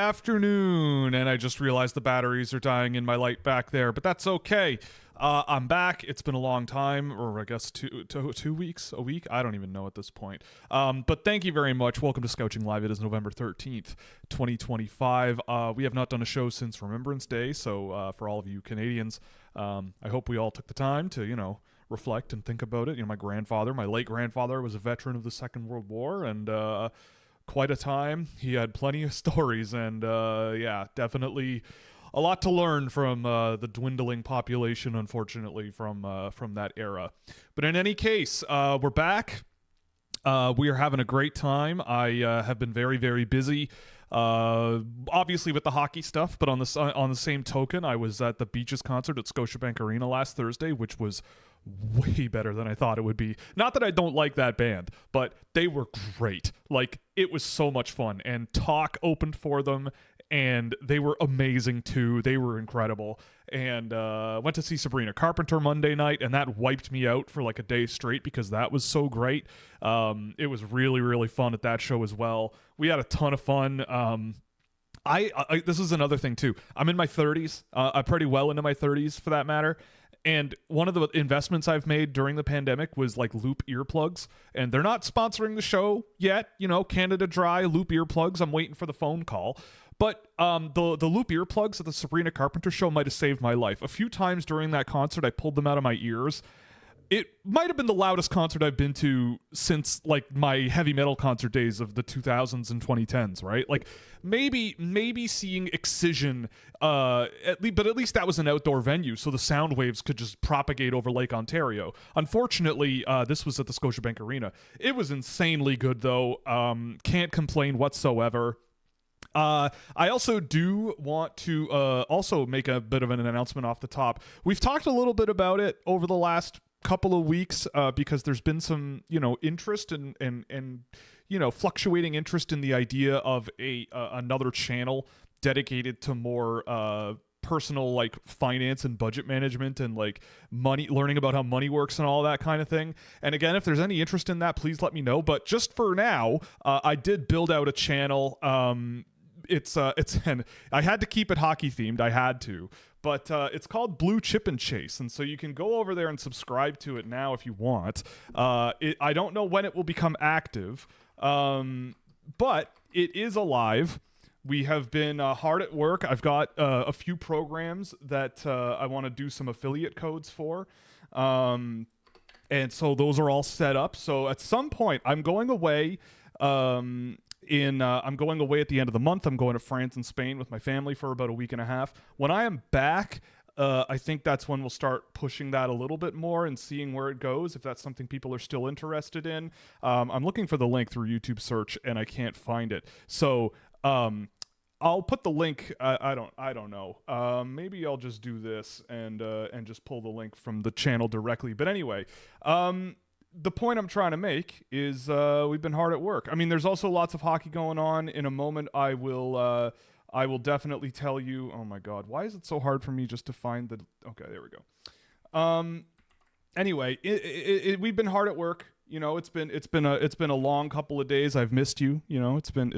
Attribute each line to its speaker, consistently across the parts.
Speaker 1: afternoon, and I just realized the batteries are dying in my light back there, but that's okay. I'm back. It's been a long time, or I guess 2 weeks, a week. I don't even know at this point. But thank you very much. Welcome to Scouching Live. It is November 13th, 2025. We have not done a show since Remembrance Day, so for all of you Canadians, I hope we all took the time to, reflect and think about it. My late grandfather was a veteran of the Second World War, and quite a time. He had plenty of stories, and definitely a lot to learn from the dwindling population, unfortunately, from that era. But in any case, we're back. We are having a great time. I have been very, very busy. Obviously with the hockey stuff, but on the same token, I was at the Beaches concert at Scotiabank Arena last Thursday, which was way better than I thought it would be. Not that I don't like that band, but they were great. Like, it was so much fun, and Talk opened for them, and they were amazing too. They were incredible. And went to see Sabrina Carpenter Monday night, and that wiped me out for like a day straight because that was so great. It was really, really fun at that show as well. We had a ton of fun. I this is another thing too. I'm in my 30s. I'm pretty well into my 30s for that matter. And one of the investments I've made during the pandemic was like Loop earplugs, and they're not sponsoring the show yet. Canada Dry, Loop earplugs. I'm waiting for the phone call. But the Loop earplugs at the Sabrina Carpenter show might have saved my life. A few times during that concert, I pulled them out of my ears. It might have been the loudest concert I've been to since like my heavy metal concert days of the 2000s and 2010s, right? Like maybe seeing Excision, but at least that was an outdoor venue, so the sound waves could just propagate over Lake Ontario. Unfortunately, this was at the Scotiabank Arena. It was insanely good though. Can't complain whatsoever. I also do want to also make a bit of an announcement off the top. We've talked a little bit about it over the last couple of weeks because there's been some interest and fluctuating interest in the idea of another channel dedicated to more personal like finance and budget management and like money, learning about how money works and all that kind of thing. And again, if there's any interest in that, please let me know. But just for now, I did build out a channel. And I had to keep it hockey themed. I had to, but it's called Blue Chip and Chase, and so you can go over there and subscribe to it now if you want. I don't know when it will become active, but it is alive. We have been hard at work. I've got a few programs that I want to do some affiliate codes for. And so those are all set up. So at some point, I'm going away. I'm going away at the end of the month. I'm going to France and Spain with my family for about a week and a half. When I am back, I think that's when we'll start pushing that a little bit more and seeing where it goes, if that's something people are still interested in. I'm looking for the link through YouTube search and I can't find it. So I'll put the link. I don't know. Maybe I'll just do this and just pull the link from the channel directly. But anyway, the point I'm trying to make is we've been hard at work. I mean, there's also lots of hockey going on. In a moment, I will definitely tell you. Oh my God, why is it so hard for me just to find the? Okay, there we go. Anyway, we've been hard at work. It's been a long couple of days. I've missed you. It's been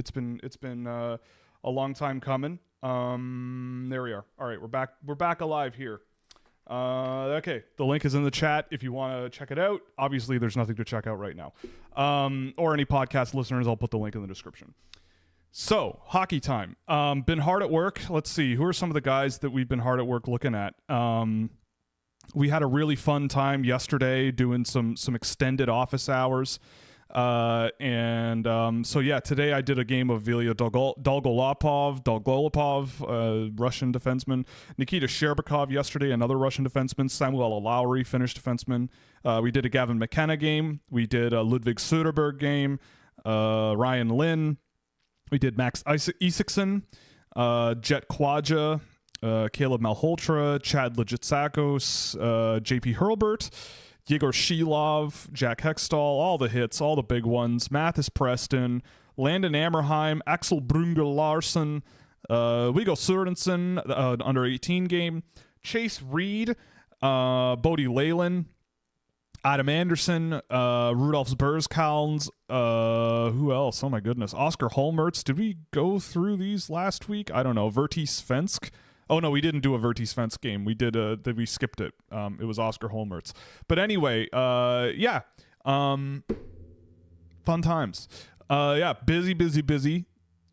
Speaker 1: a long time coming. There we are. All right, we're back alive here. Okay, the link is in the chat if you want to check it out. Obviously, there's nothing to check out right now. Or any podcast listeners, I'll put the link in the description. So, hockey time. Been hard at work. Let's see. Who are some of the guys that we've been hard at work looking at? We had a really fun time yesterday doing some extended office hours. So today I did a game of Vilya Dolgolopov, Russian defenseman. Nikita Sherbakov yesterday, another Russian defenseman. Samuel Lowry, Finnish defenseman. We did a Gavin McKenna game. We did a Ludwig Söderberg game. Ryan Lynn. We did Max Isakson, Jet Quadja, Caleb Malhotra, Chad Legitsakos, JP Hurlbert, Yegor Shilov, Jack Hextall, all the hits, all the big ones. Mathis Preston, Landon Ammerheim, Axel Brunger Larson, Viggo Sørensen, under 18 game, Chase Reed, Bodie Leyland, Adam Anderson, Rudolf Sburzkalns, who else? Oh my goodness. Oscar Holmertz. Did we go through these last week? I don't know. Verti Svensk. Oh no, we didn't do a Verti Svensk game. We did we skipped it. It was Oscar Holmertz. But anyway, yeah. Fun times. Yeah, busy.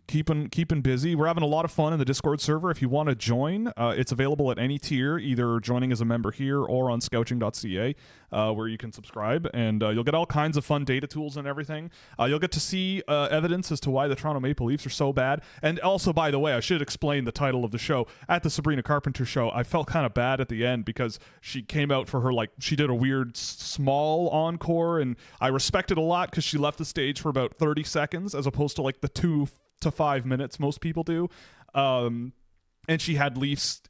Speaker 1: Keeping busy. We're having a lot of fun in the Discord server. If you want to join, it's available at any tier, either joining as a member here or on Scouching.ca, where you can subscribe, and you'll get all kinds of fun data tools and everything. You'll get to see evidence as to why the Toronto Maple Leafs are so bad. And also, by the way, I should explain the title of the show. At the Sabrina Carpenter show, I felt kind of bad at the end because she came out for her, she did a weird small encore, and I respect it a lot because she left the stage for about 30 seconds as opposed to the 2 to 5 minutes most people do, and she had Leafs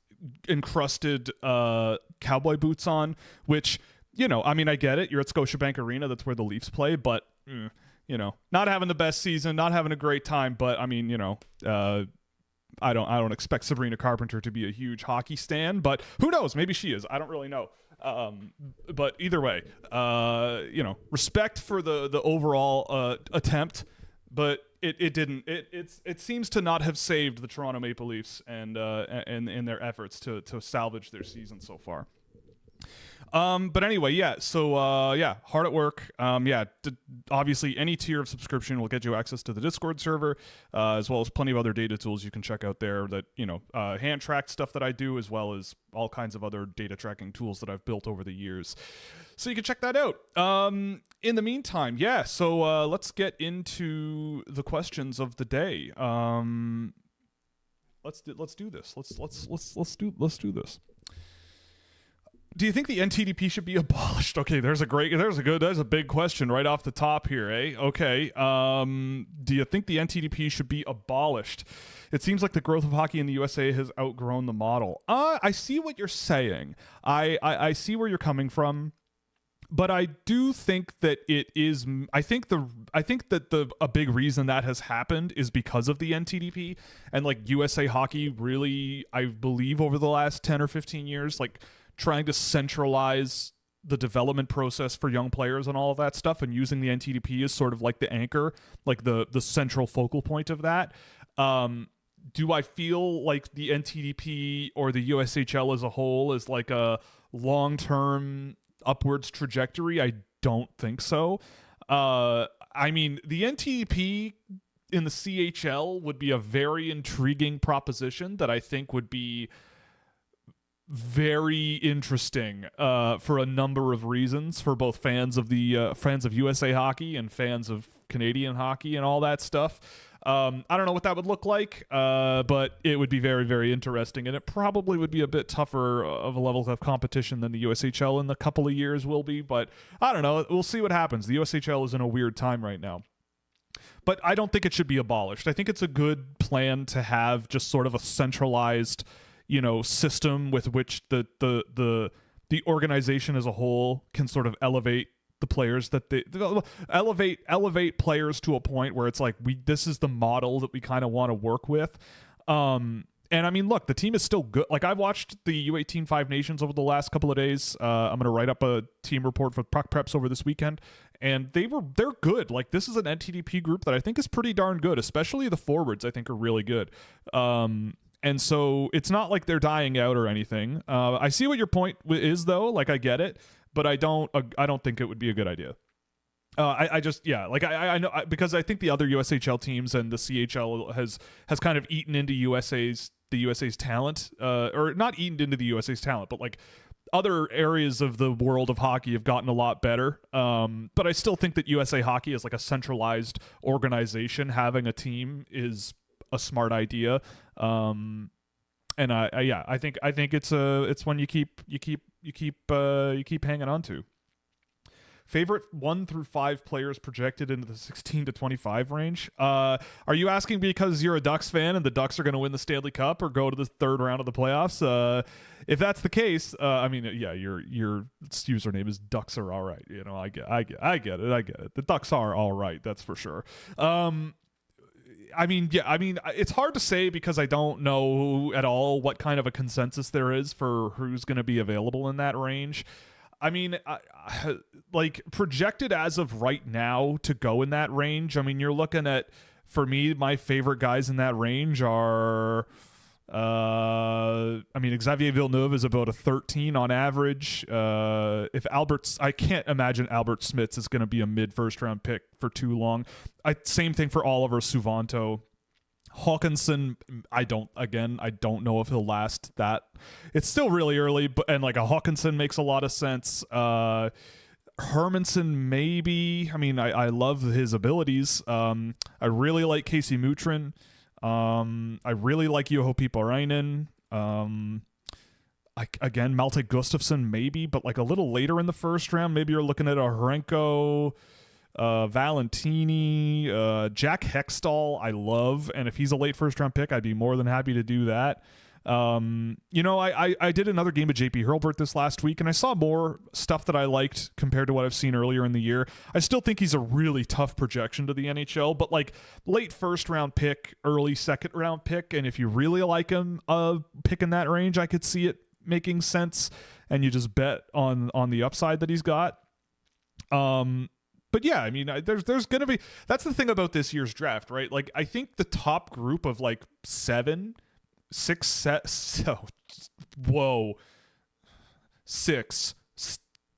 Speaker 1: encrusted cowboy boots on, which, I get it, you're at Scotiabank Arena, that's where the Leafs play, but not having the best season, not having a great time, but I don't expect Sabrina Carpenter to be a huge hockey stan, but who knows, maybe she is, I don't really know. But either way, respect for the overall attempt, but it didn't. It seems to not have saved the Toronto Maple Leafs and in their efforts to salvage their season so far. But anyway, yeah. So hard at work. Obviously, any tier of subscription will get you access to the Discord server, as well as plenty of other data tools you can check out there. That hand track stuff that I do, as well as all kinds of other data tracking tools that I've built over the years. So you can check that out. In the meantime, yeah. So let's get into the questions of the day. Let's do this. Let's do this. Do you think the NTDP should be abolished? Okay, there's a big question right off the top here, eh? Okay. Do you think the NTDP should be abolished? It seems like the growth of hockey in the USA has outgrown the model. I see what you're saying. I see where you're coming from. But I do think that it is. I think that a big reason that has happened is because of the NTDP and USA Hockey really, I believe, over the last 10 or 15 years, trying to centralize the development process for young players and all of that stuff, and using the NTDP as sort of the anchor, the central focal point of that. Do I feel like the NTDP or the USHL as a whole is a long-term upwards trajectory? I don't think so. The NTDP in the CHL would be a very intriguing proposition that I think would be very interesting for a number of reasons, for both fans of USA Hockey and fans of Canadian hockey and all that stuff. I don't know what that would look like, but it would be very, very interesting, and it probably would be a bit tougher of a level of competition than the USHL in a couple of years will be, but I don't know. We'll see what happens. The USHL is in a weird time right now. But I don't think it should be abolished. I think it's a good plan to have just sort of a centralized, system with which the organization as a whole can sort of elevate the players, that they elevate players to a point where it's this is the model that we kind of want to work with. And look, the team is still good. I've watched the U18 Five Nations over the last couple of days. I'm going to write up a team report for Puck Preps over this weekend, and they're good. This is an NTDP group that I think is pretty darn good, especially the forwards I think are really good. And so it's not like they're dying out or anything. I see what your point is, though. I get it, but I don't think it would be a good idea. I know, because I think the other USHL teams and the CHL has kind of eaten into the USA's talent, or not eaten into the USA's talent, but other areas of the world of hockey have gotten a lot better. But I still think that USA Hockey is a centralized organization. Having a team is a smart idea. And I think it's one you keep hanging on to. Favorite 1 through 5 players projected into the 16 to 25 range. Are you asking because you're a Ducks fan and the Ducks are going to win the Stanley Cup or go to the third round of the playoffs? If that's the case, your username is Ducks are all right. I get it. The Ducks are all right. That's for sure. It's hard to say because I don't know at all what kind of a consensus there is for who's going to be available in that range. I mean, like projected as of right now to go in that range. I mean, you're looking at, for me, my favorite guys in that range are, I mean, Xavier Villeneuve is about a 13 on average. I can't imagine Albert Smits is going to be a mid first round pick for too long. Same thing for Oliver Suvanto. Hawkinson, I don't know if he'll last that. It's still really early, and like a Hawkinson makes a lot of sense. Hermanson, maybe. I mean, I love his abilities. I really like Casey Mutrin. I really like Juho Piiparainen. Again, Malte Gustafsson, maybe, but like a little later in the first round, maybe you're looking at a Horenko, Valentini, Jack Hextall, I love, and if he's a late first round pick, I'd be more than happy to do that. I did another game of JP Hurlburt this last week, and I saw more stuff that I liked compared to what I've seen earlier in the year. I still think he's a really tough projection to the NHL, but like late first round pick, early second round pick, and if you really like him, pick in that range, I could see it making sense, and you just bet on the upside that he's got. But yeah, I mean, there's going to be, that's the thing about this year's draft, right? Like, I think the top group of like 6,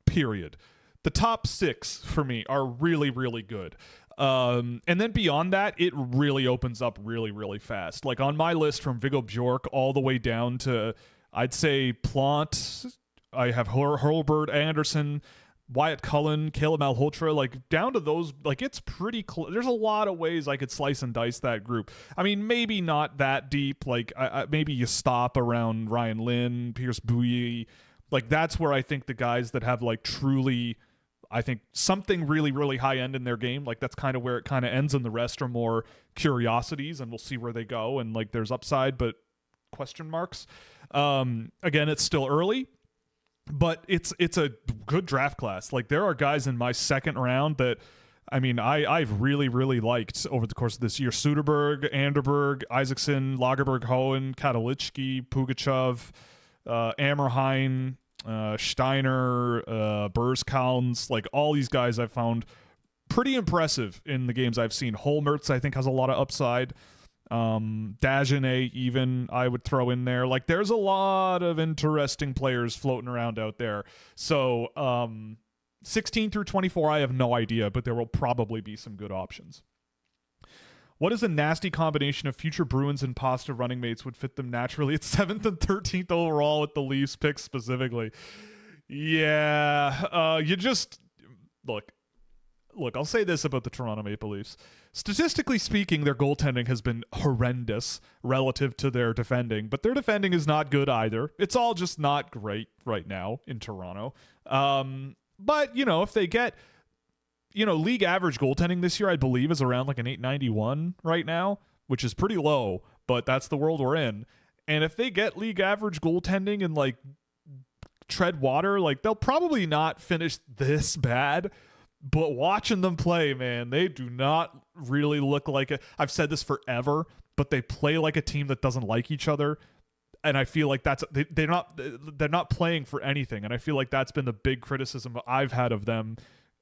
Speaker 1: period. The top 6 for me are really, really good. And then beyond that, it really opens up really, really fast. Like on my list from Viggo Bjork all the way down to, I'd say Plant, I have Hurlburt, Anderson, Wyatt Cullen, Caleb Malhotra, like down to those, like it's pretty close. There's a lot of ways I could slice and dice that group. I mean, maybe not that deep. Like maybe you stop around Ryan Lynn, Pierce Bouilly. Like that's where I think the guys that have like truly, I think something really, really high end in their game, like that's kind of where it kind of ends, and the rest are more curiosities, and we'll see where they go. And like there's upside, but question marks. Again, it's still early. But it's a good draft class. Like there are guys in my second round that, I mean, I've really, really liked over the course of this year. Soderberg, Anderberg, Isaacson, Lagerberg, Hohen, Katalitsky, Pugachev, Ammerheim, Steiner, Burzkowns. Like all these guys I've found pretty impressive in the games I've seen. Holmertz, I think, has a lot of upside. Dagenet even I would throw in there. Like there's a lot of interesting players floating around out there. So 16 through 24 I have no idea, but there will probably be some good options. What is a nasty combination of future Bruins and Pasta running mates would fit them naturally at 7th and 13th overall with the Leafs pick specifically? Yeah, you just look, I'll say this about the Toronto Maple Leafs. Statistically speaking, their goaltending has been horrendous relative to their defending, but their defending is not good either. It's all just not great right now in Toronto. But, you know, if they get, you know, league average goaltending this year, I believe, is around like an 891 right now, which is pretty low, but that's the world we're in. And if they get league average goaltending and, like, tread water, like, they'll probably not finish this bad. But watching them play, man, they do not really look like it. I've said this forever, but they play like a team that doesn't like each other, and I feel like they're not playing for anything. And I feel like that's been the big criticism I've had of them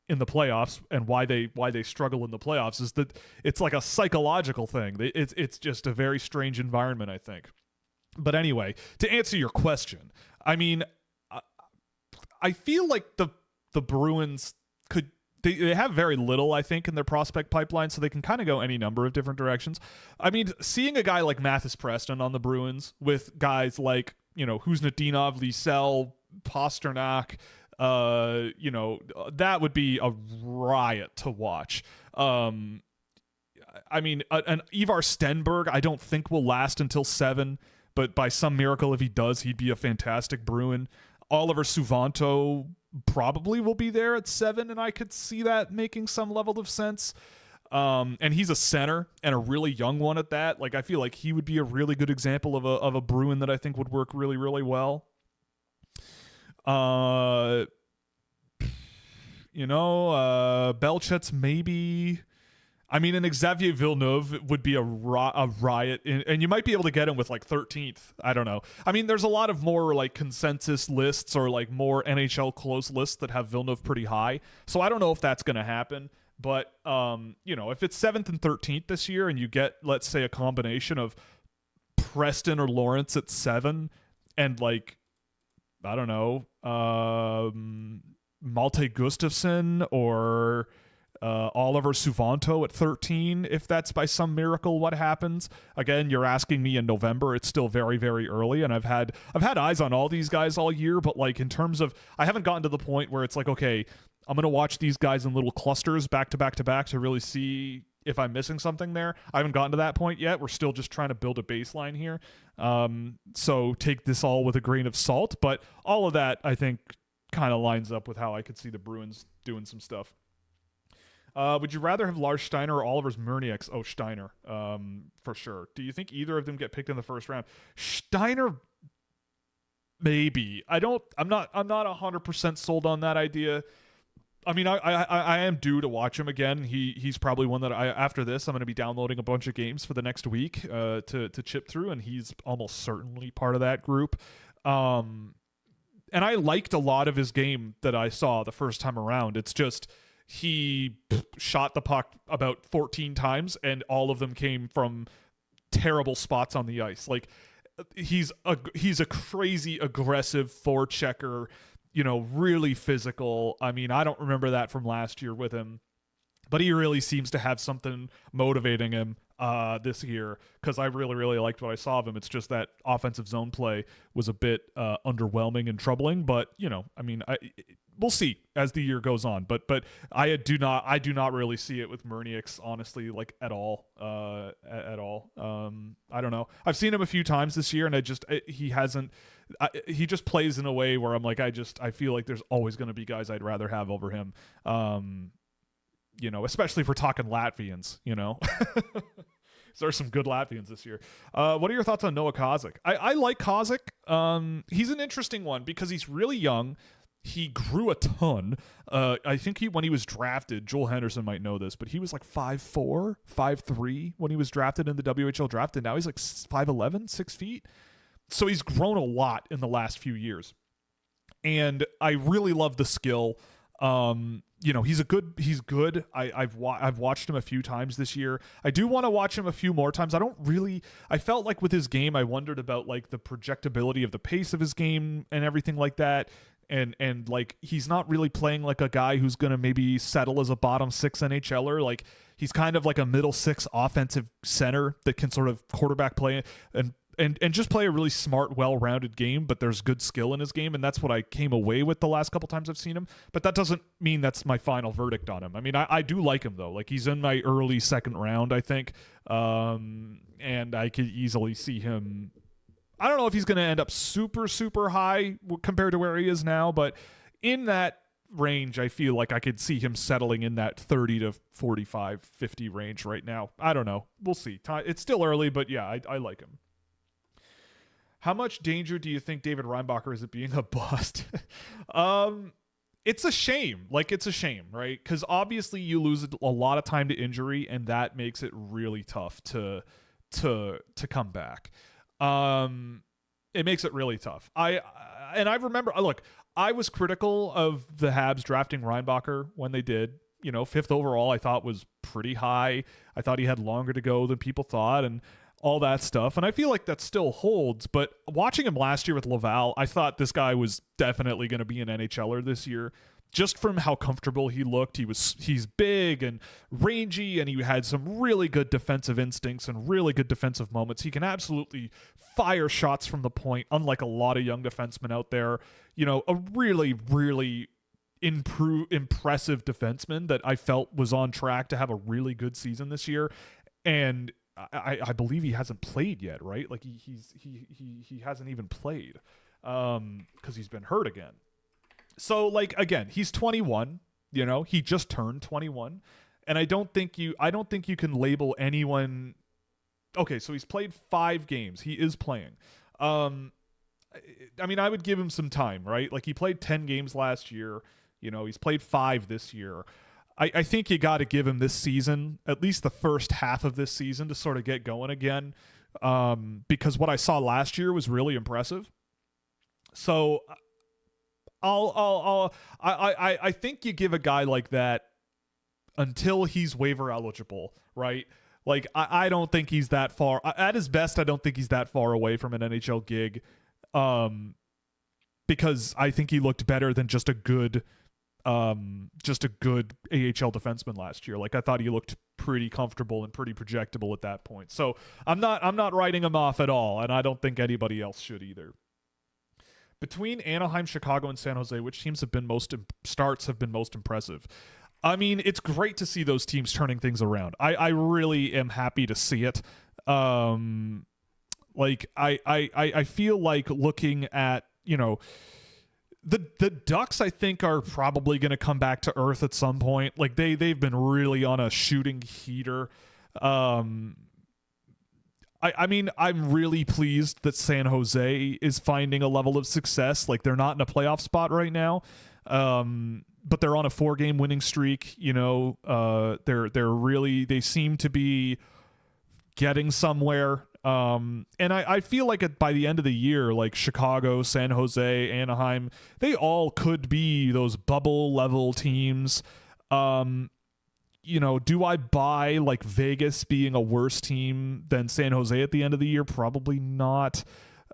Speaker 1: in the playoffs, and why they struggle in the playoffs is that it's like a psychological thing. It's just a very strange environment, I think. But anyway, to answer your question, I mean, I feel like the Bruins could. They have very little, I think, in their prospect pipeline, so they can kind of go any number of different directions. I mean, seeing a guy like Mathis Preston on the Bruins with guys like, you know, Kuznetsov, Liesel, Pasternak, you know, that would be a riot to watch. I mean, an Ivar Stenberg, I don't think will last until 7, but by some miracle, if he does, he'd be a fantastic Bruin. Oliver Suvanto probably will be there at 7, and I could see that making some level of sense. And he's a center, and a really young one at that. Like, I feel like he would be a really good example of a Bruin that I think would work really, really well. You know, Belchet's maybe. I mean, an Xavier Villeneuve would be a riot, and you might be able to get him with like 13th. I don't know. I mean, there's a lot of more like consensus lists or like more NHL close lists that have Villeneuve pretty high. So I don't know if that's going to happen. But, if it's 7th and 13th this year and you get, let's say, a combination of Preston or Lawrence at 7 and like, I don't know, Malte Gustafsson or Oliver Suvanto at 13, if that's by some miracle what happens. Again, you're asking me in November. It's still very, very early, and I've had eyes on all these guys all year, but like in terms of, I haven't gotten to the point where it's like, okay, I'm going to watch these guys in little clusters back to back to back to really see if I'm missing something there. I haven't gotten to that point yet. We're still just trying to build a baseline here. So take this all with a grain of salt, but all of that, I think, kind of lines up with how I could see the Bruins doing some stuff. Would you rather have Lars Steiner or Oliver Mrnieks? Oh, Steiner, for sure. Do you think either of them get picked in the first round? Steiner, maybe. I'm not 100% sold on that idea. I mean, I am due to watch him again. He's probably one that after this I'm going to be downloading a bunch of games for the next week to chip through, and he's almost certainly part of that group. And I liked a lot of his game that I saw the first time around. It's just he shot the puck about 14 times, and all of them came from terrible spots on the ice. Like he's a crazy aggressive forechecker, really physical. I mean, I don't remember that from last year with him, but he really seems to have something motivating him this year, because I really, really liked what I saw of him. It's just that offensive zone play was a bit underwhelming and troubling, but we'll see as the year goes on. But I do not really see it with Mrnieks, honestly, like at all. At all. I don't know. I've seen him a few times this year, and he just plays in a way where I'm like, I feel like there's always going to be guys I'd rather have over him. Especially if we're talking Latvians, So there's some good Latvians this year. What are your thoughts on Noah Kozik? I like Kozik. He's an interesting one because he's really young. He grew a ton. I think when he was drafted, Joel Henderson might know this, but he was like 5'4", 5'3" when he was drafted in the WHL draft, and now he's like 5'11", 6 feet. So he's grown a lot in the last few years. And I really love the skill. He's good. I've watched him a few times this year. I do want to watch him a few more times. I felt like with his game, I wondered about like the projectability of the pace of his game and everything like that. And like, he's not really playing like a guy who's going to maybe settle as a bottom 6 NHLer. Like, he's kind of like a middle 6 offensive center that can sort of quarterback play and just play a really smart, well-rounded game, but there's good skill in his game, and that's what I came away with the last couple times I've seen him. But that doesn't mean that's my final verdict on him. I mean, I do like him, though. Like, he's in my early second round, I think, and I could easily see him. I don't know if he's going to end up super, super high compared to where he is now, but in that range, I feel like I could see him settling in that 30 to 45, 50 range right now. I don't know. We'll see. It's still early, but yeah, I like him. How much danger do you think David Reinbacher is at being a bust? It's a shame. Like, it's a shame, right? Because obviously you lose a lot of time to injury, and that makes it really tough to come back. It makes it really tough. I remember, look, I was critical of the Habs drafting Reinbacher when they did. 5th overall, I thought was pretty high. I thought he had longer to go than people thought, and all that stuff. And I feel like that still holds, but watching him last year with Laval, I thought this guy was definitely going to be an NHLer this year. Just from how comfortable he looked. He's big and rangy, and he had some really good defensive instincts and really good defensive moments. He can absolutely fire shots from the point, unlike a lot of young defensemen out there. A really, really impressive defenseman that I felt was on track to have a really good season this year. And I believe he hasn't played yet, right? Like he hasn't even played because he's been hurt again. So, like, again, he's 21, he just turned 21, and I don't think you can label anyone. Okay, so he's played 5 games. He is playing. I mean, I would give him some time, right? Like, he played 10 games last year. He's played 5 this year. I think you got to give him this season, at least the first half of this season, to sort of get going again, because what I saw last year was really impressive. So I think you give a guy like that until he's waiver eligible, right? Like, I don't think he's that far. At his best, I don't think he's that far away from an NHL gig, because I think he looked better than just a good AHL defenseman last year. Like, I thought he looked pretty comfortable and pretty projectable at that point. So I'm not writing him off at all, and I don't think anybody else should either. Between Anaheim, Chicago, and San Jose, which teams have been most impressive? I mean, it's great to see those teams turning things around. I really am happy to see it. Like, I feel like looking at, you know, the Ducks, I think, are probably going to come back to earth at some point. Like, they've been really on a shooting heater. I mean, I'm really pleased that San Jose is finding a level of success. Like, they're not in a playoff spot right now, but they're on a 4-game winning streak. You know, they seem to be getting somewhere. And I feel like by the end of the year, like Chicago, San Jose, Anaheim, they all could be those bubble level teams. You know, do I buy like Vegas being a worse team than San Jose at the end of the year? Probably not.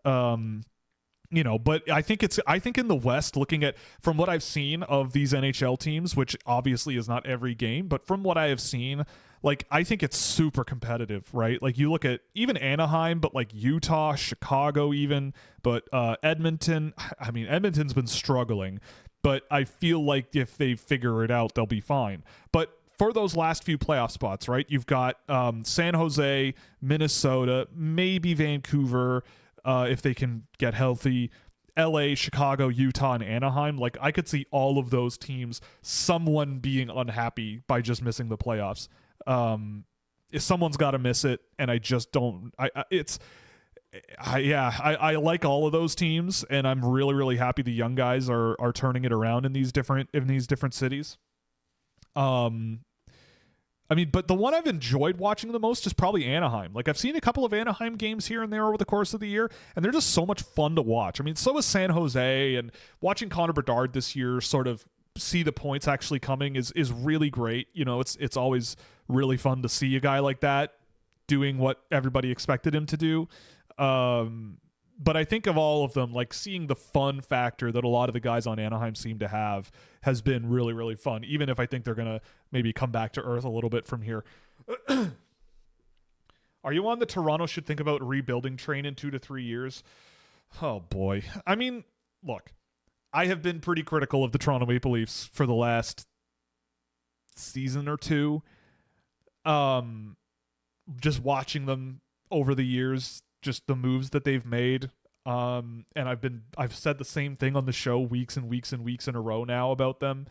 Speaker 1: You know, but I think in the West, looking at from what I've seen of these NHL teams, which obviously is not every game, but from what I have seen, like, I think it's super competitive, right? Like, you look at even Anaheim, but like Utah, Chicago even, but Edmonton. I mean, Edmonton's been struggling, but I feel like if they figure it out, they'll be fine. But for those last few playoff spots, right, you've got San Jose, Minnesota, maybe Vancouver, if they can get healthy, LA, Chicago, Utah, and Anaheim. Like, I could see all of those teams, someone being unhappy by just missing the playoffs. If someone's got to miss it, and I just don't. I like all of those teams, and I'm really, really happy the young guys are turning it around in these different cities. I mean, but the one I've enjoyed watching the most is probably Anaheim. Like, I've seen a couple of Anaheim games here and there over the course of the year, and they're just so much fun to watch. I mean, so is San Jose, and watching Connor Bedard this year sort of see the points actually coming is really great. You know, it's always really fun to see a guy like that doing what everybody expected him to do. But I think of all of them, like, seeing the fun factor that a lot of the guys on Anaheim seem to have has been really, really fun, even if I think they're going to maybe come back to earth a little bit from here. Are you on the Toronto should think about rebuilding train in 2 to 3 years? Oh, boy. I mean, look, I have been pretty critical of the Toronto Maple Leafs for the last season or two. Just watching them over the years, just the moves that they've made. And I've said the same thing on the show weeks and weeks and weeks in a row now about them.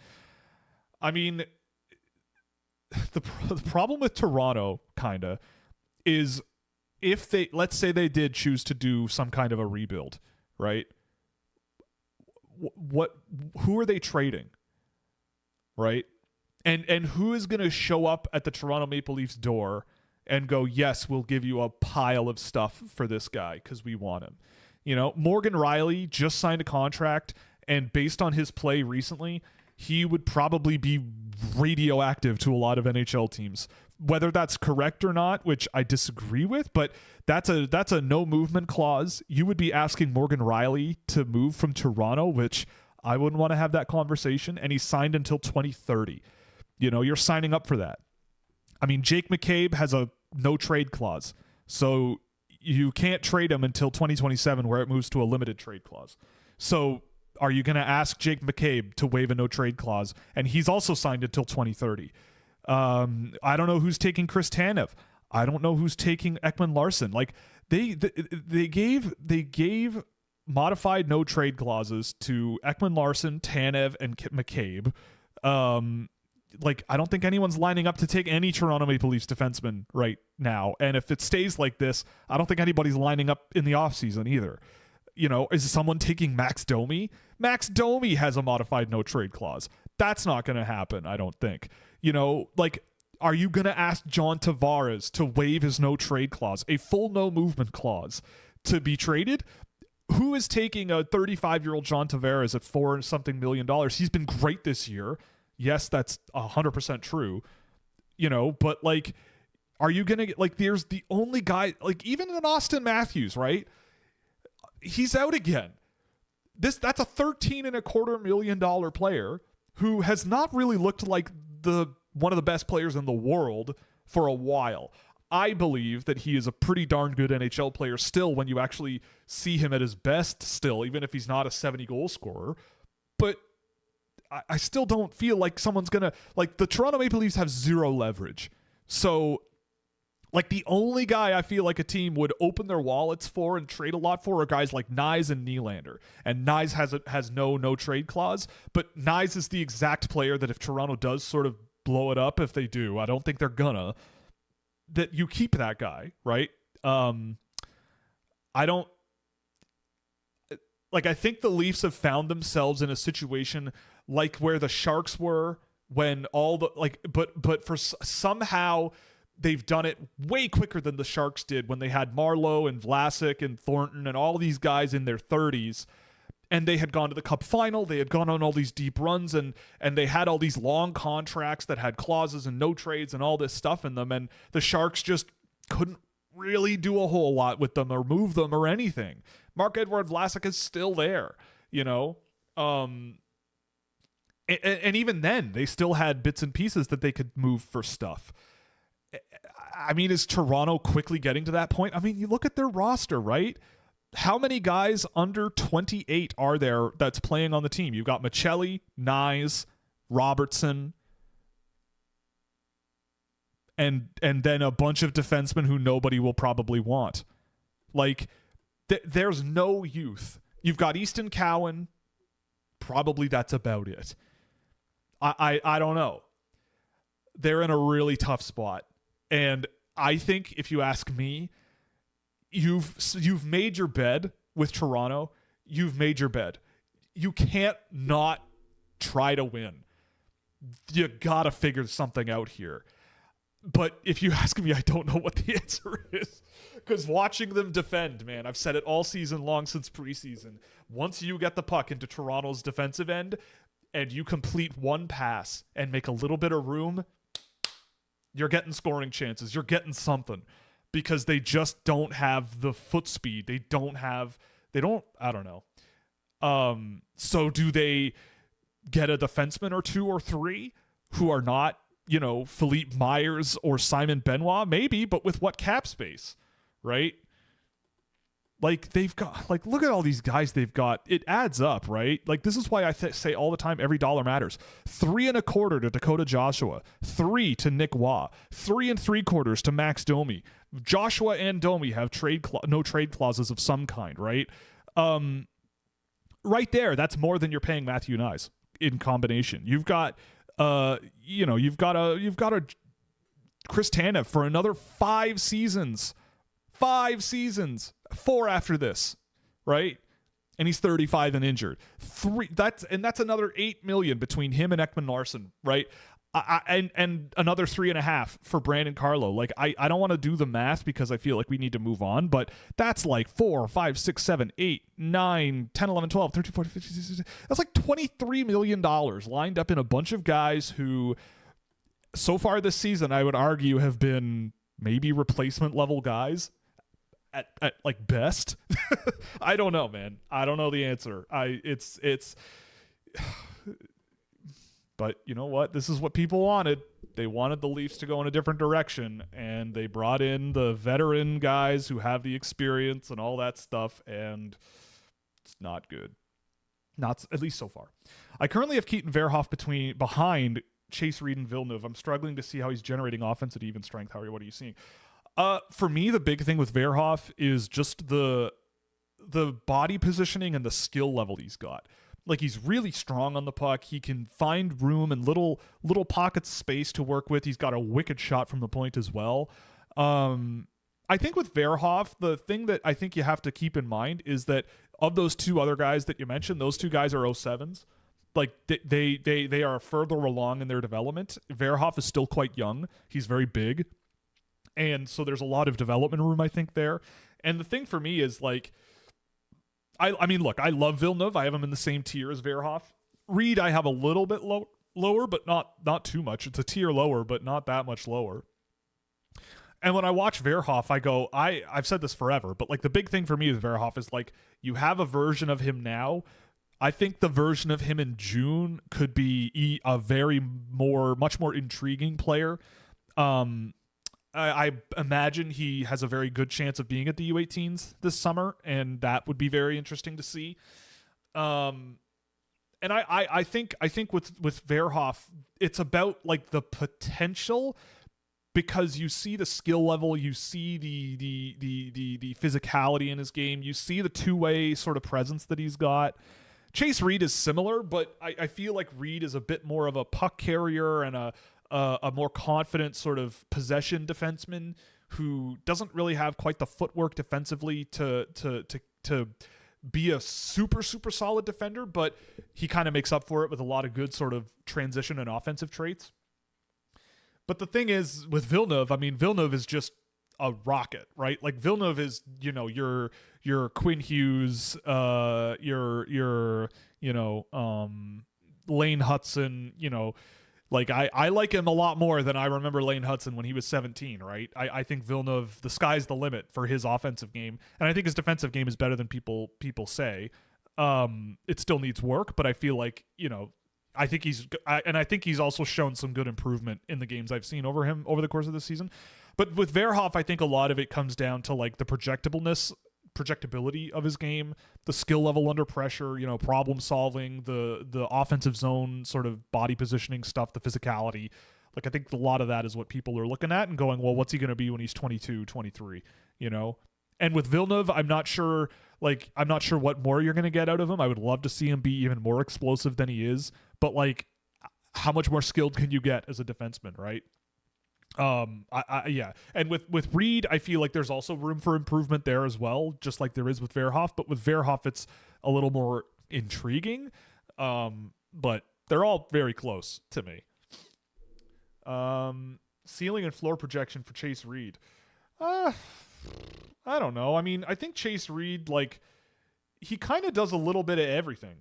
Speaker 1: I mean, the problem with Toronto kinda is if let's say they did choose to do some kind of a rebuild, right? Who are they trading? Right? And who is going to show up at the Toronto Maple Leafs door and go, yes, we'll give you a pile of stuff for this guy because we want him. You know, Morgan Rielly just signed a contract, and based on his play recently, he would probably be radioactive to a lot of NHL teams. Whether that's correct or not, which I disagree with, but that's a no movement clause. You would be asking Morgan Rielly to move from Toronto, which I wouldn't want to have that conversation, and he's signed until 2030. You know, you're signing up for that. I mean, Jake McCabe has a no trade clause, so you can't trade him until 2027, where it moves to a limited trade clause. So are you going to ask Jake McCabe to waive a no trade clause? And he's also signed until 2030. I don't know who's taking Chris Tanev. I don't know who's taking Ekman Larsson. Like, they gave modified no trade clauses to Ekman Larsson, Tanev, and McCabe. Like, I don't think anyone's lining up to take any Toronto Maple Leafs defenseman right now. And if it stays like this, I don't think anybody's lining up in the offseason either. You know, is someone taking Max Domi? Max Domi has a modified no trade clause. That's not going to happen, I don't think. Like, are you going to ask John Tavares to waive his no trade clause, a full no movement clause, to be traded? Who is taking a 35-year-old John Tavares at $4-something million? He's been great this year. Yes, that's 100% true. But like, are you going to get, like, there's the only guy, like, even in Austin Matthews, right? He's out again. That's a $13.25 million player who has not really looked like one of the best players in the world for a while. I believe that he is a pretty darn good NHL player still when you actually see him at his best still, even if he's not a 70-goal scorer. But I still don't feel like someone's going to... Like, the Toronto Maple Leafs have zero leverage. So, like, the only guy I feel like a team would open their wallets for and trade a lot for are guys like Nyes and Nylander. And Nyes has no trade clause, but Nyes is the exact player that if Toronto does sort of blow it up, if they do, I don't think they're gonna, that you keep that guy, right? I think the Leafs have found themselves in a situation like where the Sharks were when somehow they've done it way quicker than the Sharks did when they had Marleau and Vlasic and Thornton and all these guys in their 30s, and they had gone to the Cup final. They had gone on all these deep runs, and they had all these long contracts that had clauses and no trades and all this stuff in them, and the Sharks just couldn't really do a whole lot with them or move them or anything. Marc-Edouard Vlasic is still there, and even then, they still had bits and pieces that they could move for stuff. I mean, is Toronto quickly getting to that point? I mean, you look at their roster, right? How many guys under 28 are there that's playing on the team? You've got Michelli, Nyes, Robertson, and then a bunch of defensemen who nobody will probably want. Like, there's no youth. You've got Easton Cowan. Probably that's about it. I don't know. They're in a really tough spot. And I think if you ask me, you've made your bed with Toronto. You've made your bed. You can't not try to win. You got to figure something out here. But if you ask me, I don't know what the answer is. Because watching them defend, man, I've said it all season long since preseason. Once you get the puck into Toronto's defensive end and you complete one pass and make a little bit of room, you're getting scoring chances. You're getting something because they just don't have the foot speed. I don't know. So do they get a defenseman or two or three who are not, Philippe Myers or Simon Benoit? Maybe, but with what cap space, right? Like, they've got, like, look at all these guys they've got. It adds up, right? Like, this is why I say all the time, every dollar matters. 3.25 to Dakota Joshua, 3 to Nick Waugh, 3 3/4 to Max Domi. Joshua and Domi have no trade clauses of some kind, right? Right there, that's more than you're paying Matthew Nyes in combination. You've got, you've got a Chris Tanev for another 5 seasons. 5 seasons. 4 after this, right? And he's 35 and injured. That's another $8 million between him and Ekman Larsson, right? And another 3.5 for Brandon Carlo. Like, I don't want to do the math because I feel like we need to move on, but that's like 4, 5, 6, 7, 8, 9, 10, 11, 12, 13, 14, 15, 16. That's like $23 million lined up in a bunch of guys who so far this season, I would argue, have been maybe replacement level guys. At like best. I don't know, man. I don't know the answer. It's but you know what? This is what people wanted. They wanted the Leafs to go in a different direction, and they brought in the veteran guys who have the experience and all that stuff, and it's not good. Not at least so far. I currently have Keaton Verhoff behind Chase Reed and Villeneuve. I'm struggling to see how he's generating offense at even strength. Howie, what are you seeing? For me, the big thing with Verhoff is just the body positioning and the skill level he's got. Like, he's really strong on the puck. He can find room and little pockets of space to work with. He's got a wicked shot from the point as well. I think with Verhoff, the thing that I think you have to keep in mind is that of those two other guys that you mentioned, those two guys are 07s. like they are further along in their development. Verhoff is still quite young. He's very big. And so there's a lot of development room, I think, there. And the thing for me is, like, I mean, look, I love Villeneuve. I have him in the same tier as Verhoff. Reed, I have a little bit lower, but not too much. It's a tier lower, but not that much lower. And when I watch Verhoff, I go, I've said this forever, but like the big thing for me with Verhoff is like you have a version of him now. I think the version of him in June could be a much more intriguing player. I imagine he has a very good chance of being at the U18s this summer, and that would be very interesting to see. And I think with Verhoff, it's about like the potential, because you see the skill level, you see the physicality in his game, you see the two-way sort of presence that he's got. Chase Reed is similar, but I feel like Reed is a bit more of a puck carrier and a more confident sort of possession defenseman who doesn't really have quite the footwork defensively to be a super solid defender, but he kind of makes up for it with a lot of good sort of transition and offensive traits. But the thing is with Villeneuve, I mean, Villeneuve is just a rocket, right? Like Villeneuve is, you know, your Quinn Hughes, your Lane Hudson, you know, like I like him a lot more than I remember Lane Hudson when he was 17, right? I think Villeneuve, the sky's the limit for his offensive game, and I think his defensive game is better than people say. It still needs work, but I feel like, you know, I think he's also shown some good improvement in the games I've seen over him over the course of the season. But with Verhoff, I think a lot of it comes down to like the projectability of his game, the skill level under pressure, you know, problem solving, the offensive zone sort of body positioning stuff, the physicality. Like I think a lot of that is what people are looking at and going, well, what's he going to be when he's 22, 23, you know? And with Villeneuve, I'm not sure what more you're going to get out of him. I would love to see him be even more explosive than he is, but like how much more skilled can you get as a defenseman, right? Yeah. And with Reed, I feel like there's also room for improvement there as well, just like there is with Verhoff. But with Verhoff, it's a little more intriguing. But they're all very close to me. Ceiling and floor projection for Chase Reed. I don't know. I mean, I think Chase Reed, like, he kind of does a little bit of everything.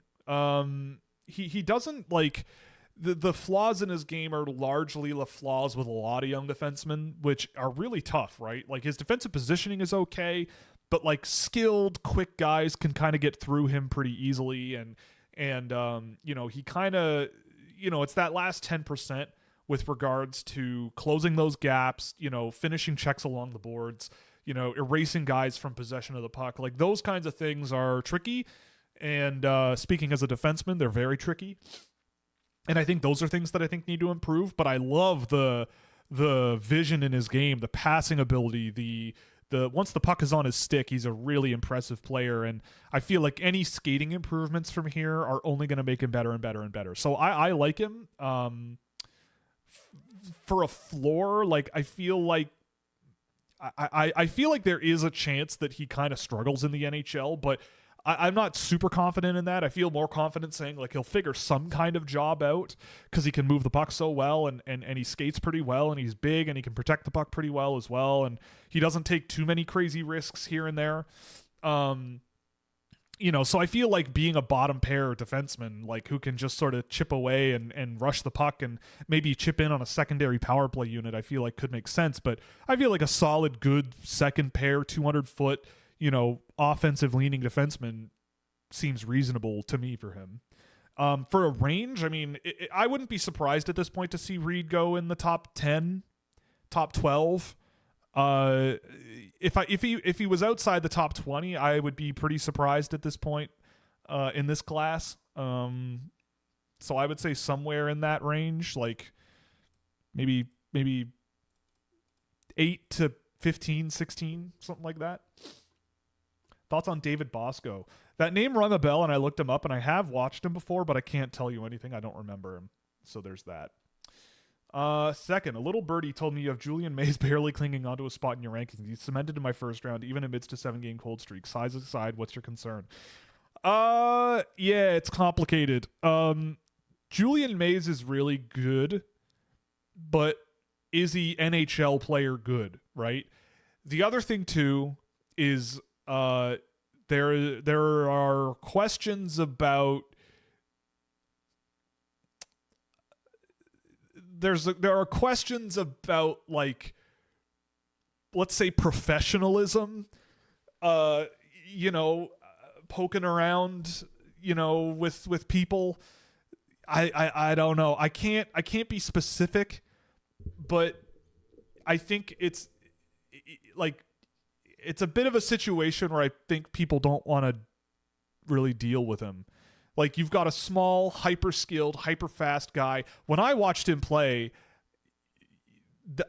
Speaker 1: He doesn't like. The flaws in his game are largely the flaws with a lot of young defensemen, which are really tough, right? Like his defensive positioning is okay, but like skilled, quick guys can kind of get through him pretty easily. And you know, he kind of, you know, it's that last 10% with regards to closing those gaps, you know, finishing checks along the boards, you know, erasing guys from possession of the puck. Like those kinds of things are tricky. And speaking as a defenseman, they're very tricky. And I think those are things that I think need to improve. But I love the vision in his game, the passing ability, the once the puck is on his stick, he's a really impressive player. And I feel like any skating improvements from here are only going to make him better and better and better. So I like him. For a floor, like I feel like I feel like there is a chance that he kind of struggles in the NHL, but I'm not super confident in that. I feel more confident saying like he'll figure some kind of job out because he can move the puck so well and he skates pretty well and he's big and he can protect the puck pretty well as well. And he doesn't take too many crazy risks here and there. You know, so I feel like being a bottom pair defenseman, like who can just sort of chip away and rush the puck and maybe chip in on a secondary power play unit, I feel like could make sense. But I feel like a solid, good second pair, 200-foot, you know, offensive leaning defenseman seems reasonable to me for him. For a range, I mean, I wouldn't be surprised at this point to see Reed go in the top 10, top 12. If he was outside the top 20, I would be pretty surprised at this point in this class. So I would say somewhere in that range, like maybe 8 to 15, 16, something like that. Thoughts on David Bosco? That name rung a bell, and I looked him up, and I have watched him before, but I can't tell you anything. I don't remember him. So there's that. Second, a little birdie told me you have Julian Mays barely clinging onto a spot in your rankings. He's cemented in my first round, even amidst a 7-game cold streak. Size aside, what's your concern? Yeah, it's complicated. Julian Mays is really good, but is he NHL player good, right? The other thing too is there are questions about there are questions about, like, let's say professionalism, poking around, with people. I don't know. I can't be specific, but I think it's like it's a bit of a situation where I think people don't want to really deal with him. Like, you've got a small, hyper-skilled, hyper-fast guy. When I watched him play,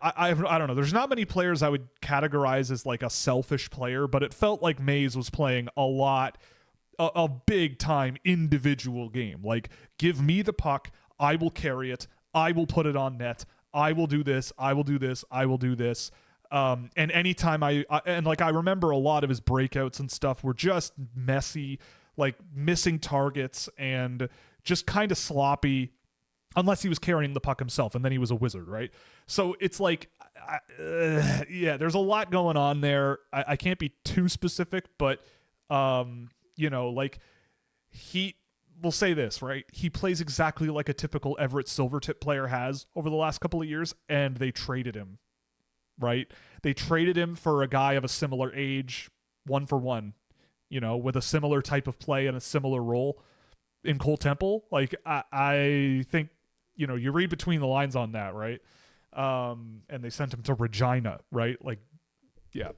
Speaker 1: I don't know. There's not many players I would categorize as like a selfish player, but it felt like Mays was playing a big-time individual game. Like, give me the puck, I will carry it, I will put it on net, I will do this, I will do this, I will do this. And anytime I remember a lot of his breakouts and stuff were just messy, like missing targets and just kind of sloppy, unless he was carrying the puck himself, and then he was a wizard, right? So it's like, there's a lot going on there. I can't be too specific, but like, we'll say this, right? He plays exactly like a typical Everett Silvertip player has over the last couple of years, and they traded him, right? They traded him for a guy of a similar age, 1-for-1, with a similar type of play and a similar role in Cole Temple. Like, I think, you read between the lines on that, right? And they sent him to Regina, right? Like, yeah.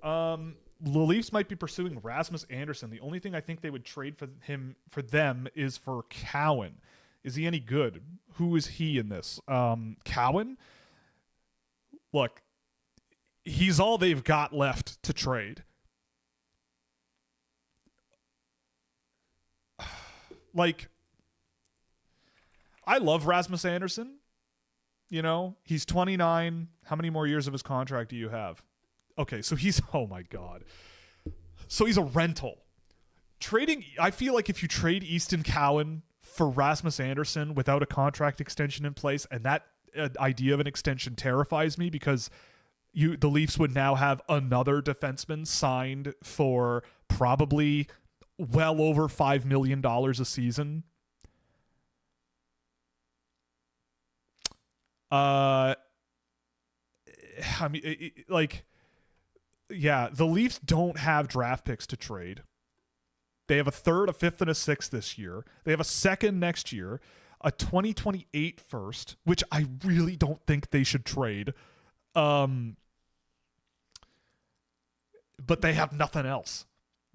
Speaker 1: The Leafs might be pursuing Rasmus Andersson. The only thing I think they would trade for them is for Cowan. Is he any good? Who is he in this? Cowan? Look, he's all they've got left to trade. Like, I love Rasmus Andersson. He's 29. How many more years of his contract do you have? Okay, so oh my God. So he's a rental. I feel like if you trade Easton Cowan for Rasmus Andersson without a contract extension in place, and that idea of an extension terrifies me, because the Leafs would now have another defenseman signed for probably well over $5 million a season. The Leafs don't have draft picks to trade. They have a third, a fifth, and a sixth this year. They have a second next year, a 2028 first, which I really don't think they should trade. But they have nothing else.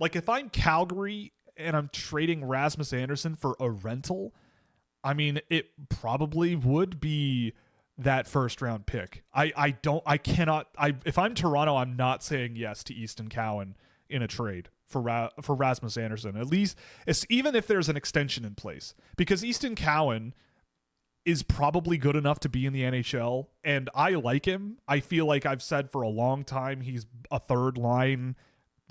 Speaker 1: Like, if I'm Calgary and I'm trading Rasmus Andersson for a rental, I mean, it probably would be that first round pick. If I'm Toronto, I'm not saying yes to Easton Cowan in a trade for Rasmus Andersson. At least, even if there's an extension in place, because Easton Cowan is probably good enough to be in the NHL, and I like him. I feel like I've said for a long time he's a third line,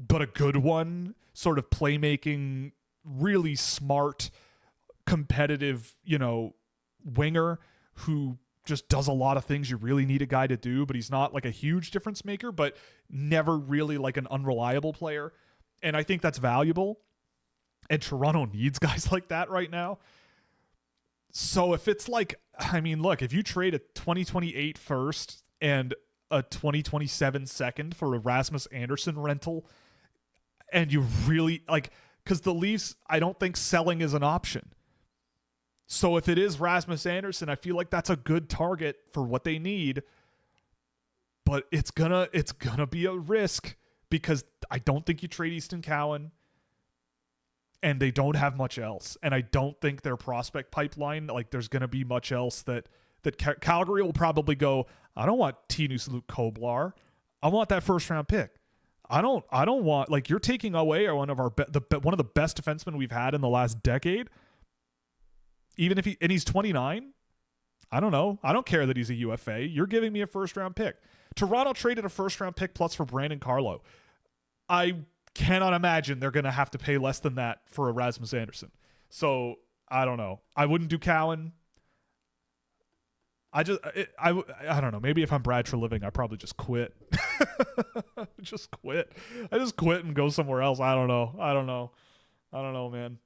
Speaker 1: but a good one, sort of playmaking, really smart, competitive, winger who just does a lot of things you really need a guy to do, but he's not like a huge difference maker, but never really like an unreliable player. And I think that's valuable. And Toronto needs guys like that right now. So if it's like, I mean, look, if you trade a 2028 first and a 2027 second for a Rasmus Andersson rental, and you really like, because the Leafs, I don't think selling is an option. So if it is Rasmus Andersson, I feel like that's a good target for what they need. But it's gonna be a risk, because I don't think you trade Easton Cowan, and they don't have much else. And I don't think their prospect pipeline, like, there's gonna be much else that Calgary will probably go, I don't want Tinus Luke Koblar. I want that first round pick. I don't want, like, you're taking away one of the best defensemen we've had in the last decade. Even if he's 29, I don't know. I don't care that he's a UFA. You're giving me a first round pick. Toronto traded a first round pick plus for Brandon Carlo. I cannot imagine they're going to have to pay less than that for Rasmus Andersson. So I don't know. I wouldn't do Cowan. I don't know. Maybe if I'm Brad for living, I probably just quit. Just quit. I just quit and go somewhere else. I don't know, man.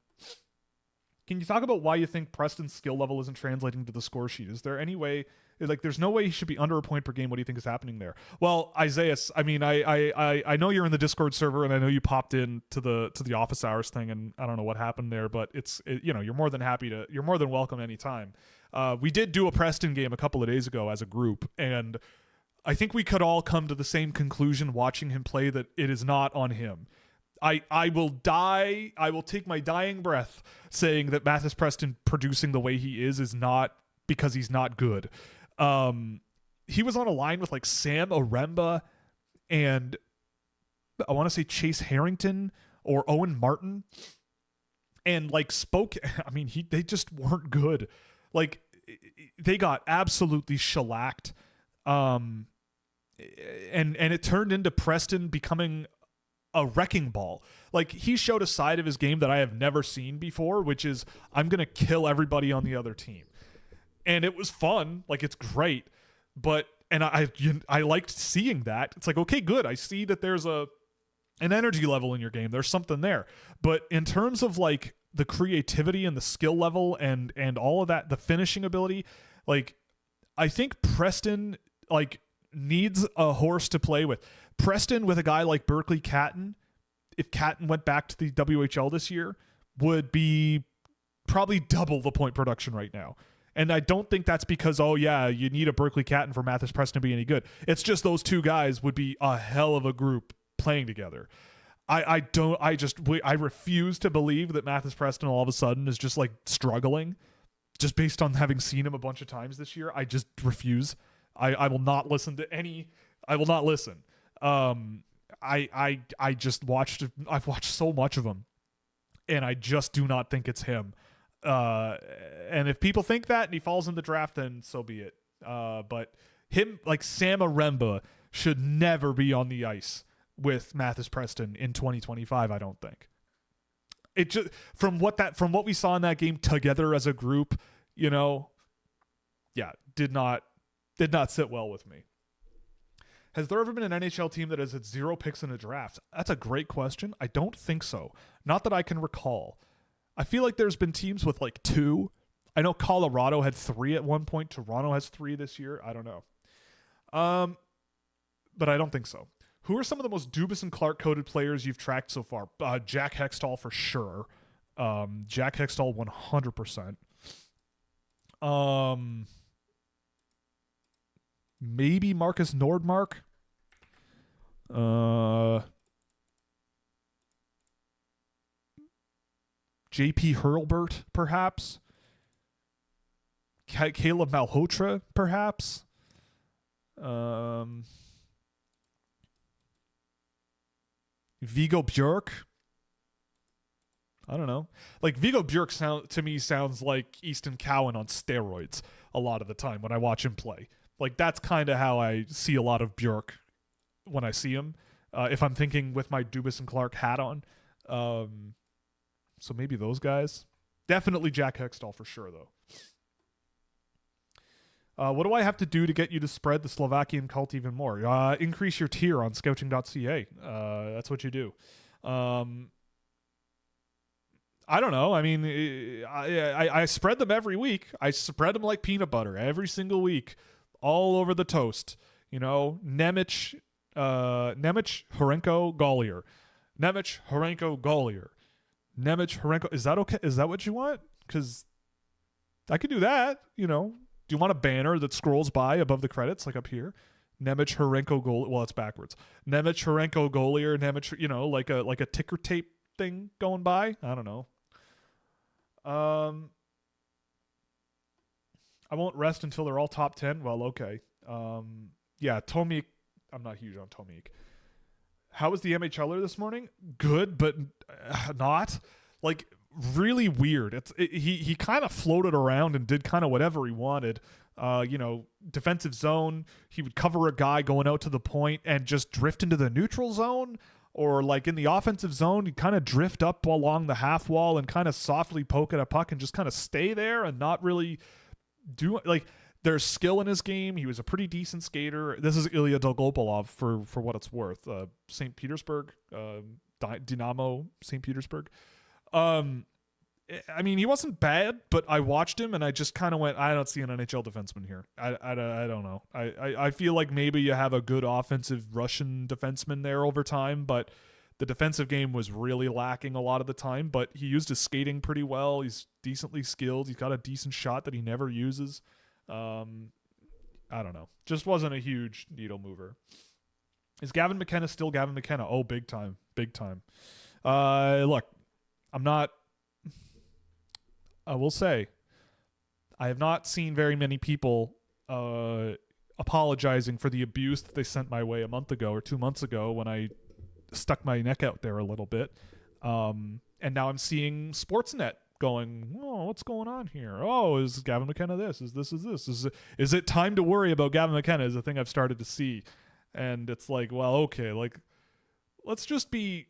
Speaker 1: Can you talk about why you think Preston's skill level isn't translating to the score sheet? Is there any way, like, there's no way he should be under a point per game? What do you think is happening there? Well, Isaiah, I mean, I know you're in the Discord server, and I know you popped in to the office hours thing, and I don't know what happened there, but you're more than welcome anytime. We did do a Preston game a couple of days ago as a group, and I think we could all come to the same conclusion watching him play, that it is not on him. I will take my dying breath saying that Mathis Preston producing the way he is not because he's not good. He was on a line with like Sam Aremba and I want to say Chase Harrington or Owen Martin, and like they just weren't good. Like, they got absolutely shellacked. And it turned into Preston becoming a wrecking ball. Like, he showed a side of his game that I have never seen before, which is, I'm going to kill everybody on the other team. And it was fun. Like, it's great. But, and I liked seeing that. It's like, okay, good. I see that there's an energy level in your game. There's something there. But in terms of like the creativity and the skill level and all of that, the finishing ability, like, I think Preston like needs a horse to play with. Preston with a guy like Berkeley Catton, if Catton went back to the WHL this year, would be probably double the point production right now. And I don't think that's because, oh yeah, you need a Berkeley Catton for Mathis Preston to be any good. It's just those two guys would be a hell of a group playing together. I refuse to believe that Mathis Preston all of a sudden is just like struggling just based on having seen him a bunch of times this year. I just refuse. I will not listen to any. I will not listen. I've watched so much of him, and I just do not think it's him. And if people think that and he falls in the draft, then so be it. But him, like Sam Aremba, should never be on the ice with Mathis Preston in 2025. I don't think. It just from what we saw in that game together as a group, did not sit well with me. Has there ever been an NHL team that has had 0 picks in a draft? That's a great question. I don't think so. Not that I can recall. I feel like there's been teams with like 2. I know Colorado had 3 at one point. Toronto has 3 this year. I don't know. But I don't think so. Who are some of the most Dubas and Clark coded players you've tracked so far? Jack Hextall for sure. Jack Hextall 100%. Maybe Marcus Nordmark. JP Hurlbert, perhaps. Caleb Malhotra, perhaps. Vigo Bjork. I don't know. Like, Vigo Bjork to me sounds like Easton Cowan on steroids a lot of the time when I watch him play. Like, that's kind of how I see a lot of Bjork when I see him. If I'm thinking with my Dubas and Clark hat on. So maybe those guys. Definitely Jack Hextall for sure, though. What do I have to do to get you to spread the Slovakian cult even more? Increase your tier on Scouching.ca. That's what you do. I don't know. I mean, I spread them every week. I spread them like peanut butter every single week, all over the toast. Nemec, Horenko, Gollier. Nemec, Horenko, Gollier. Nemec, Horenko. Is that okay? Is that what you want? Because I could do that, Do you want a banner that scrolls by above the credits, like up here? Nemec, Horenko, Gollier. Well, it's backwards. Nemec, Horenko, Gollier. Nemec, like a ticker tape thing going by. I don't know. I won't rest until they're all top 10. Well, okay. Tomik. I'm not huge on Tomik. How was the MHLer this morning? Good, but not. Like, really weird. He kind of floated around and did kind of whatever he wanted. Defensive zone. He would cover a guy going out to the point and just drift into the neutral zone. or like in the offensive zone, you kind of drift up along the half wall and kind of softly poke at a puck and just kind of stay there and not really do like. There's skill in his game. He was a pretty decent skater. This is Ilya Dolgopolov for what it's worth. St. Petersburg, Dynamo St. Petersburg. I mean, he wasn't bad, but I watched him and I just kind of went, I don't see an NHL defenseman here. I don't know. I feel like maybe you have a good offensive Russian defenseman there over time, but the defensive game was really lacking a lot of the time. But he used his skating pretty well. He's decently skilled. He's got a decent shot that he never uses. I don't know. Just wasn't a huge needle mover. Is Gavin McKenna still Gavin McKenna? Oh, big time. Big time. Look, I will say, I have not seen very many people apologizing for the abuse that they sent my way a month ago or 2 months ago when I stuck my neck out there a little bit. And now I'm seeing Sportsnet going, oh, what's going on here? Oh, is Gavin McKenna this? Is it time to worry about Gavin McKenna is the thing I've started to see. And it's like, well, okay, like, let's just be,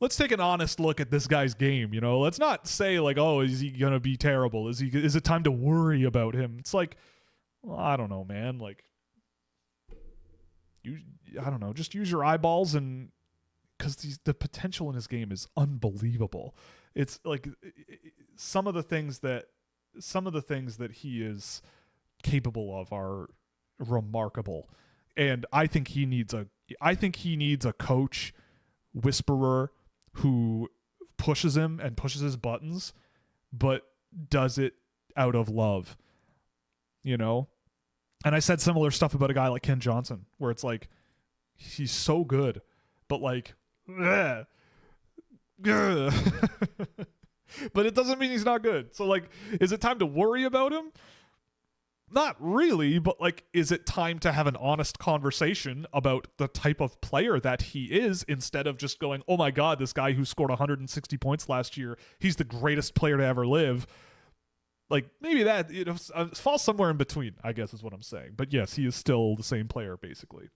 Speaker 1: let's take an honest look at this guy's game, Let's not say like, oh, is he going to be terrible? Is it time to worry about him? It's like, well, I don't know, man. Like, I don't know, just use your eyeballs and because the potential in his game is unbelievable. It's like some of the things that he is capable of are remarkable, and I think he needs a coach whisperer who pushes him and pushes his buttons, but does it out of love, And I said similar stuff about a guy like Ken Johnson, where it's like he's so good, but like. But it doesn't mean he's not good. So like, is it time to worry about him? Not really, but like, is it time to have an honest conversation about the type of player that he is instead of just going, oh my God, this guy who scored 160 points last year, he's the greatest player to ever live. Like maybe that falls somewhere in between, I guess is what I'm saying. But yes, he is still the same player basically.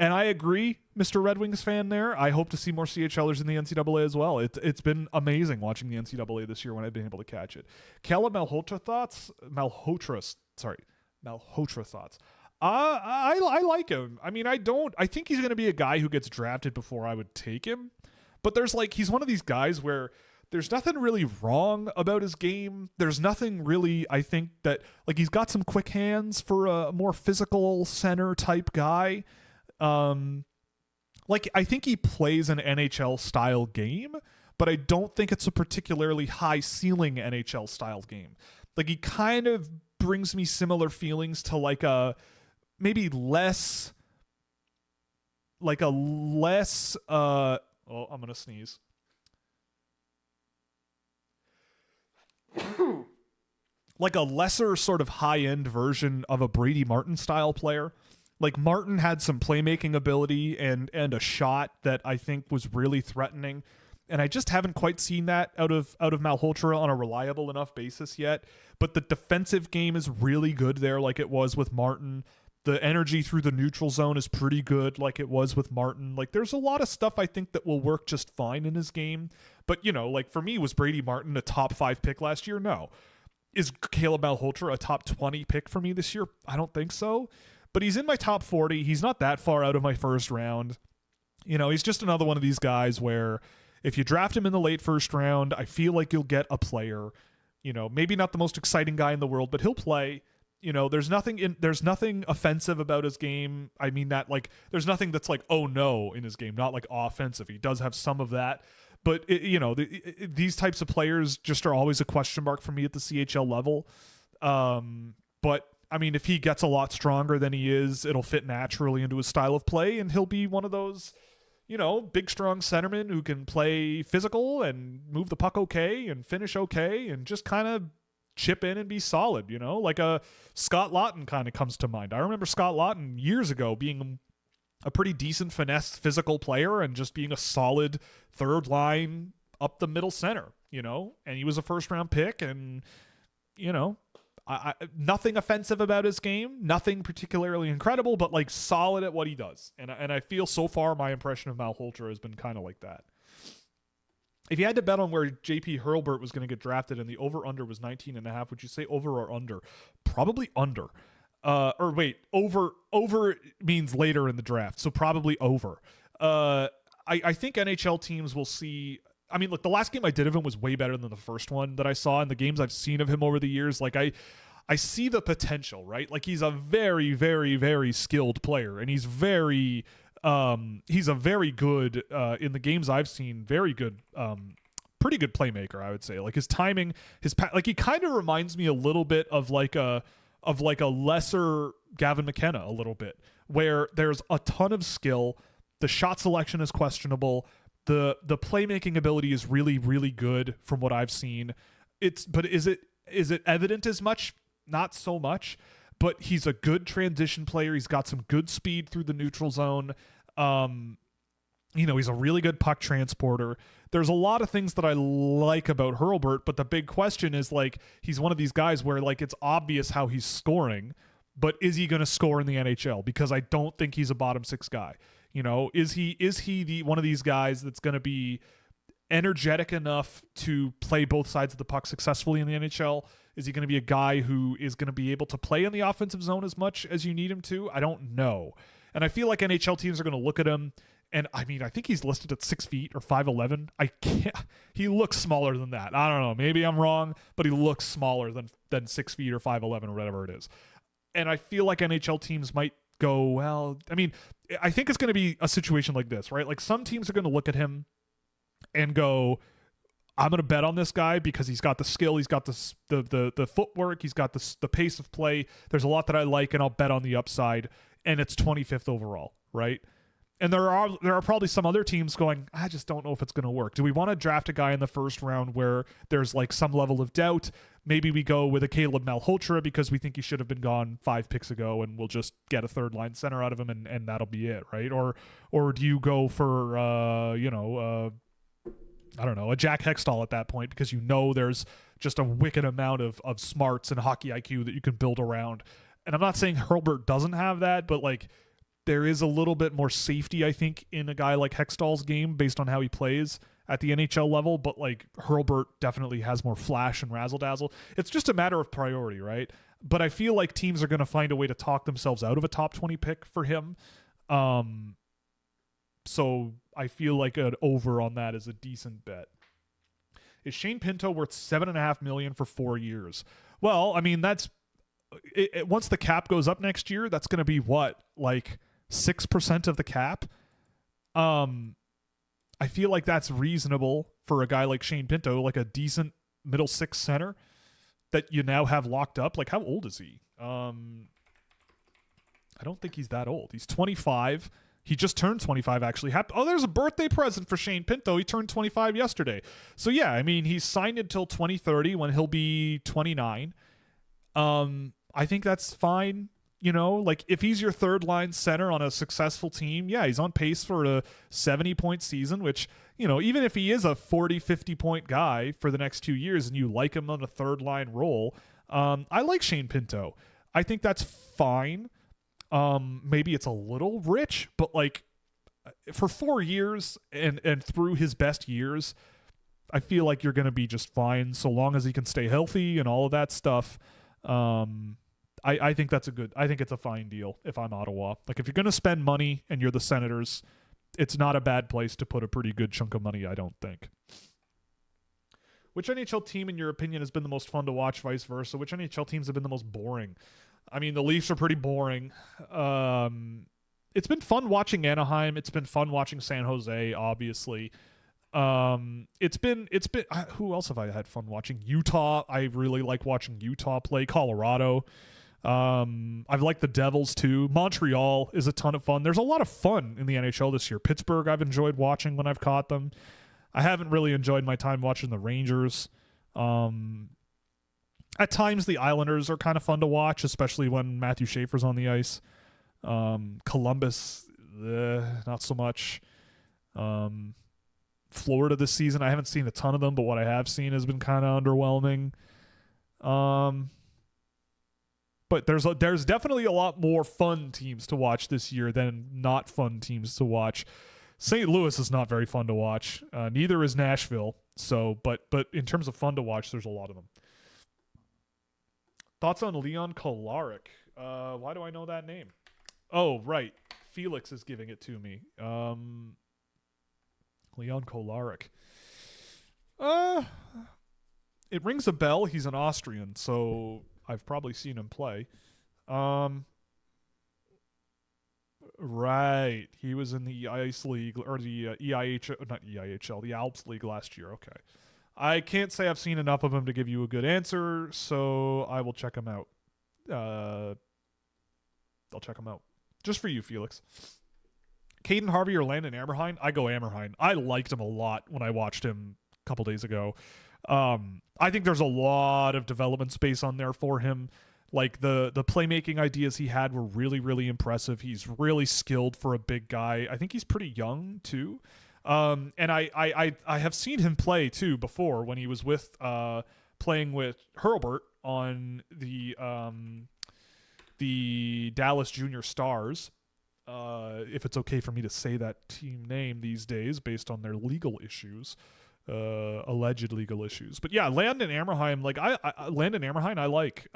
Speaker 1: And I agree, Mr. Red Wings fan there. I hope to see more CHLers in the NCAA as well. It's been amazing watching the NCAA this year when I've been able to catch it. Kala Malhotra thoughts? Malhotra thoughts. I like him. I mean, I think he's going to be a guy who gets drafted before I would take him. But he's one of these guys where there's nothing really wrong about his game. There's nothing really, I think, that, like, he's got some quick hands for a more physical center type guy. Like, I think he plays an NHL style game, but I don't think it's a particularly high ceiling NHL style game. Like, he kind of brings me similar feelings to like a less I'm gonna sneeze. Like a lesser sort of high-end version of a Brady Martin style player. Like, Martin had some playmaking ability and a shot that I think was really threatening. And I just haven't quite seen that out of Malhotra on a reliable enough basis yet. But the defensive game is really good there, like it was with Martin. The energy through the neutral zone is pretty good, like it was with Martin. Like, there's a lot of stuff I think that will work just fine in his game. But, like, for me, was Brady Martin a top 5 pick last year? No. Is Caleb Malhotra a top 20 pick for me this year? I don't think so. But he's in my top 40. He's not that far out of my first round. He's just another one of these guys where if you draft him in the late first round, I feel like you'll get a player. Maybe not the most exciting guy in the world, but he'll play. There's nothing offensive about his game. I mean that, like, there's nothing that's like, oh no, in his game, not like offensive. He does have some of that. But, these types of players just are always a question mark for me at the CHL level. But, I mean, if he gets a lot stronger than he is, it'll fit naturally into his style of play, and he'll be one of those, big, strong centermen who can play physical and move the puck okay and finish okay and just kind of chip in and be solid, like a Scott Lawton kind of comes to mind. I remember Scott Lawton years ago being a pretty decent finesse physical player and just being a solid third line up the middle center, and he was a first round pick, and Nothing offensive about his game, nothing particularly incredible, but like solid at what he does. And I feel so far my impression of Malhotra has been kind of like that. If you had to bet on where JP Hurlburt was going to get drafted and the over-under was 19.5, would you say over or under? Probably under. Or wait, over means later in the draft, so probably over. I think NHL teams will see. I mean, look, the last game I did of him was way better than the first one that I saw. In the games I've seen of him over the years, like I see the potential, right? Like he's a very, very, very skilled player, and he's a very good in the games I've seen, very good, pretty good playmaker, I would say. Like his timing, like he kind of reminds me a little bit of like a lesser Gavin McKenna a little bit, where there's a ton of skill. The shot selection is questionable. The playmaking ability is really, really good from what I've seen. But is it evident as much? Not so much. But he's a good transition player. He's got some good speed through the neutral zone. He's a really good puck transporter. There's a lot of things that I like about Hurlburt, but the big question is, like, he's one of these guys where, like, it's obvious how he's scoring, but is he going to score in the NHL? Because I don't think he's a bottom six guy. Is he one of these guys that's going to be energetic enough to play both sides of the puck successfully in the NHL? Is he going to be a guy who is going to be able to play in the offensive zone as much as you need him to? I don't know. And I feel like NHL teams are going to look at him. And I mean, I think he's listed at 6 feet or 5'11". He looks smaller than that. I don't know. Maybe I'm wrong, but he looks smaller than 6 feet or 5'11" or whatever it is. And I feel like NHL teams might go, well, I mean, I think it's going to be a situation like this, right? Like some teams are going to look at him and go, I'm going to bet on this guy because he's got the skill, he's got the footwork, he's got the pace of play. There's a lot that I like, and I'll bet on the upside. And it's 25th overall, right? And there are probably some other teams going, I just don't know if it's going to work. Do we want to draft a guy in the first round where there's like some level of doubt? Maybe we go with a Caleb Malhotra because we think he should have been gone 5 picks ago, and we'll just get a third line center out of him, and that'll be it, right? Or do you go for I don't know, a Jack Hextall at that point, because there's just a wicked amount of smarts and hockey IQ that you can build around. And I'm not saying Hurlburt doesn't have that, but like there is a little bit more safety, I think, in a guy like Hextall's game based on how he plays at the NHL level. But like Hurlburt definitely has more flash and razzle dazzle. It's just a matter of priority, right? But I feel like teams are going to find a way to talk themselves out of a top 20 pick for him. So I feel like an over on that is a decent bet. Is Shane Pinto worth $7.5 million for 4 years? Well, I mean, that's once the cap goes up next year, that's going to be what, like 6% of the cap. I feel like that's reasonable for a guy like Shane Pinto, like a decent middle six center that you now have locked up. Like, how old is he? I don't think he's that old. He's 25. He just turned 25, actually. There's a birthday present for Shane Pinto. He turned 25 yesterday. So, yeah, I mean, he's signed until 2030 when he'll be 29. I think that's fine. Like if he's your third line center on a successful team, yeah, he's on pace for a 70-point season, which, even if he is a 40, 50-point guy for the next 2 years and you like him on a third line role, I like Shane Pinto. I think that's fine. Maybe it's a little rich, but like for 4 years and through his best years, I feel like you're going to be just fine so long as he can stay healthy and all of that stuff. I think I think it's a fine deal if I'm Ottawa. Like if you're going to spend money and you're the Senators, it's not a bad place to put a pretty good chunk of money, I don't think. Which NHL team, in your opinion, has been the most fun to watch, vice versa? Which NHL teams have been the most boring? I mean, the Leafs are pretty boring. It's been fun watching Anaheim. It's been fun watching San Jose, obviously. It's been who else have I had fun watching? Utah. I really like watching Utah play. Colorado. I've liked the Devils too. Montreal is a ton of fun. There's a lot of fun in the NHL this year. Pittsburgh I've enjoyed watching when I've caught them. I haven't really enjoyed my time watching the Rangers. At times the Islanders are kind of fun to watch, especially when Matthew Schaefer's on the ice. Columbus, not so much. Florida this season, I haven't seen a ton of them, but what I have seen has been kind of underwhelming. But there's definitely a lot more fun teams to watch this year than not fun teams to watch. St. Louis is not very fun to watch. Neither is Nashville. So, but in terms of fun to watch, there's a lot of them. Thoughts on Leon Kolarek? Why do I know that name? Oh, right. Felix is giving it to me. Leon Kolarek. It rings a bell. He's an Austrian, so I've probably seen him play. Right. He was in the Ice League, or the not EIHL, the Alps League last year. Okay. I can't say I've seen enough of him to give you a good answer, so I will check him out. I'll check him out. Just for you, Felix. Caden Harvey or Landon Amerheim? I go Amerheim. I liked him a lot when I watched him a couple days ago. I think there's a lot of development space on there for him. Like the playmaking ideas he had were really, really impressive. He's really skilled for a big guy. I think he's pretty young too. And I have seen him play too before when he was with playing with Hurlburt on the Dallas Junior Stars. If it's okay for me to say that team name these days based on their legal issues. Alleged legal issues. But yeah, Landon Amerheim, like Landon Amerheim, I like.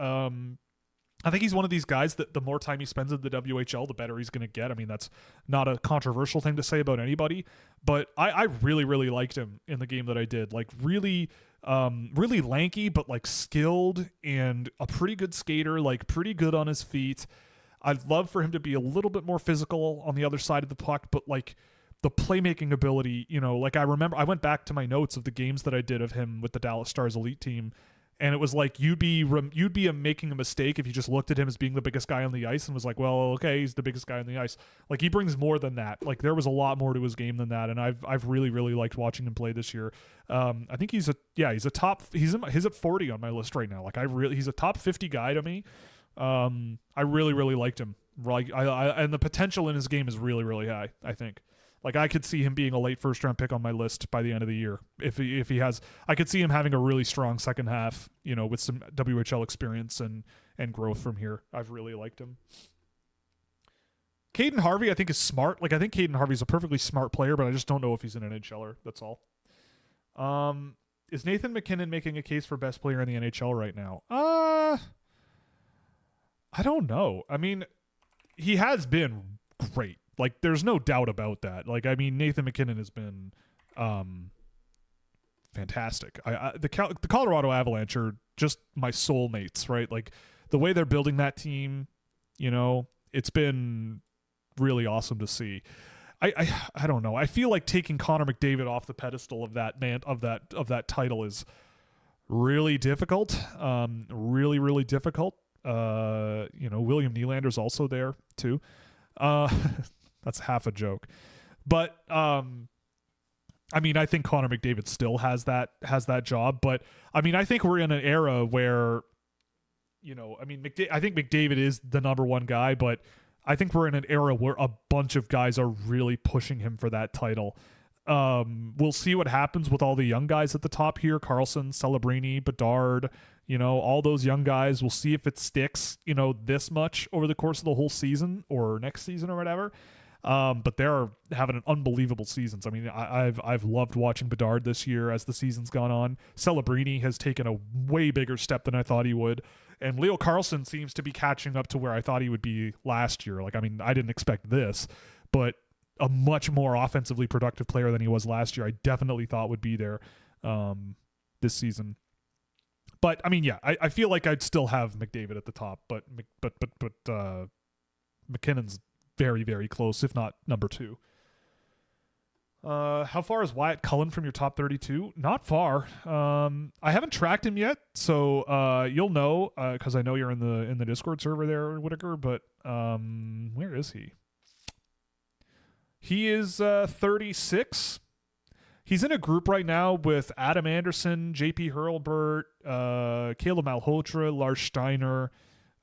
Speaker 1: I think he's one of these guys that the more time he spends in the WHL, the better he's going to get. I mean, that's not a controversial thing to say about anybody, but I really, really liked him in the game that I did. Like really lanky, but like skilled and a pretty good skater, like pretty good on his feet. I'd love for him to be a little bit more physical on the other side of the puck, but like the playmaking ability, you know, like I remember I went back to my notes of the games that I did of him with the Dallas Stars elite team, and it was like you'd be making a mistake if you just looked at him as being the biggest guy on the ice and was like, well, okay, he's the biggest guy on the ice. Like he brings more than that. Like there was a lot more to his game than that, and I've really, really liked watching him play this ye's I think he's at 40 on my list right now. Like he's a top 50 guy to me. I really, really liked him. Like and the potential in his game is really, really high, I think. Like I could see him being a late first round pick on my list by the end of the year. If he has, I could see him having a really strong second half, you know, with some WHL experience and growth from here. I've really liked him. Caden Harvey, I think, is smart. Like I think Caden Harvey's a perfectly smart player, but I just don't know if he's an NHLer. That's all. Is Nathan MacKinnon making a case for best player in the NHL right now? I don't know. I mean, he has been great. Like, there's no doubt about that. Like, I mean, Nathan MacKinnon has been fantastic. The Colorado Avalanche are just my soulmates, right? Like, the way they're building that team, you know, it's been really awesome to see. I don't know. I feel like taking Connor McDavid off the pedestal of that title is really difficult. Really, really difficult. You know, William Nylander's also there too. That's half a joke, but I mean, I think Connor McDavid still has that job, but I mean, I think we're in an era where, you know, I mean, I think McDavid is the number one guy, but I think we're in an era where a bunch of guys are really pushing him for that title. We'll see what happens with all the young guys at the top here: Carlson, Celebrini, Bedard. You know, all those young guys. We'll see if it sticks, you know, this much over the course of the whole season or next season or whatever. But they're having an unbelievable seasons. I mean, I've loved watching Bedard this year as the season's gone on. Celebrini has taken a way bigger step than I thought he would. And Leo Carlson seems to be catching up to where I thought he would be last year. Like, I mean, I didn't expect this, but a much more offensively productive player than he was last year, I definitely thought would be there this season. But I mean, yeah, I feel like I'd still have McDavid at the top, but McKinnon's very, very close, if not number 2. How far is Wyatt Cullen from your top 32? Not far. I haven't tracked him yet, so you'll know because I know you're in the Discord server there, Whitaker. But where is he? He is 36. He's in a group right now with Adam Anderson, JP Hurlburt, Caleb Malhotra, Lars Steiner,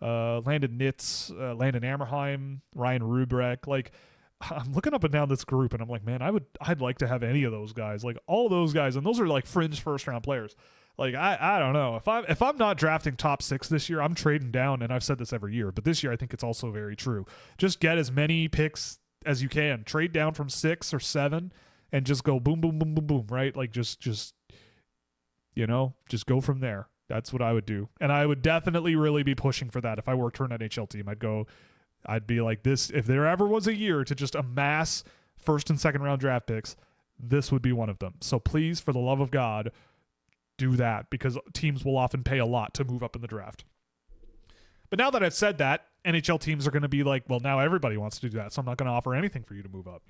Speaker 1: Landon Nitz, Landon Amerheim, Ryan Rubrek. Like,
Speaker 2: I'm looking up and down this group, and I'm like, man, I'd like to have any of those guys, like all those guys, and those are like fringe first round players. Like I don't know if I'm not drafting top 6 this year, I'm trading down, and I've said this every year, but this year I think it's also very true. Just get as many picks as you can, trade down from 6 or 7, and just go boom, boom, boom, boom, boom, right? Like just just go from there. That's what I would do, and I would definitely really be pushing for that if I worked for an NHL team. I'd be like this. If there ever was a year to just amass first and second round draft picks, this would be one of them. So please, for the love of God, do that, because teams will often pay a lot to move up in the draft. But now that I've said that, NHL teams are going to be like, well, now everybody wants to do that, so I'm not going to offer anything for you to move up,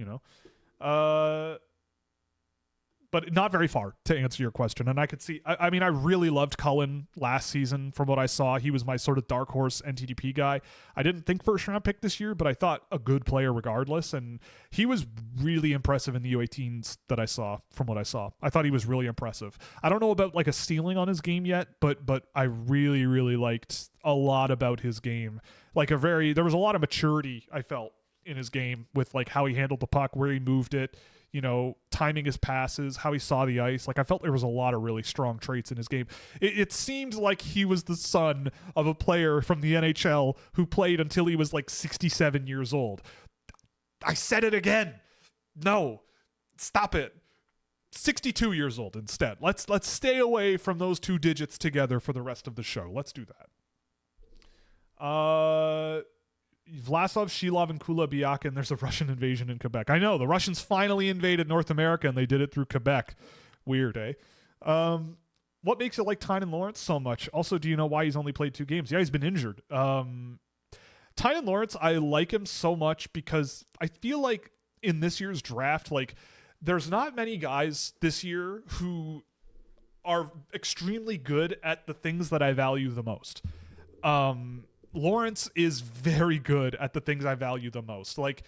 Speaker 2: But not very far, to answer your question. And I could see, I mean, I really loved Cullen last season from what I saw. He was my sort of dark horse NTDP guy. I didn't think first round pick this year, but I thought a good player regardless. And he was really impressive in the U18s that I saw from what I saw. I thought he was really impressive. I don't know about like a ceiling on his game yet, but I really, really liked a lot about his game. Like there was a lot of maturity I felt in his game with like how he handled the puck, where he moved it, timing his passes, how he saw the ice. Like I felt there was a lot of really strong traits in his game. It seemed like he was the son of a player from the NHL who played until he was like 67 years old. I said it again. No, stop it. 62 years old instead. Let's stay away from those 2 digits together for the rest of the show. Let's do that. Vlasov, Shilov, and Kulabiak, there's a Russian invasion in Quebec. I know, the Russians finally invaded North America, and they did it through Quebec. Weird, eh? What makes you like Tynan Lawrence so much? Also, do you know why he's only played 2 games? Yeah, he's been injured. Tynan Lawrence, I like him so much because I feel like in this year's draft, like, there's not many guys this year who are extremely good at the things that I value the most. Lawrence is very good at the things I value the most. Like,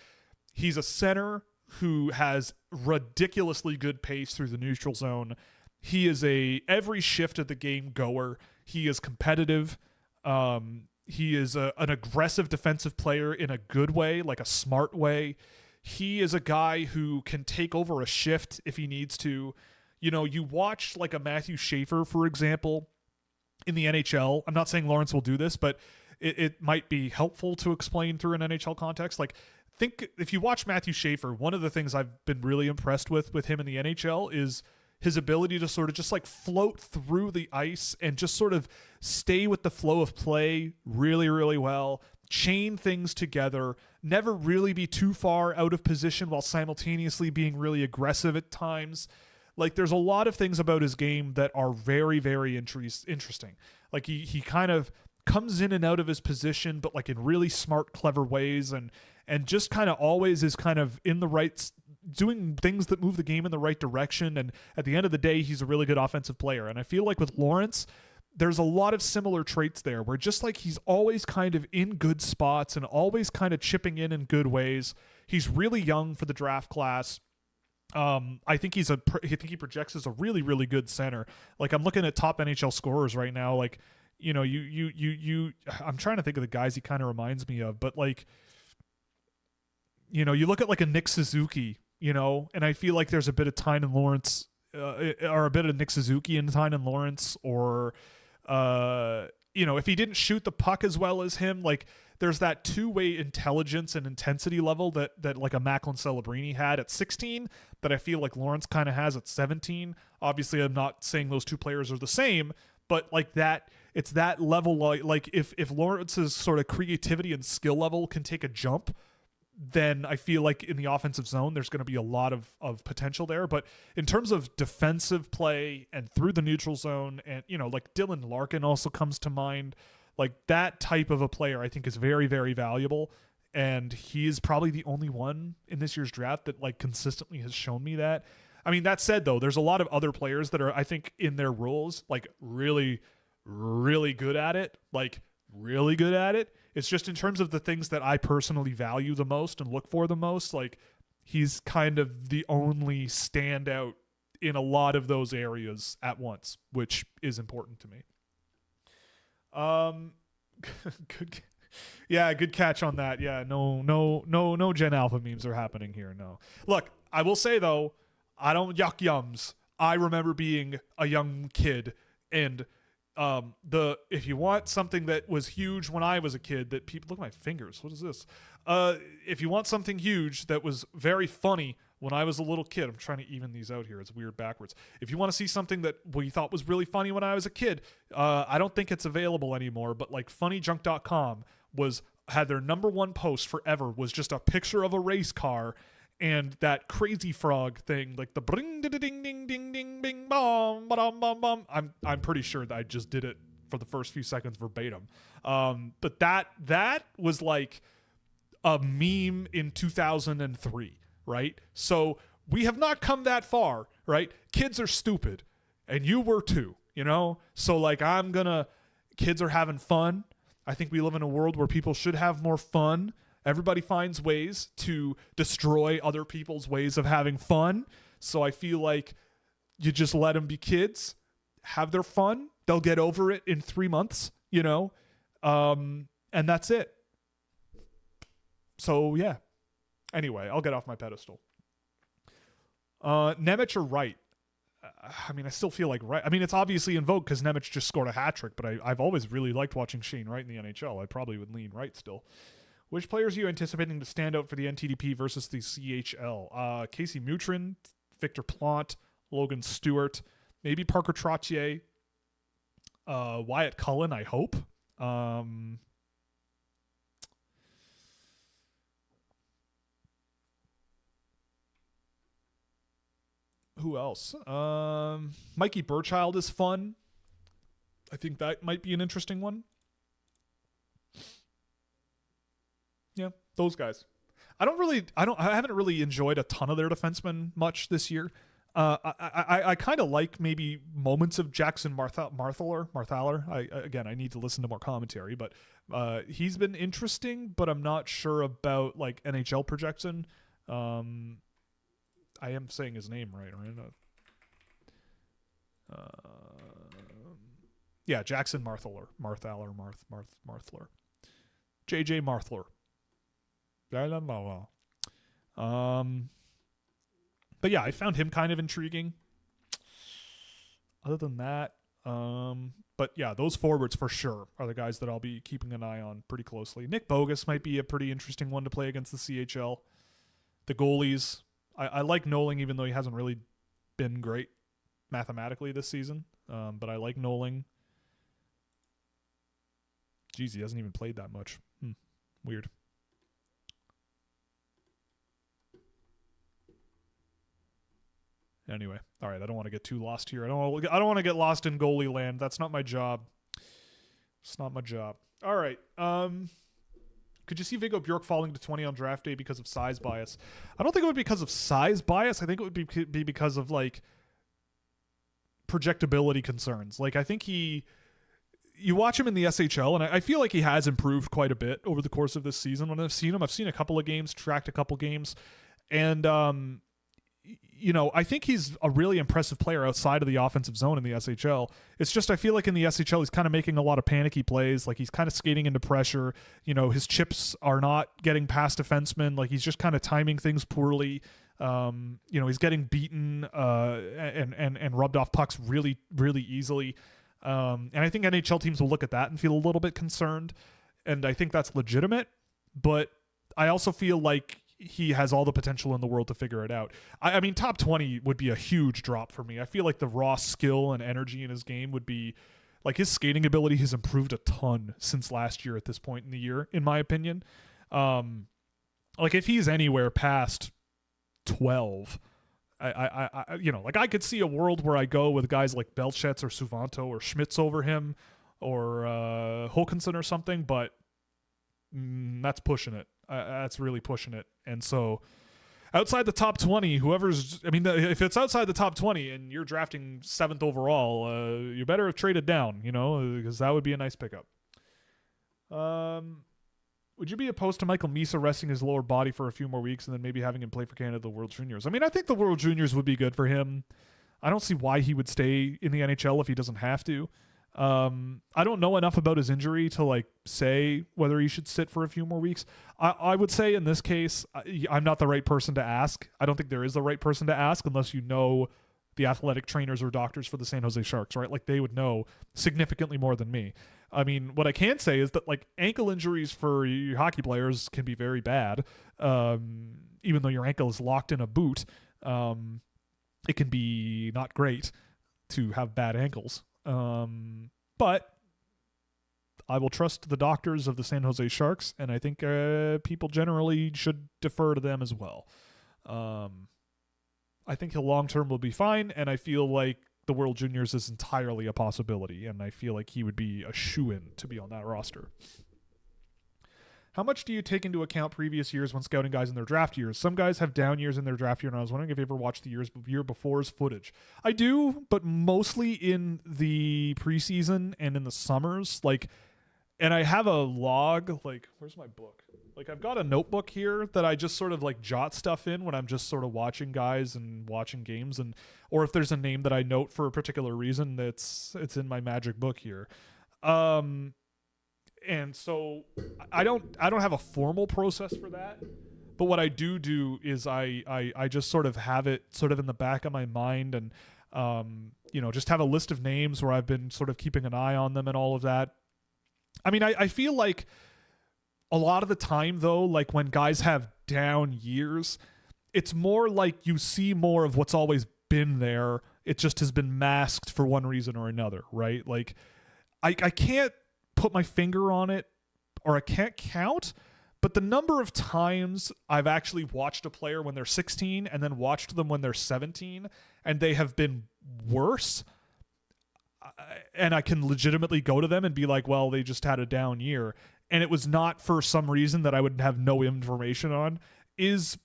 Speaker 2: he's a center who has ridiculously good pace through the neutral zone. He is every shift of the game goer. He is competitive. He is an aggressive defensive player in a good way, like a smart way. He is a guy who can take over a shift if he needs to. You watch like a Matthew Schaefer, for example, in the NHL. I'm not saying Lawrence will do this, but it might be helpful to explain through an NHL context. Like, think if you watch Matthew Schaefer, one of the things I've been really impressed with him in the NHL is his ability to sort of just like float through the ice and just sort of stay with the flow of play really, really well, chain things together, never really be too far out of position while simultaneously being really aggressive at times. Like, there's a lot of things about his game that are very, very interesting. Like, he kind of comes in and out of his position, but like in really smart, clever ways, and just kind of always is kind of in the right, doing things that move the game in the right direction. And at the end of the day, he's a really good offensive player. And I feel like with Lawrence, there's a lot of similar traits there, where just like he's always kind of in good spots and always kind of chipping in good ways. He's really young for the draft class. I think he projects as a really, really good center. Like, I'm looking at top NHL scorers right now. Like, I'm trying to think of the guys he kind of reminds me of, but like, you look at like a Nick Suzuki, and I feel like there's a bit of Tynan Lawrence, or a bit of Nick Suzuki in Tynan Lawrence, or, if he didn't shoot the puck as well as him, like, there's that two-way intelligence and intensity level that like a Macklin Celebrini had at 16 that I feel like Lawrence kind of has at 17. Obviously, I'm not saying those two players are the same, but like that, it's that level. Like if Lawrence's sort of creativity and skill level can take a jump, then I feel like in the offensive zone, there's going to be a lot of potential there. But in terms of defensive play and through the neutral zone, and, like Dylan Larkin also comes to mind, like that type of a player I think is very, very valuable. And he is probably the only one in this year's draft that like consistently has shown me that. I mean, that said, though, there's a lot of other players that are, I think, in their roles, like really, really good at it. Like, really good at it. It's just in terms of the things that I personally value the most and look for the most, like, he's kind of the only standout in a lot of those areas at once, which is important to me. Yeah, good catch on that. Yeah, no Gen Alpha memes are happening here. No. Look, I will say though, I don't yuck yums. I remember being a young kid, and if you want something that was huge when I was a kid, that people look at my fingers. What is this? If you want something huge that was very funny when I was a little kid, I'm trying to even these out here. It's weird backwards. If you want to see something that we thought was really funny when I was a kid, I don't think it's available anymore. But like funnyjunk.com had their number one post forever was just a picture of a race car and that crazy frog thing, like the bring ding ding ding ding ding bing bom bom bom bom. I'm pretty sure that I just did it for the first few seconds verbatim. But that was like a meme in 2003, right? So we have not come that far, right? Kids are stupid, and you were too, you know? So like kids are having fun. I think we live in a world where people should have more fun. Everybody finds ways to destroy other people's ways of having fun. So I feel like you just let them be kids, have their fun. They'll get over it in 3 months, you know? And that's it. So yeah. Anyway, I'll get off my pedestal. Nemec or Wright? I mean, I still feel like Wright. I mean, it's obviously in vogue because Nemec just scored a hat trick, but I've always really liked watching Shane Wright in the NHL. I probably would lean Wright still. Which players are you anticipating to stand out for the NTDP versus the CHL? Casey Mutrin, Victor Plante, Logan Stewart, maybe Parker Trottier, Wyatt Cullen, I hope. Who else? Mikey Burchild is fun. I think that might be an interesting one. Yeah, those guys. I haven't really enjoyed a ton of their defensemen much this year. I kind of like maybe moments of Jackson Marthaler. I need to listen to more commentary, but he's been interesting, but I'm not sure about like NHL projection. I am saying his name right? Yeah, Jackson Marthaler. JJ Marthler. But yeah, I found him kind of intriguing. Other than that, but yeah, those forwards for sure are the guys that I'll be keeping an eye on pretty closely. Nick Bogus might be a pretty interesting one to play against the CHL. The goalies, I like Noling, even though he hasn't really been great mathematically this season. But I like Noling. Jeez, he hasn't even played that much. Weird. Anyway, all right. I don't want to get too lost here. I don't want to get lost in goalie land. That's not my job. It's not my job. All right. Could you see Viggo Bjork falling to 20 on draft day because of size bias? I don't think it would be because of size bias. I think it would be because of like projectability concerns. Like I think you watch him in the SHL, and I feel like he has improved quite a bit over the course of this season. When I've seen him, I've seen a couple of games, tracked a couple games, and I think he's a really impressive player outside of the offensive zone in the SHL. It's just I feel like in the SHL he's kind of making a lot of panicky plays. Like he's kind of skating into pressure. His chips are not getting past defensemen. Like he's just kind of timing things poorly. He's getting beaten and rubbed off pucks really, really easily. And I think NHL teams will look at that and feel a little bit concerned. And I think that's legitimate. But I also feel like he has all the potential in the world to figure it out. I mean, top 20 would be a huge drop for me. I feel like the raw skill and energy in his game would be like his skating ability has improved a ton since last year at this point in the year, in my opinion. Like if he's anywhere past 12, I could see a world where I go with guys like Belchetz or Suvanto or Schmitz over him or Håkansson or something, but that's pushing it. That's really pushing it. And so outside the top 20, if it's outside the top 20 and you're drafting 7th overall, you better have traded down, because that would be a nice pickup. Would you be opposed to Michael Misa resting his lower body for a few more weeks and then maybe having him play for Canada at the World Juniors? I mean, I think the World Juniors would be good for him. I don't see why he would stay in the NHL if he doesn't have to. I don't know enough about his injury to like say whether he should sit for a few more weeks. I would say in this case, I'm not the right person to ask. I don't think there is the right person to ask unless you know the athletic trainers or doctors for the San Jose Sharks, right? Like they would know significantly more than me. I mean, what I can say is that like ankle injuries for hockey players can be very bad. Even though your ankle is locked in a boot, it can be not great to have bad ankles. But I will trust the doctors of the San Jose Sharks, and I think people generally should defer to them as well. I think he'll long-term will be fine, and I feel like the World Juniors is entirely a possibility, and I feel like he would be a shoo-in to be on that roster. How much do you take into account previous years when scouting guys in their draft years? Some guys have down years in their draft year, and I was wondering if you ever watched the year before's footage. I do, but mostly in the preseason and in the summers. Like, and I have a log. Like, where's my book? Like, I've got a notebook here that I just sort of like jot stuff in when I'm just sort of watching guys and watching games, and or if there's a name that I note for a particular reason, it's in my magic book here. And so I don't have a formal process for that, but what I do is I just sort of have it sort of in the back of my mind, and just have a list of names where I've been sort of keeping an eye on them and all of that. I mean, I feel like a lot of the time though, like when guys have down years, it's more like you see more of what's always been there. It just has been masked for one reason or another, right? Like I can't put my finger on it, or I can't count, but the number of times I've actually watched a player when they're 16 and then watched them when they're 17 and they have been worse, and I can legitimately go to them and be like, well, they just had a down year, and it was not for some reason that I would have no information on, is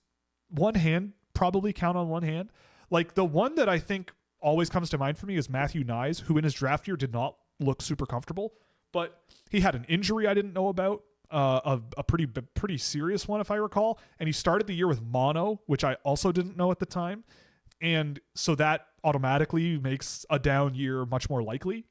Speaker 2: probably count on one hand. Like the one that I think always comes to mind for me is Matthew Nyes, who in his draft year did not look super comfortable, but he had an injury I didn't know about, a pretty serious one if I recall, and he started the year with mono, which I also didn't know at the time, and so that automatically makes a down year much more likely.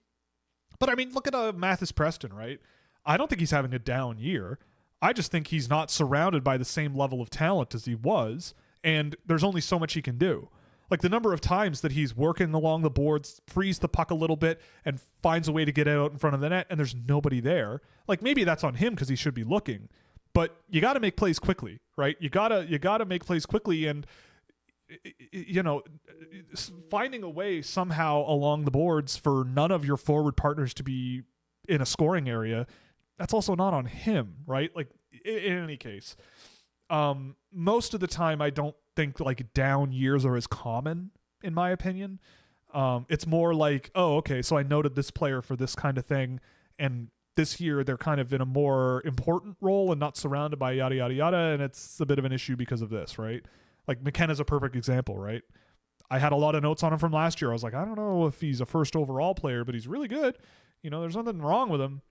Speaker 2: But I mean, look at Mathis Preston, right? I don't think he's having a down year. I just think he's not surrounded by the same level of talent as he was, and there's only so much he can do. Like the number of times that he's working along the boards, frees the puck a little bit, and finds a way to get out in front of the net, and there's nobody there. Like maybe that's on him because he should be looking, but you got to make plays quickly, right? You gotta make plays quickly, and finding a way somehow along the boards for none of your forward partners to be in a scoring area, that's also not on him, right? Like in any case, most of the time I don't think like down years are as common in my opinion. It's more like, oh, okay, so I noted this player for this kind of thing, and this year they're kind of in a more important role and not surrounded by yada yada yada, and it's a bit of an issue because of this, right? Like McKenna's a perfect example, right? I had a lot of notes on him from last year. I was like, I don't know if he's a first overall player, but he's really good. There's nothing wrong with him.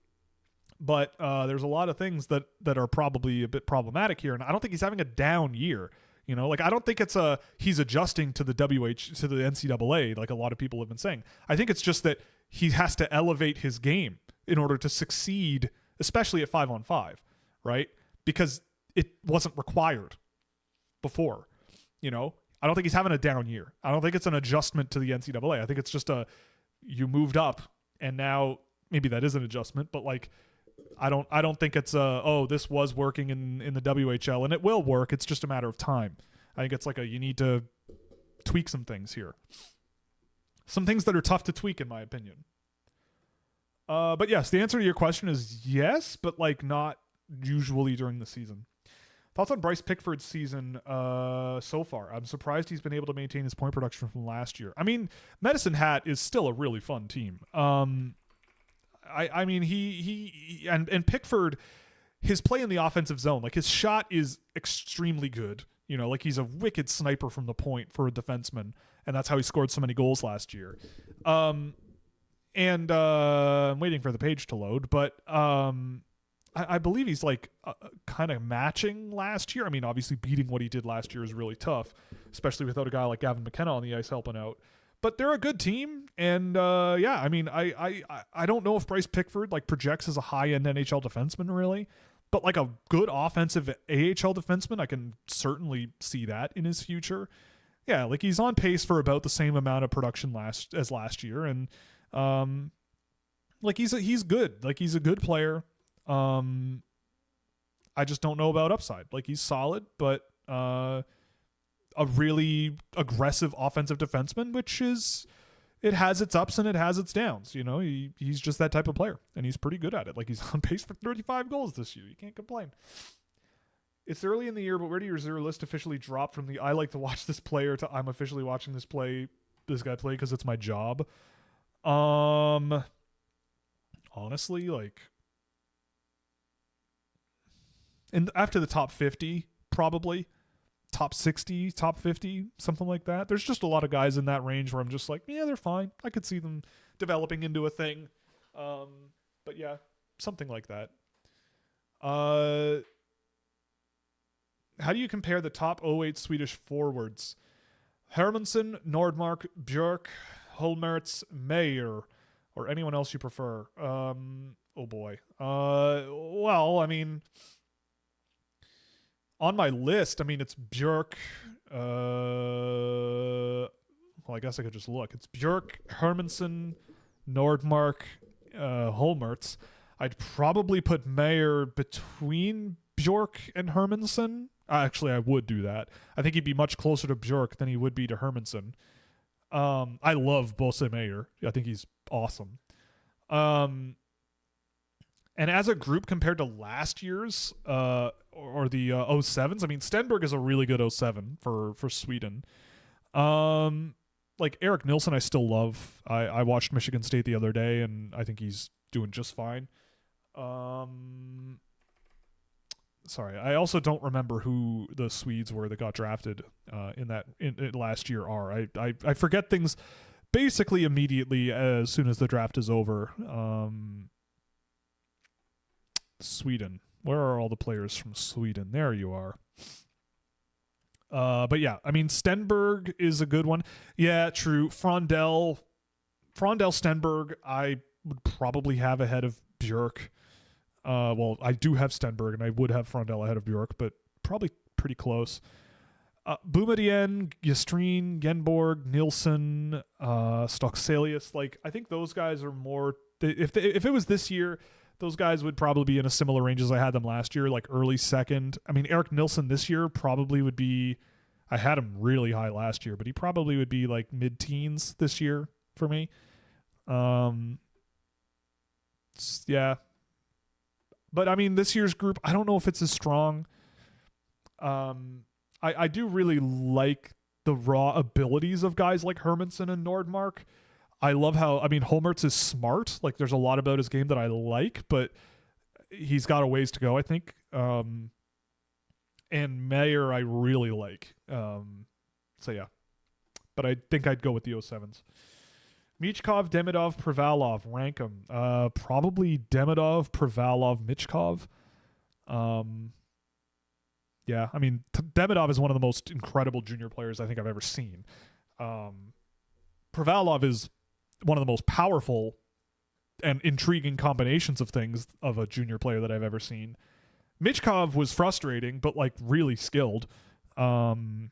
Speaker 2: But there's a lot of things that are probably a bit problematic here, and I don't think he's having a down year. Like I don't think it's he's adjusting to the to the NCAA like a lot of people have been saying. I think it's just that he has to elevate his game in order to succeed, especially at 5-on-5, right? Because it wasn't required before. I don't think he's having a down year. I don't think it's an adjustment to the NCAA. I think it's just you moved up, and now maybe that is an adjustment, but like I don't think it's this was working in the WHL, and it will work. It's just a matter of time. I think it's like you need to tweak some things here. Some things that are tough to tweak, in my opinion. But yes, the answer to your question is yes, but like not usually during the season. Thoughts on Bryce Pickford's season so far? I'm surprised he's been able to maintain his point production from last year. I mean, Medicine Hat is still a really fun team. I mean, he and Pickford, his play in the offensive zone, like his shot is extremely good. Like he's a wicked sniper from the point for a defenseman, and that's how he scored so many goals last year. I'm waiting for the page to load, but I believe he's like kind of matching last year. I mean, obviously beating what he did last year is really tough, especially without a guy like Gavin McKenna on the ice helping out. but they're a good team. And yeah, I mean, I don't know if Bryce Pickford like projects as a high-end NHL defenseman really, but like a good offensive AHL defenseman, I can certainly see that in his future. Yeah, like he's on pace for about the same amount of production last year, and like he's good. Like he's a good player. I just don't know about upside. Like he's solid, but a really aggressive offensive defenseman, which is, it has its ups and it has its downs. You know, he's just that type of player, and he's pretty good at it. Like he's on pace for 35 goals this year. You can't complain. It's early in the year, but where do your zero list officially drop from the I like to watch this player to I'm officially watching this guy play because it's my job? Honestly, like, and after the top 50, probably top 60, top 50, something like that. There's just a lot of guys in that range where I'm just like, yeah, they're fine. I could see them developing into a thing. But yeah, something like that. How do you compare the top 08 Swedish forwards? Hermansson, Nordmark, Björk, Holmertz, Meyer, or anyone else you prefer? Oh boy. Well, I mean, on my list, I mean, it's Björk. Well, I guess I could just look. It's Björk, Hermansson, Nordmark, Holmertz. I'd probably put Meyer between Björk and Hermansson. Actually, I would do that. I think he'd be much closer to Björk than he would be to Hermansson. I love Bosse Meyer. I think he's awesome. And as a group compared to last year's or the 07s, I mean, Stenberg is a really good 07 for Sweden. Like Eric Nilsson, I still love. I watched Michigan State the other day, and I think he's doing just fine. Sorry, I also don't remember who the Swedes were that got drafted in last year are. I forget things basically immediately as soon as the draft is over. Sweden. Where are all the players from Sweden? There you are. But yeah, I mean, Stenberg is a good one. Yeah, true. Frondell, Stenberg, I would probably have ahead of Björk. Well, I do have Stenberg, and I would have Frondell ahead of Björk, but probably pretty close. Boumedienne, Ystreen, Genborg, Nilsson, Stockselius. Like, I think those guys are more. If it was this year, those guys would probably be in a similar range as I had them last year, like early second. I mean, Eric Nilsson this year probably would be. I had him really high last year, but he probably would be like mid-teens this year for me. Yeah. But I mean, this year's group, I don't know if it's as strong. I do really like the raw abilities of guys like Hermansson and Nordmark. I love how, I mean, Holmertz is smart. Like, there's a lot about his game that I like, but he's got a ways to go, I think. And Meyer, I really like. So yeah. But I think I'd go with the 07s. Michkov, Demidov, Privalov, rank them. Probably Demidov, Privalov, Michkov. Yeah, I mean, Demidov is one of the most incredible junior players I think I've ever seen. Privalov is one of the most powerful and intriguing combinations of things of a junior player that I've ever seen. Michkov was frustrating, but like really skilled. So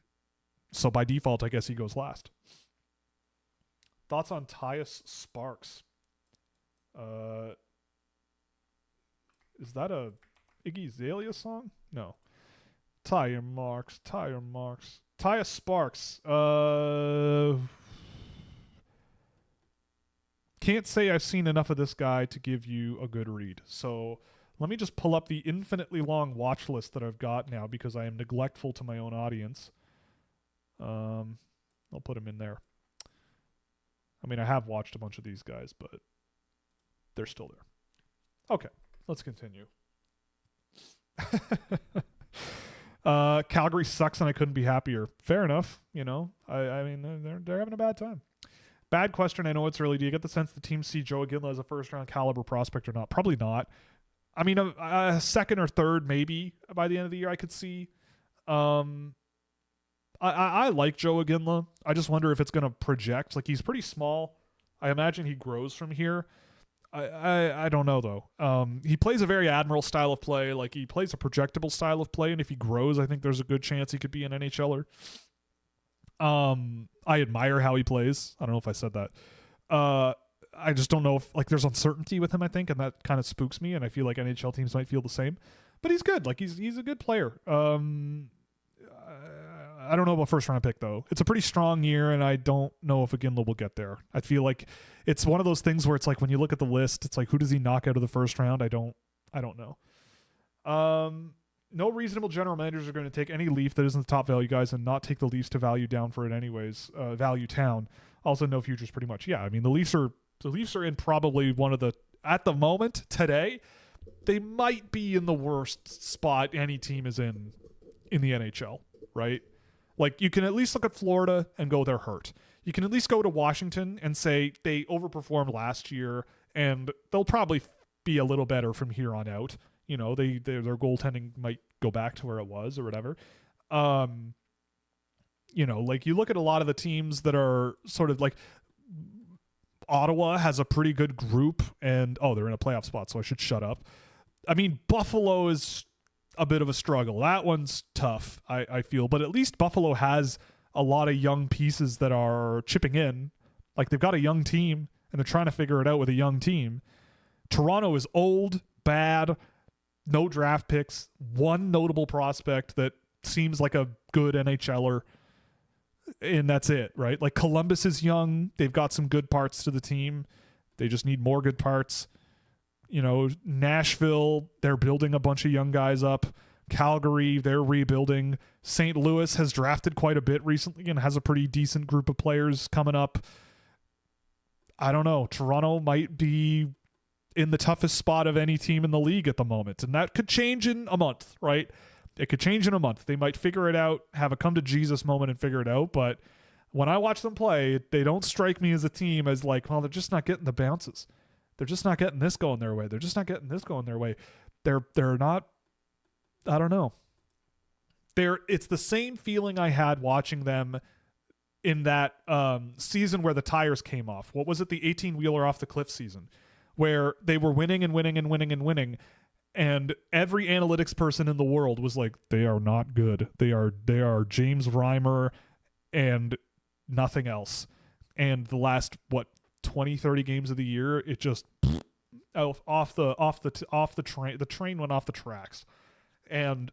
Speaker 2: by default, I guess he goes last. Thoughts on Tyus Sparks? Is that a Iggy Azalea song? No. Tyus Sparks. Can't say I've seen enough of this guy to give you a good read. So let me just pull up the infinitely long watch list that I've got now because I am neglectful to my own audience. I'll put him in there. I mean, I have watched a bunch of these guys, but they're still there. Okay, let's continue. Calgary sucks and I couldn't be happier. Fair enough. You know, I mean, they're having a bad time. Bad question. I know it's early. Do you get the sense the team see Joe Iginla as a first-round caliber prospect or not? Probably not. I mean, a second or third maybe by the end of the year I could see. I like Joe Iginla. I just wonder if it's going to project. Like, he's pretty small. I imagine he grows from here. I don't know, though. He plays a very admirable style of play. Like, he plays a projectable style of play, and if he grows, I think there's a good chance he could be an NHLer. I admire how he plays. I don't know if I said that. I just don't know if, like, there's uncertainty with him, I think, and that kind of spooks me, and I feel like NHL teams might feel the same. But he's good. Like, he's a good player. I don't know about first round pick, though. It's a pretty strong year, and I don't know if Iginla will get there. I feel like it's one of those things where it's like when you look at the list, it's like, who does he knock out of the first round? I don't know. No reasonable general managers are going to take any Leaf that isn't the top value guys and not take the Leafs to value down for it anyways. Value town. Also, no futures pretty much. Yeah, I mean, the Leafs are in probably one of the, at the moment today, they might be in the worst spot any team is in the NHL, right? Like, you can at least look at Florida and go, they're hurt. You can at least go to Washington and say they overperformed last year and they'll probably be a little better from here on out. You know, their goaltending might go back to where it was or whatever. You know, like, you look at a lot of the teams that are sort of like, Ottawa has a pretty good group and, they're in a playoff spot, so I should shut up. I mean, Buffalo is a bit of a struggle. That one's tough, I feel. But at least Buffalo has a lot of young pieces that are chipping in. Like, they've got a young team, and they're trying to figure it out with a young team. Toronto is old, bad, no draft picks, one notable prospect that seems like a good NHLer, and that's it, right? Like, Columbus is young. They've got some good parts to the team. They just need more good parts. You know, Nashville, they're building a bunch of young guys up. Calgary, they're rebuilding. St. Louis has drafted quite a bit recently and has a pretty decent group of players coming up. I don't know. Toronto might be in the toughest spot of any team in the league at the moment, and that could change in a month, right? It could change in a month. They might figure it out, have a come to Jesus moment and figure it out, but when I watch them play, they don't strike me as a team as like, well, they're just not getting the bounces. They're just not getting this going their way. They're just not getting this going their way. They're not, I don't know. It's the same feeling I had watching them in that season where the tires came off. What was it? The 18-wheeler off the cliff season, where they were winning and winning and winning and winning. And every analytics person in the world was like, they are not good. They are James Reimer and nothing else. And the last, 20, 30 games of the year, it just off the train. The train went off the tracks. And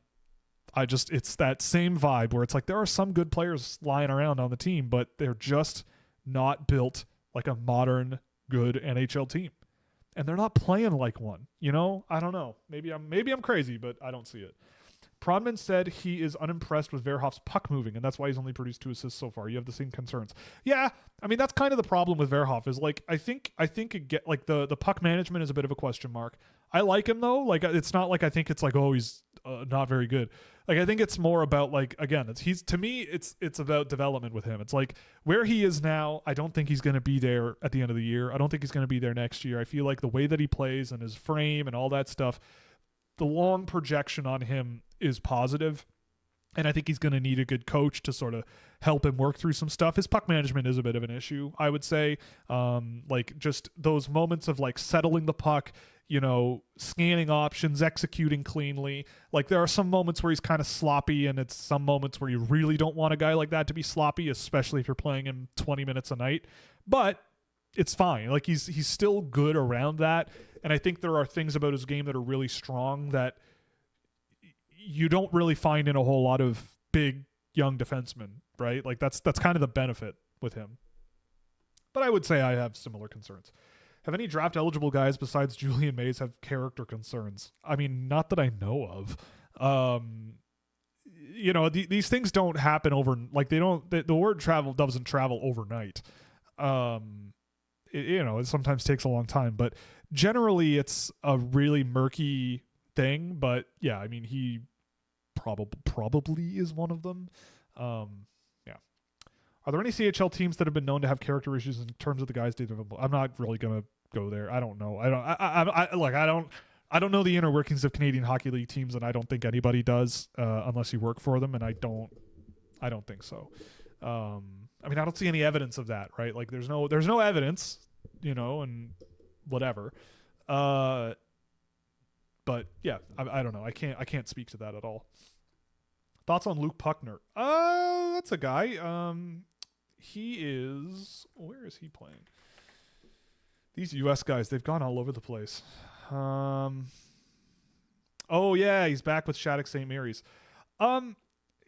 Speaker 2: it's that same vibe where it's like, there are some good players lying around on the team, but they're just not built like a modern good NHL team. And they're not playing like one, you know? I don't know. Maybe I'm crazy, but I don't see it. Prodman said he is unimpressed with Verhoff's puck moving, and that's why he's only produced 2 assists so far. You have the same concerns. Yeah, I mean, that's kind of the problem with Verhoff is, like, I think the puck management is a bit of a question mark. I like him, though. Like, it's not like I think it's like, oh, he's not very good. Like, I think it's more about, like, again, to me, it's about development with him. It's like where he is now, I don't think he's going to be there at the end of the year. I don't think he's going to be there next year. I feel like the way that he plays and his frame and all that stuff, the long projection on him is positive, and I think he's going to need a good coach to sort of help him work through some stuff. His puck management is a bit of an issue, I would say. Like, just those moments of, like, settling the puck, you know, scanning options, executing cleanly. Like, there are some moments where he's kind of sloppy, and it's some moments where you really don't want a guy like that to be sloppy, especially if you're playing him 20 minutes a night. But it's fine. Like, he's still good around that. And I think there are things about his game that are really strong that you don't really find in a whole lot of big young defensemen, right? Like, that's kind of the benefit with him. But I would say I have similar concerns. Have any draft eligible guys besides Julian Mays have character concerns? I mean, not that I know of. You know, these things don't happen over, like, the word travel doesn't travel overnight. You know, it sometimes takes a long time, but generally it's a really murky thing. But yeah, I mean, he probably is one of them. Yeah. Are there any CHL teams that have been known to have character issues in terms of the guys they develop? I'm not really gonna go there. I don't know. I don't know the inner workings of Canadian Hockey League teams, and I don't think anybody does unless you work for them. And I I don't think so. I mean, I don't see any evidence of that, right? Like, there's no evidence, and whatever. But yeah, I don't know. I can't speak to that at all. Thoughts on Luke Puckner? That's a guy. Where is he playing? These U.S. guys, they've gone all over the place. Oh yeah, he's back with Shattuck St. Mary's.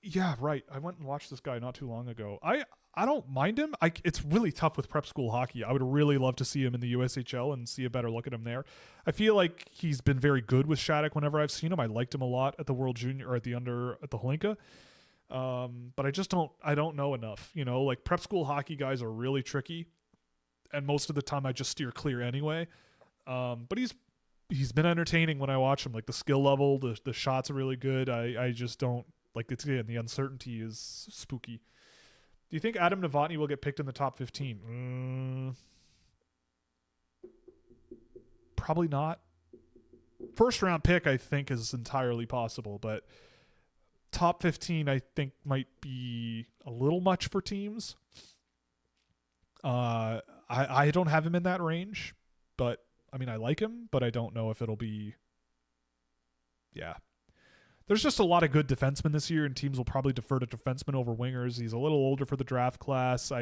Speaker 2: Yeah, right. I went and watched this guy not too long ago. I don't mind him. It's really tough with prep school hockey. I would really love to see him in the USHL and see a better look at him there. I feel like he's been very good with Shattuck whenever I've seen him. I liked him a lot at the World Junior or at the Holinka. But I don't know enough. Like prep school hockey guys are really tricky, and most of the time I just steer clear anyway. But he's been entertaining when I watch him. Like the skill level, the shots are really good. I just don't like it's again, the uncertainty is spooky. Do you think Adam Novotny will get picked in the top 15? Probably not. First round pick I think is entirely possible, but top 15 I think might be a little much for teams. I don't have him in that range, but I mean I like him, but I don't know if it'll be. Yeah. There's just a lot of good defensemen this year, and teams will probably defer to defensemen over wingers. He's a little older for the draft class.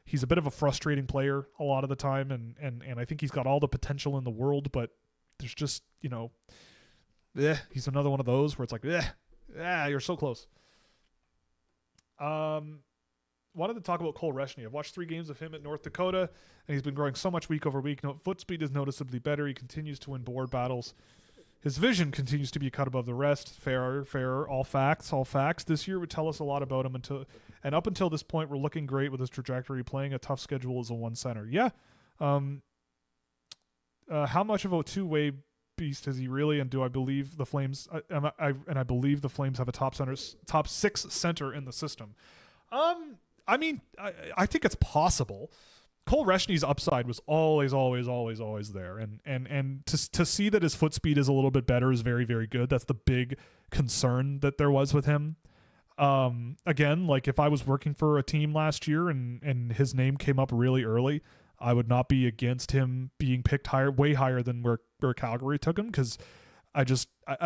Speaker 2: He's a bit of a frustrating player a lot of the time, and I think he's got all the potential in the world, but there's just, he's another one of those where it's like, you're so close. Wanted to talk about Cole Reshny. I've watched 3 games of him at North Dakota, and he's been growing so much week over week. Foot speed is noticeably better. He continues to win board battles. His vision continues to be a cut above the rest. Fair, all facts. This year would tell us a lot about him up until this point, we're looking great with his trajectory. Playing a tough schedule as a one center. Yeah. How much of a two-way beast is he really? And do I believe the Flames? I believe the Flames have a top 6 center in the system. I mean, I think it's possible. Cole Reshny's upside was always there, and to see that his foot speed is a little bit better is very, very good. That's the big concern that there was with him. Again, like if I was working for a team last year and his name came up really early, I would not be against him being picked way higher than where Calgary took him, because I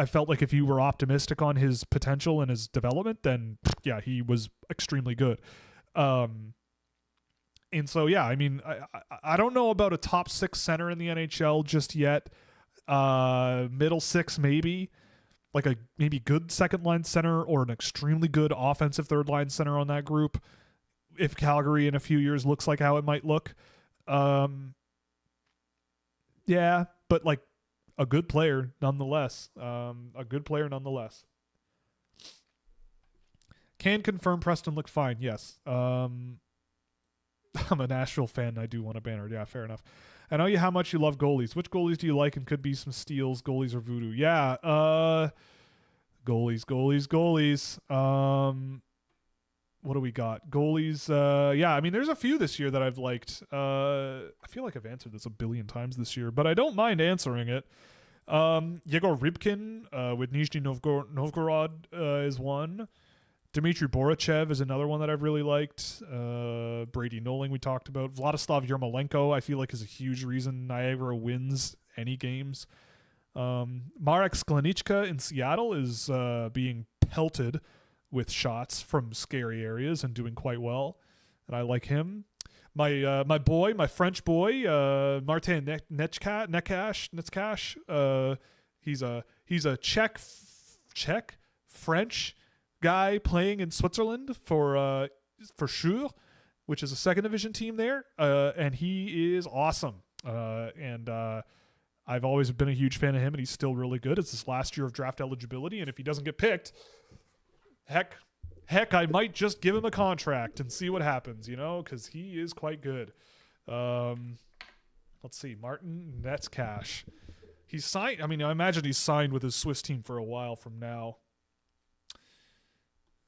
Speaker 2: felt like if you were optimistic on his potential and his development, then yeah, he was extremely good. And so, yeah, I mean, I don't know about a top 6 center in the NHL just yet. Middle 6, maybe. Like a maybe good second line center or an extremely good offensive third line center on that group. If Calgary in a few years looks like how it might look. Yeah, but like a good player nonetheless. Can confirm Preston looked fine, yes. I'm a Nashville fan and I do want a banner. Yeah, fair enough. I know how much you love goalies. Which goalies do you like and could be some steals, goalies or voodoo? Yeah, goalies. What do we got? Goalies, yeah, I mean, there's a few this year that I've liked. I feel like I've answered this a billion times this year, but I don't mind answering it. Yegor Rybkin with Nizhny Novgorod is one. Dmitry Borachev is another one that I've really liked. Brady Noling we talked about. Vladislav Yermolenko I feel like is a huge reason Niagara wins any games. Marek Sklenichka in Seattle is being pelted with shots from scary areas and doing quite well, and I like him. My French boy, Martin Neckash. He's a Czech French guy playing in Switzerland for Sure, which is a second division team there, and he is awesome. And I've always been a huge fan of him, and he's still really good. It's his last year of draft eligibility, and if he doesn't get picked, heck, I might just give him a contract and see what happens, because he is quite good. Let's see, Martin Neckash. He's signed. I mean, I imagine he's signed with his Swiss team for a while from now.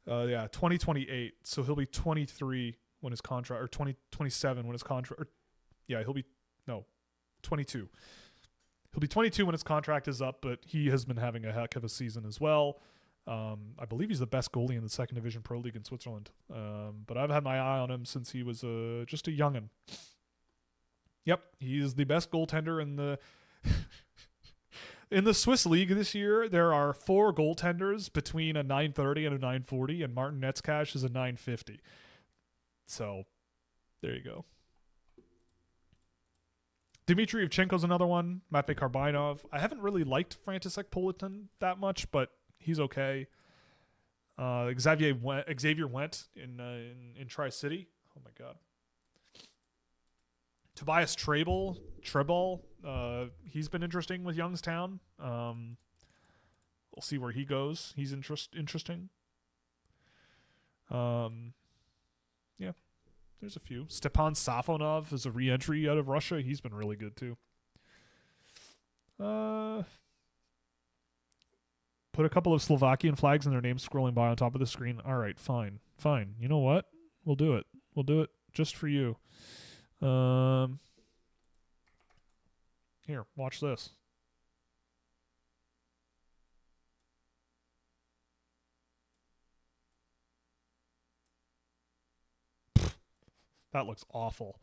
Speaker 2: 2028. So he'll be 23 when his contract, or 2027 when his contract. He'll be 22. He'll be 22 when his contract is up, but he has been having a heck of a season as well. I believe he's the best goalie in the second division pro league in Switzerland. But I've had my eye on him since he was just a youngin'. Yep, he's the best goaltender in the in the Swiss league this year. There are 4 goaltenders between a 930 and a 940, and Martin Netzcash is a 950. So there you go. Dmitry Evchenko's another one. Matvei Karbinov. I haven't really liked František Politin that much, but he's okay. Xavier Went in Tri-City. Oh my god. Tobias Treball. He's been interesting with Youngstown. We'll see where he goes. He's interesting. Yeah, there's a few. Stepan Safonov is a re-entry out of Russia. He's been really good too. Put a couple of Slovakian flags and their names scrolling by on top of the screen. All right, fine. You know what? We'll do it. Just for you. Here, watch this. That looks awful.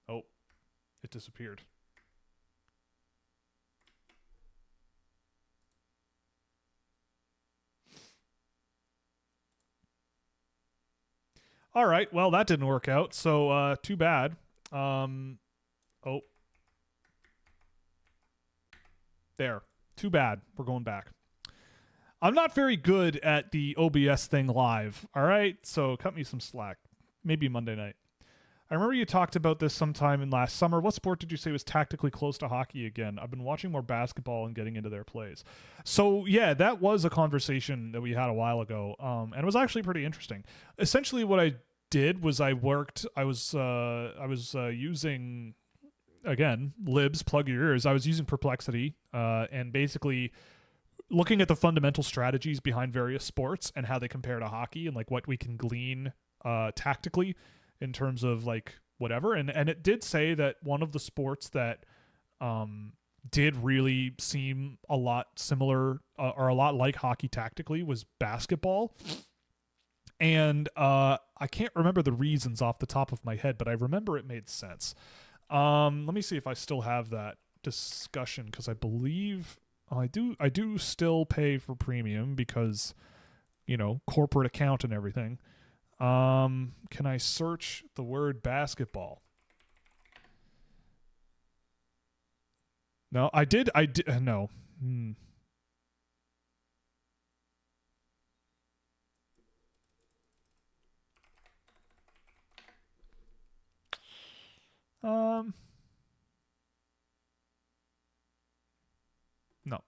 Speaker 2: Oh, it disappeared. All right, well, that didn't work out, so too bad. Oh. There. Too bad. We're going back. I'm not very good at the OBS thing live, all right? So cut me some slack. Maybe Monday night. I remember you talked about this sometime in last summer. What sport did you say was tactically close to hockey again? I've been watching more basketball and getting into their plays. So, yeah, that was a conversation that we had a while ago, and it was actually pretty interesting. Essentially what I did was I was using, again, libs, plug your ears. I was using Perplexity and basically looking at the fundamental strategies behind various sports and how they compare to hockey and like what we can glean tactically in terms of like whatever. And it did say that one of the sports that did really seem a lot similar or a lot like hockey tactically was basketball. And I can't remember the reasons off the top of my head, but I remember it made sense. Let me see if I still have that discussion, because I believe I do still pay for premium because, you know, corporate account and everything. Can I search the word basketball? No, I did. No. No,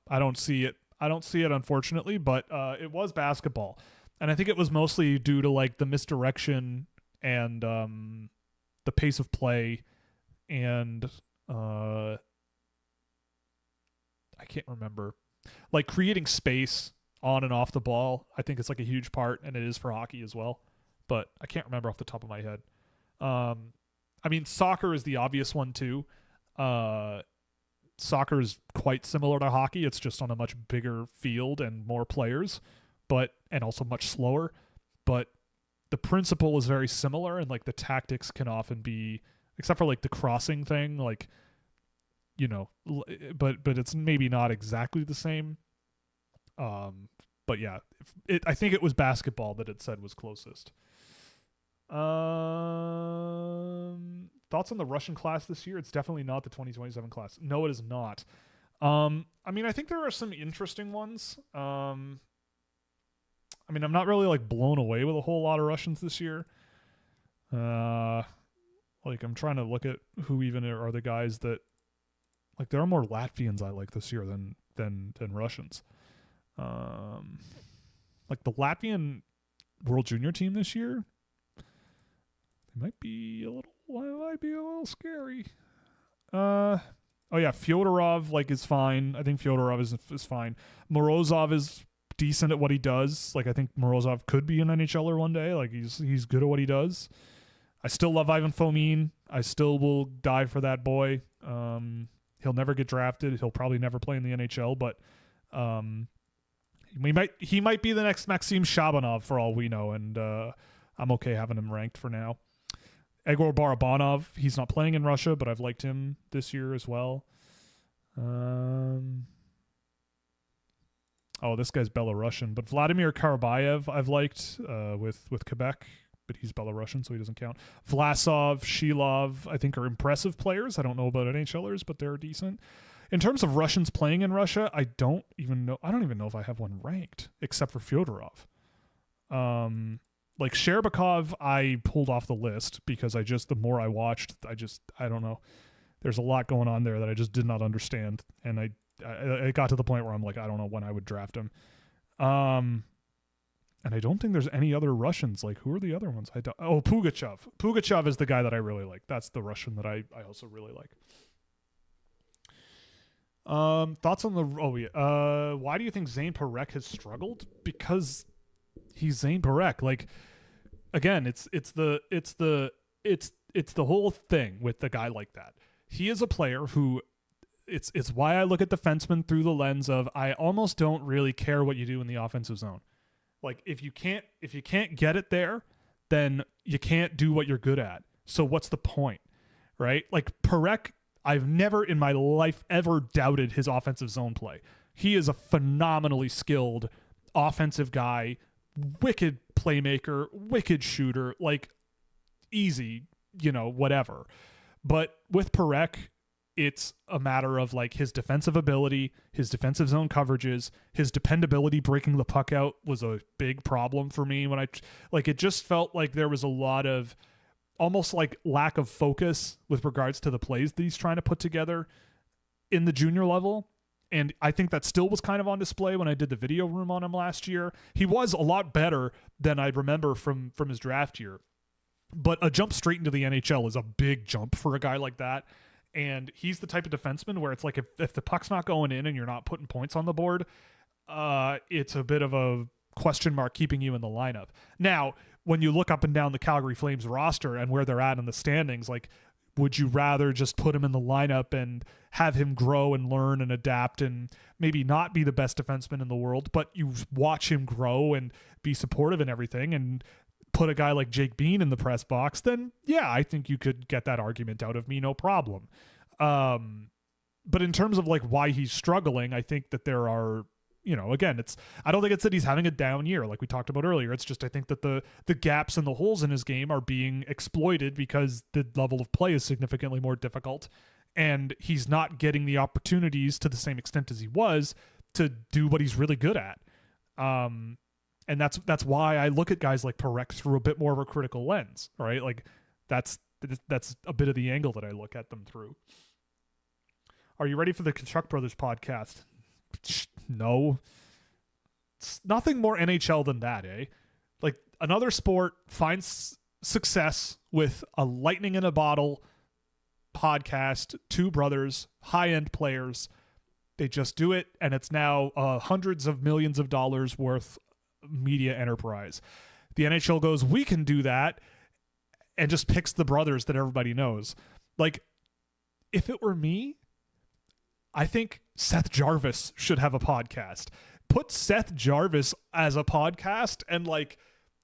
Speaker 2: I don't see it. Unfortunately, but it was basketball. And I think it was mostly due to like the misdirection and the pace of play and I can't remember. Like creating space on and off the ball, I think it's like a huge part, and it is for hockey as well. But I can't remember off the top of my head. I mean, soccer is the obvious one too. Soccer is quite similar to hockey. It's just on a much bigger field and more players, and also much slower. But the principle is very similar, and like the tactics can often be, except for like the crossing thing, like, you know, but it's maybe not exactly the same. But yeah, I think it was basketball that it said was closest. Thoughts on the Russian class this year? It's definitely not the 2027 class. No, it is not. I mean, I think there are some interesting ones. I mean, I'm not really like blown away with a whole lot of Russians this year. Like I'm trying to look at who even are the guys that, like, there are more Latvians I like this year than Russians. Like the Latvian World Junior team this year, they might be a little scary. Oh yeah, Fyodorov like is fine. I think Fyodorov is fine. Morozov is decent at what he does. Like I think Morozov could be an NHLer one day. Like he's good at what he does. I still love Ivan Fomin. I still will die for that boy. He'll never get drafted. He'll probably never play in the NHL, but he might be the next Maxim Shabanov for all we know, and I'm okay having him ranked for now. Egor Barabanov, he's not playing in Russia, but I've liked him this year as well. This guy's Belarusian, but Vladimir Karabayev I've liked with Quebec, but he's Belarusian, so he doesn't count. Vlasov, Shilov, I think are impressive players. I don't know about NHLers, but they're decent. In terms of Russians playing in Russia, I don't even know if I have one ranked, except for Fyodorov. Like Sherbakov, I pulled off the list because the more I watched, I don't know. There's a lot going on there that I just did not understand. And I got to the point where I'm like, I don't know when I would draft him. And I don't think there's any other Russians. Like, who are the other ones? Pugachev. Pugachev is the guy that I really like. That's the Russian that I also really like. Thoughts on why do you think Zane Parekh has struggled? Because he's Zane Parekh. Like, again, it's the whole thing with the guy like that. He is a player who it's why I look at defensemen through the lens of I almost don't really care what you do in the offensive zone. Like if you can't get it there, then you can't do what you're good at. So what's the point, right? Like Parekh, I've never in my life ever doubted his offensive zone play. He is a phenomenally skilled offensive guy, wicked playmaker, wicked shooter, like easy, whatever. But with Parekh, it's a matter of like his defensive ability, his defensive zone coverages, his dependability breaking the puck out was a big problem for me when it just felt like there was a lot of almost like lack of focus with regards to the plays that he's trying to put together in the junior level. And I think that still was kind of on display when I did the video room on him last year. He was a lot better than I remember from his draft year. But a jump straight into the NHL is a big jump for a guy like that. And he's the type of defenseman where it's like if the puck's not going in and you're not putting points on the board, it's a bit of a question mark keeping you in the lineup. Now, when you look up and down the Calgary Flames roster and where they're at in the standings, like, would you rather just put him in the lineup and have him grow and learn and adapt and maybe not be the best defenseman in the world, but you watch him grow and be supportive and everything and put a guy like Jake Bean in the press box, then yeah, I think you could get that argument out of me, no problem. But in terms of like why he's struggling, I think that there are, again, I don't think it's that he's having a down year like we talked about earlier. It's just I think that the gaps and the holes in his game are being exploited because the level of play is significantly more difficult and he's not getting the opportunities to the same extent as he was to do what he's really good at. And that's why I look at guys like Parekh through a bit more of a critical lens, right? Like that's a bit of the angle that I look at them through. Are you ready for the Tkachuk Brothers podcast? No. It's nothing more NHL than that, eh? Like another sport finds success with a lightning in a bottle podcast, two brothers, high-end players. They just do it, and it's now hundreds of millions of dollars worth media enterprise. The NHL goes, we can do that, and just picks the brothers that everybody knows. Like, if it were me, I think Seth Jarvis should have a podcast. Put Seth Jarvis as a podcast and like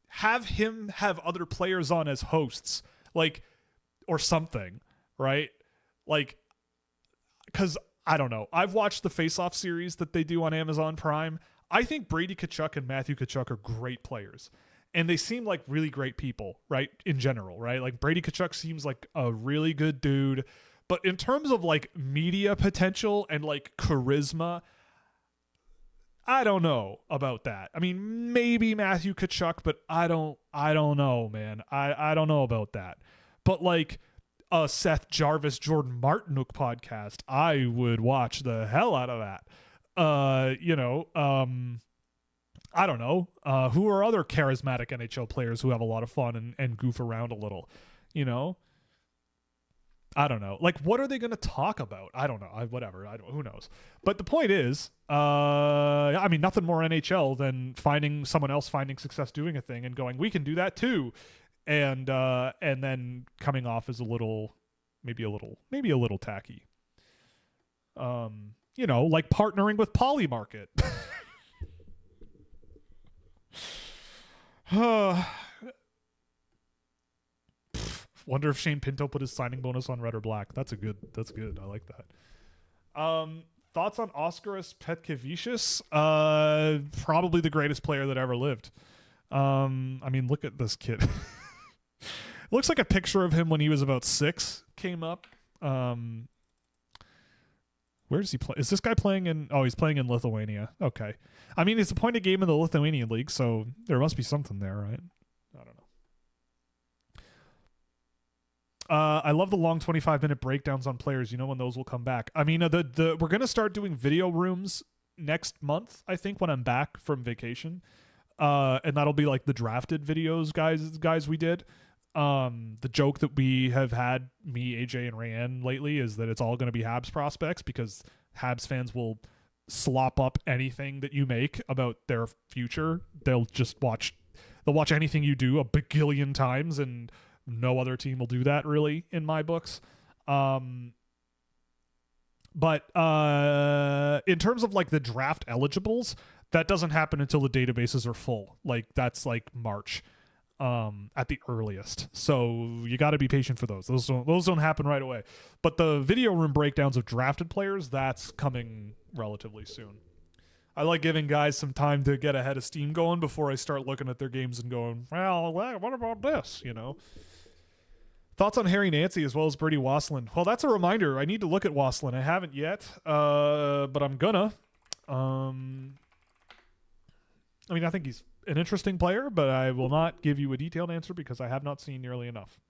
Speaker 2: have him have other players on as hosts, like, or something, right? Like, because I don't know. I've watched the Face Off series that they do on Amazon Prime. I think Brady Tkachuk and Matthew Tkachuk are great players. And they seem like really great people, right? In general, right? Like Brady Tkachuk seems like a really good dude. But in terms of like media potential and like charisma, I don't know about that. I mean, maybe Matthew Tkachuk, but I don't know, man. I don't know about that. But like a Seth Jarvis, Jordan Martinook podcast, I would watch the hell out of that. I don't know. Who are other charismatic NHL players who have a lot of fun and goof around a little, I don't know. Like, what are they going to talk about? I don't know. Whatever. Who knows? But the point is, I mean, nothing more NHL than finding someone else finding success doing a thing and going, we can do that too, and then coming off as maybe a little tacky. Like partnering with Polymarket. Wonder if Shane Pinto put his signing bonus on red or black. That's good. I like that. Thoughts on Oskaras Petkevicius? Probably the greatest player that ever lived. I mean, look at this kid. Looks like a picture of him when he was about 6 came up. Where does he play? Is this guy playing in... Oh, he's playing in Lithuania. Okay. I mean, it's a point a game in the Lithuanian league, so there must be something there, right? I don't know. I love the long 25-minute breakdowns on players. You know when those will come back. I mean, we're going to start doing video rooms next month, I think, when I'm back from vacation. And that'll be like the drafted videos, guys we did. The joke that we have had, me, AJ, and Rayanne lately, is that it's all going to be Habs prospects because Habs fans will slop up anything that you make about their future. They'll watch anything you do a bagillion times, and no other team will do that, really, in my books. But in terms of like the draft eligibles, that doesn't happen until the databases are full. Like that's like March at the earliest. So you got to be patient for those. Those don't happen right away. But the video room breakdowns of drafted players, that's coming relatively soon. I like giving guys some time to get ahead of steam going before I start looking at their games and going, well, what about this? Thoughts on Harry Nancy as well as Brady Wasselin? Well, that's a reminder. I need to look at Wasselin. I haven't yet, but I'm gonna. I mean, I think he's an interesting player, but I will not give you a detailed answer because I have not seen nearly enough.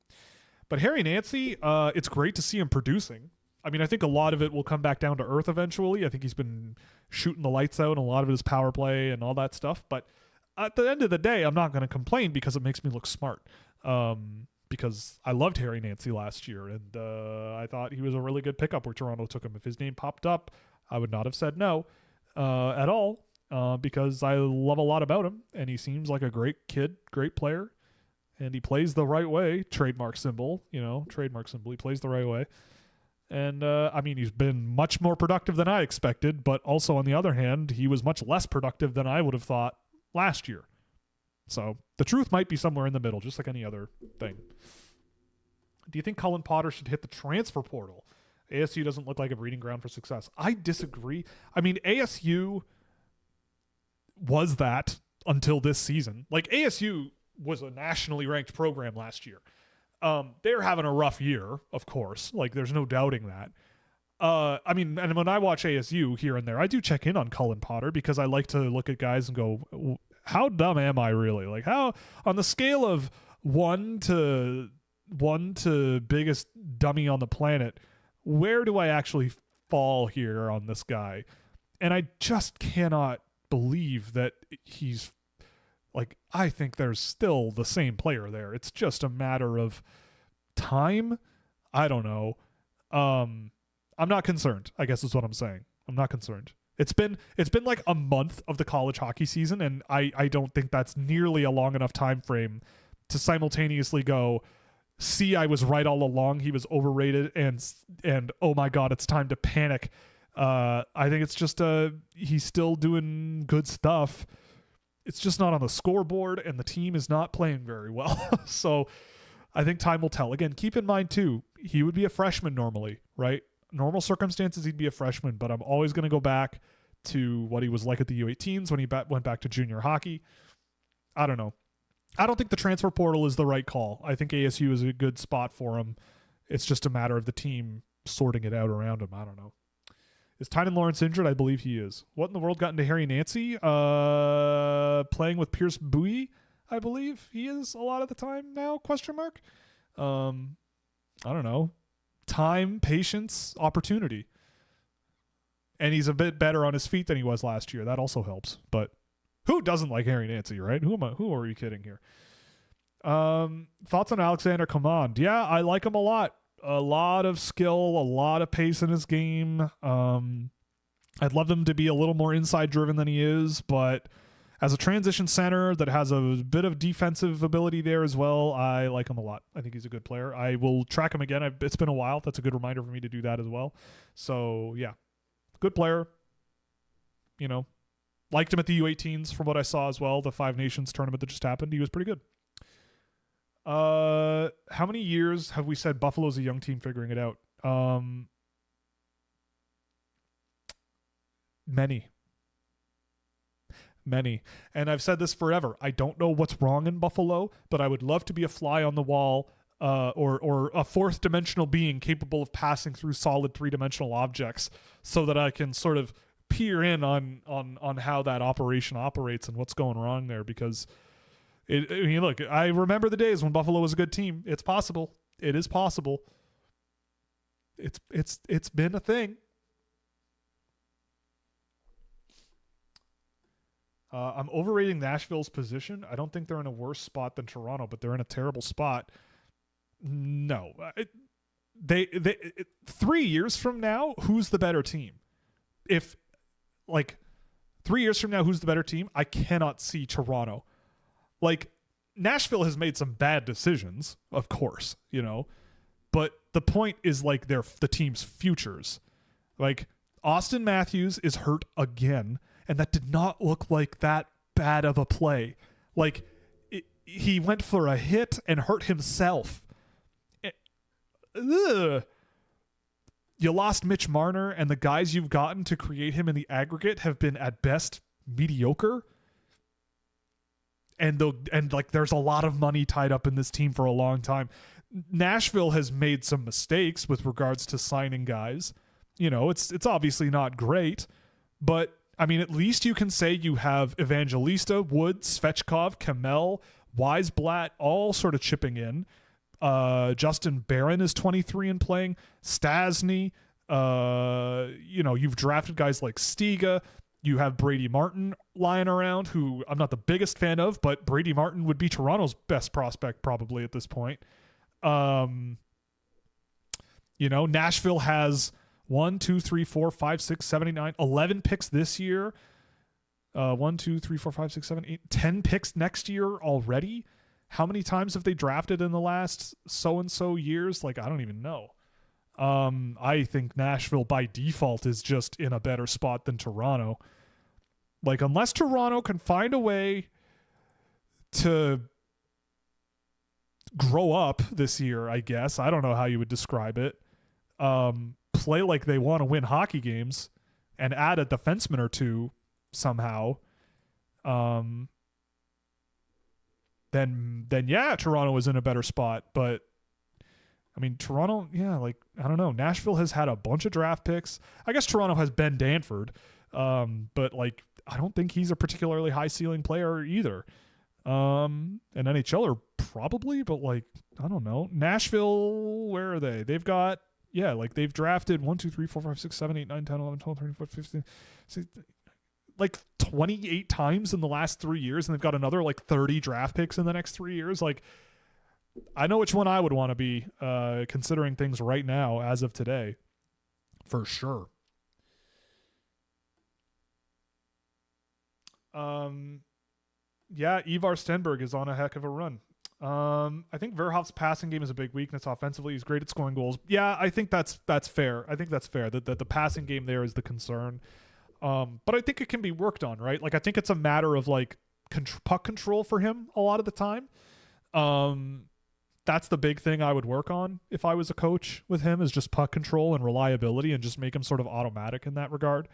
Speaker 2: But Harry Nancy, it's great to see him producing. I mean, I think a lot of it will come back down to earth eventually. I think he's been shooting the lights out in a lot of his power play and all that stuff. But at the end of the day, I'm not going to complain because it makes me look smart. Because I loved Harry Nancy last year, and I thought he was a really good pickup where Toronto took him. If his name popped up, I would not have said no at all because I love a lot about him, and he seems like a great kid, great player, and he plays the right way. Trademark symbol. He plays the right way. And, I mean, he's been much more productive than I expected, but also on the other hand, he was much less productive than I would have thought last year. So the truth might be somewhere in the middle, just like any other thing. Do you think Cullen Potter should hit the transfer portal? ASU doesn't look like a breeding ground for success. I disagree. I mean, ASU was that until this season. Like, ASU was a nationally ranked program last year. They're having a rough year, of course. Like, there's no doubting that. I mean, and when I watch ASU here and there, I do check in on Cullen Potter because I like to look at guys and go, how dumb am I really? Like, how on the scale of one to biggest dummy on the planet, where do I actually fall here on this guy? And I just cannot believe that he's like, I think there's still the same player there. It's just a matter of time. I don't know. I'm not concerned, I guess is what I'm saying. I'm not concerned. It's been like a month of the college hockey season, and I don't think that's nearly a long enough time frame to simultaneously go, see, I was right all along. He was overrated, and oh my God, it's time to panic. I think it's just he's still doing good stuff. It's just not on the scoreboard, and the team is not playing very well. So I think time will tell. Again, keep in mind too, he would be a freshman normally, right? Normal circumstances, he'd be a freshman, but I'm always going to go back to what he was like at the U18s when he went back to junior hockey. I don't know. I don't think the transfer portal is the right call. I think ASU is a good spot for him. It's just a matter of the team sorting it out around him. I don't know. Is Tynan Lawrence injured? I believe he is. What in the world got into Harry Nancy? Playing with Pierce Bowie, I believe he is a lot of the time now, question mark. I don't know. Time, patience, opportunity. And he's a bit better on his feet than he was last year. That also helps. But who doesn't like Harry Nancy, right? Who are you kidding here? Thoughts on Alexander Command? Yeah, I like him a lot. a lot of skill, a lot of pace in his game. I'd love him to be a little more inside driven than he is, but as a transition center that has a bit of defensive ability there as well, I like him a lot. I think he's a good player. I will track him again. It's been a while. That's a good reminder for me to do that as well. So, yeah, good player. You know, liked him at the U18s from what I saw as well. The Five Nations tournament that just happened. He was pretty good. How many years have we said Buffalo's a young team figuring it out? Many. And I've said this forever. I don't know what's wrong in Buffalo, but I would love to be a fly on the wall, or a fourth dimensional being capable of passing through solid three-dimensional objects so that I can sort of peer in on how that operation operates and what's going wrong there, because look, I remember the days when Buffalo was a good team. It's possible. It is possible. It's been a thing. I'm overrating Nashville's position. I don't think they're in a worse spot than Toronto, but they're in a terrible spot. No. 3 years from now, who's the better team? If, 3 years from now, who's the better team? I cannot see Toronto. Nashville has made some bad decisions, of course, but the point is the team's futures. Austin Matthews is hurt again, and that did not look like that bad of a play. He went for a hit and hurt himself. You lost Mitch Marner, and the guys you've gotten to create him in the aggregate have been at best mediocre. And there's a lot of money tied up in this team for a long time. Nashville has made some mistakes with regards to signing guys. It's obviously not great, but I mean, at least you can say you have Evangelista, Wood, Svechkov, Kamel, Weisblatt, all sort of chipping in. Justin Barron is 23 and playing. Stasny. You've drafted guys like Stiga. You have Brady Martin lying around, who I'm not the biggest fan of, but Brady Martin would be Toronto's best prospect probably at this point. Nashville has 1, 2, 3, 4, 5, 6, 7, 8, 9, 11 picks this year. 1, 2, 3, 4, 5, 6, 7, 8, 10 picks next year already. How many times have they drafted in the last so-and-so years? I don't even know. I think Nashville by default is just in a better spot than Toronto. Unless Toronto can find a way to grow up this year, I guess. I don't know how you would describe it. Play like they want to win hockey games and add a defenseman or two somehow. Then yeah, Toronto is in a better spot. But I mean, Toronto, yeah, I don't know. Nashville has had a bunch of draft picks. I guess Toronto has Ben Danford. But I don't think he's a particularly high ceiling player either. An NHLer probably, but I don't know. Nashville, where are they? They've got, they've drafted 1, 2, 3, 4, 5, 6, 7, 8, 9, 10, 11, 12, 13, 14, 15, 16, 28 times in the last 3 years, and they've got another 30 draft picks in the next 3 years. I know which one I would want to be, considering things right now as of today, for sure. Yeah, Ivar Stenberg is on a heck of a run. I think Verhoff's passing game is a big weakness offensively. He's great at scoring goals. Yeah, I think that's fair. I think that's fair. That the passing game there is the concern. But I think it can be worked on, right? I think it's a matter of puck control for him a lot of the time. That's the big thing I would work on if I was a coach with him, is just puck control and reliability, and just make him sort of automatic in that regard.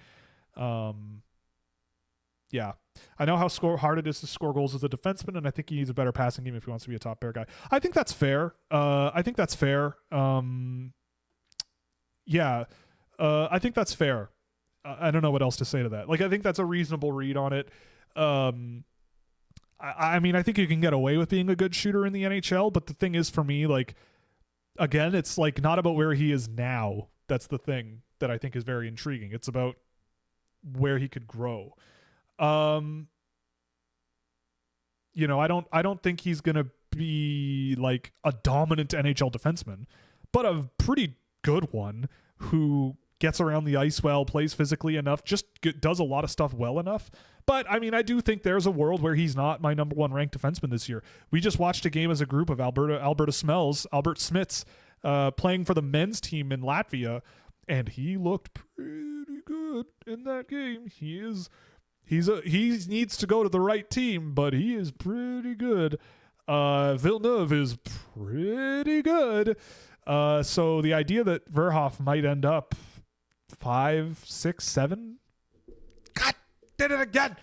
Speaker 2: Yeah, I know how hard it is to score goals as a defenseman, and I think he needs a better passing game if he wants to be a top pair guy. I think that's fair. Yeah, I think that's fair. I think that's fair. I don't know what else to say to that. I think that's a reasonable read on it. I mean, I think you can get away with being a good shooter in the NHL, but the thing is, for me, again, it's not about where he is now. That's the thing that I think is very intriguing. It's about where he could grow. I don't think he's gonna be a dominant NHL defenseman, but a pretty good one who gets around the ice well, plays physically enough, just does a lot of stuff well enough. But, I mean, I do think there's a world where he's not my number one ranked defenseman this year. We just watched a game as a group of Albert Smits, playing for the men's team in Latvia, and he looked pretty good in that game. He needs to go to the right team, but he is pretty good. Villeneuve is pretty good. So the idea that Verhoff might end up 5, 6, 7. God, did it again.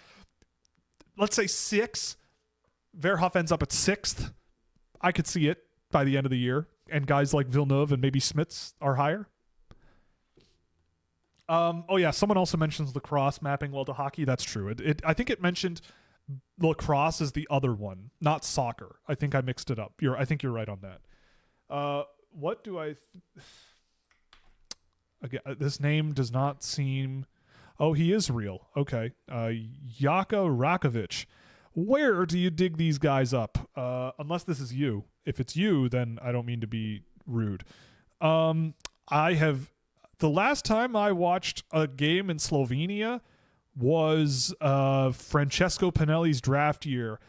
Speaker 2: Let's say 6. Verhoff ends up at 6th. I could see it by the end of the year. And guys like Villeneuve and maybe Smits are higher. Oh yeah, someone also mentions lacrosse mapping well to hockey. That's true. I think it mentioned lacrosse is the other one, not soccer. I think I mixed it up. I think you're right on that. What do I... Again, this name does not seem... Oh, he is real. Okay. Yaka Rakovic. Where do you dig these guys up? Unless this is you. If it's you, then I don't mean to be rude. The last time I watched a game in Slovenia was Francesco Pinelli's draft year,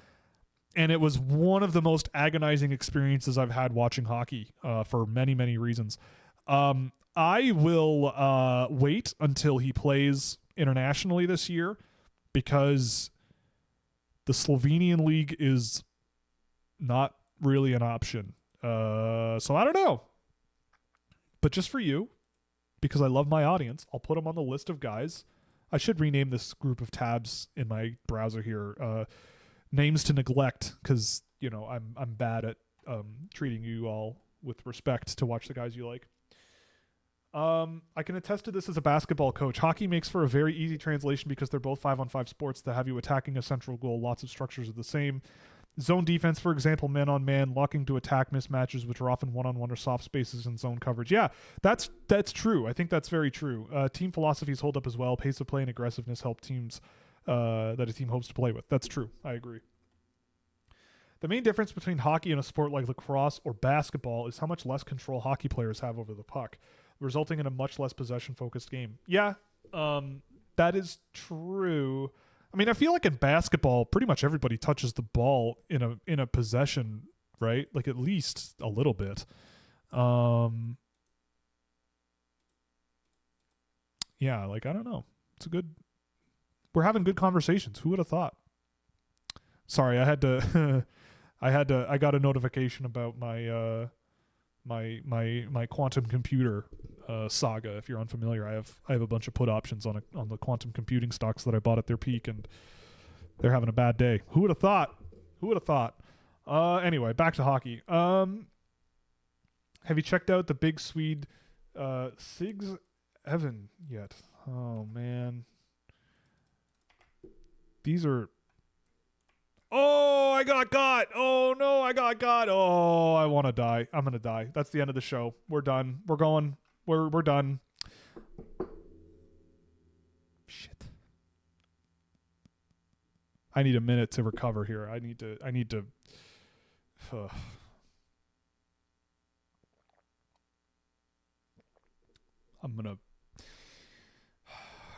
Speaker 2: and it was one of the most agonizing experiences I've had watching hockey for many, many reasons. I will wait until he plays internationally this year because the Slovenian league is not really an option. So I don't know. But just for you, because I love my audience, I'll put them on the list of guys. I should rename this group of tabs in my browser here. Names to neglect, because I'm bad at treating you all with respect to watch the guys you like. I can attest to this as a basketball coach. Hockey makes for a very easy translation because they're both 5-on-5 sports that have you attacking a central goal. Lots of structures are the same. Zone defense, for example, man-on-man, locking to attack mismatches, which are often one-on-one or soft spaces in zone coverage. Yeah, that's true. I think that's very true. Team philosophies hold up as well. Pace of play and aggressiveness help teams that a team hopes to play with. That's true. I agree. The main difference between hockey and a sport like lacrosse or basketball is how much less control hockey players have over the puck, resulting in a much less possession-focused game. Yeah, that is true. I mean, I feel like in basketball, pretty much everybody touches the ball in a possession, right? Like at least a little bit. Yeah, like I don't know. We're having good conversations. Who would have thought? Sorry, I got a notification about my my quantum computer saga. If you're unfamiliar, I have a bunch of put options on the quantum computing stocks that I bought at their peak, and they're having a bad day. Who would have thought? Anyway, back to hockey. Have you checked out the big Swede Sigs Evan yet? Oh man, these are. Oh, I got got. Oh no, I got got. Oh, I want to die. I'm gonna die. That's the end of the show. We're done. We're going. We're done. Shit. I need a minute to recover here. I need to.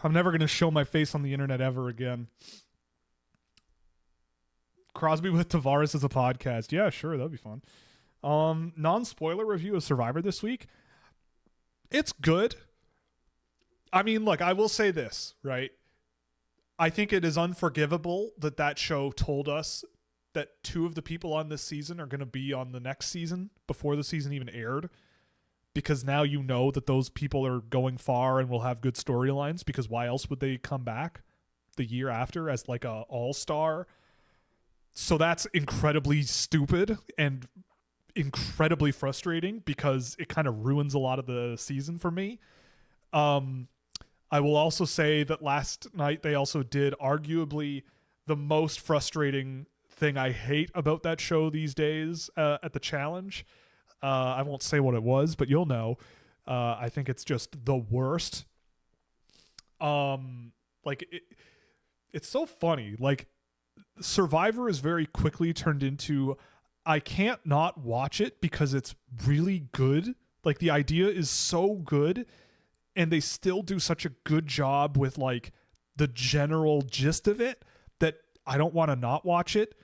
Speaker 2: I'm never gonna show my face on the internet ever again. Crosby with Tavares as a podcast. Yeah, sure, that'd be fun. Non-spoiler review of Survivor this week. It's good. I mean, look, I will say this, right? I think it is unforgivable that show told us that 2 of the people on this season are going to be on the next season before the season even aired, because now you know that those people are going far and will have good storylines, because why else would they come back the year after as like a all-star? So that's incredibly stupid and incredibly frustrating because it kind of ruins a lot of the season for me. I will also say that last night they also did arguably the most frustrating thing I hate about that show these days at the challenge. I won't say what it was, but you'll know. I think it's just the worst. It's so funny. Like, Survivor is very quickly turned into, I can't not watch it because it's really good, Like the idea is so good, and they still do such a good job with like the general gist of it that I don't want to not watch it.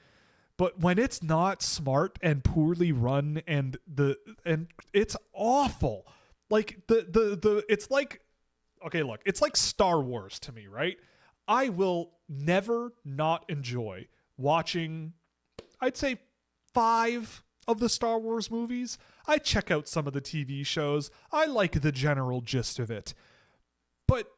Speaker 2: But when it's not smart and poorly run and it's awful. Like the it's like, okay, look, it's like Star Wars to me, right? I will never not enjoy watching, I'd say, 5 of the Star Wars movies. I check out some of the TV shows. I like the general gist of it. But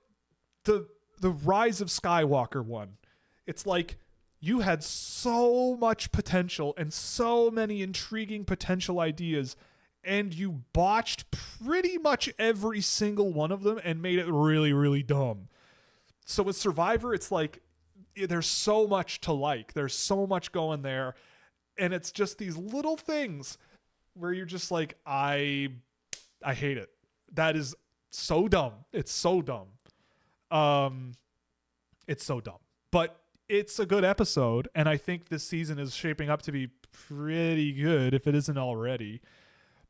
Speaker 2: the Rise of Skywalker one, it's like you had so much potential and so many intriguing potential ideas, and you botched pretty much every single one of them and made it really, really dumb. So with Survivor, it's like there's so much to like. There's so much going there, and it's just these little things where you're just like, I hate it. That is so dumb. It's so dumb. It's so dumb. But it's a good episode, and I think this season is shaping up to be pretty good if it isn't already.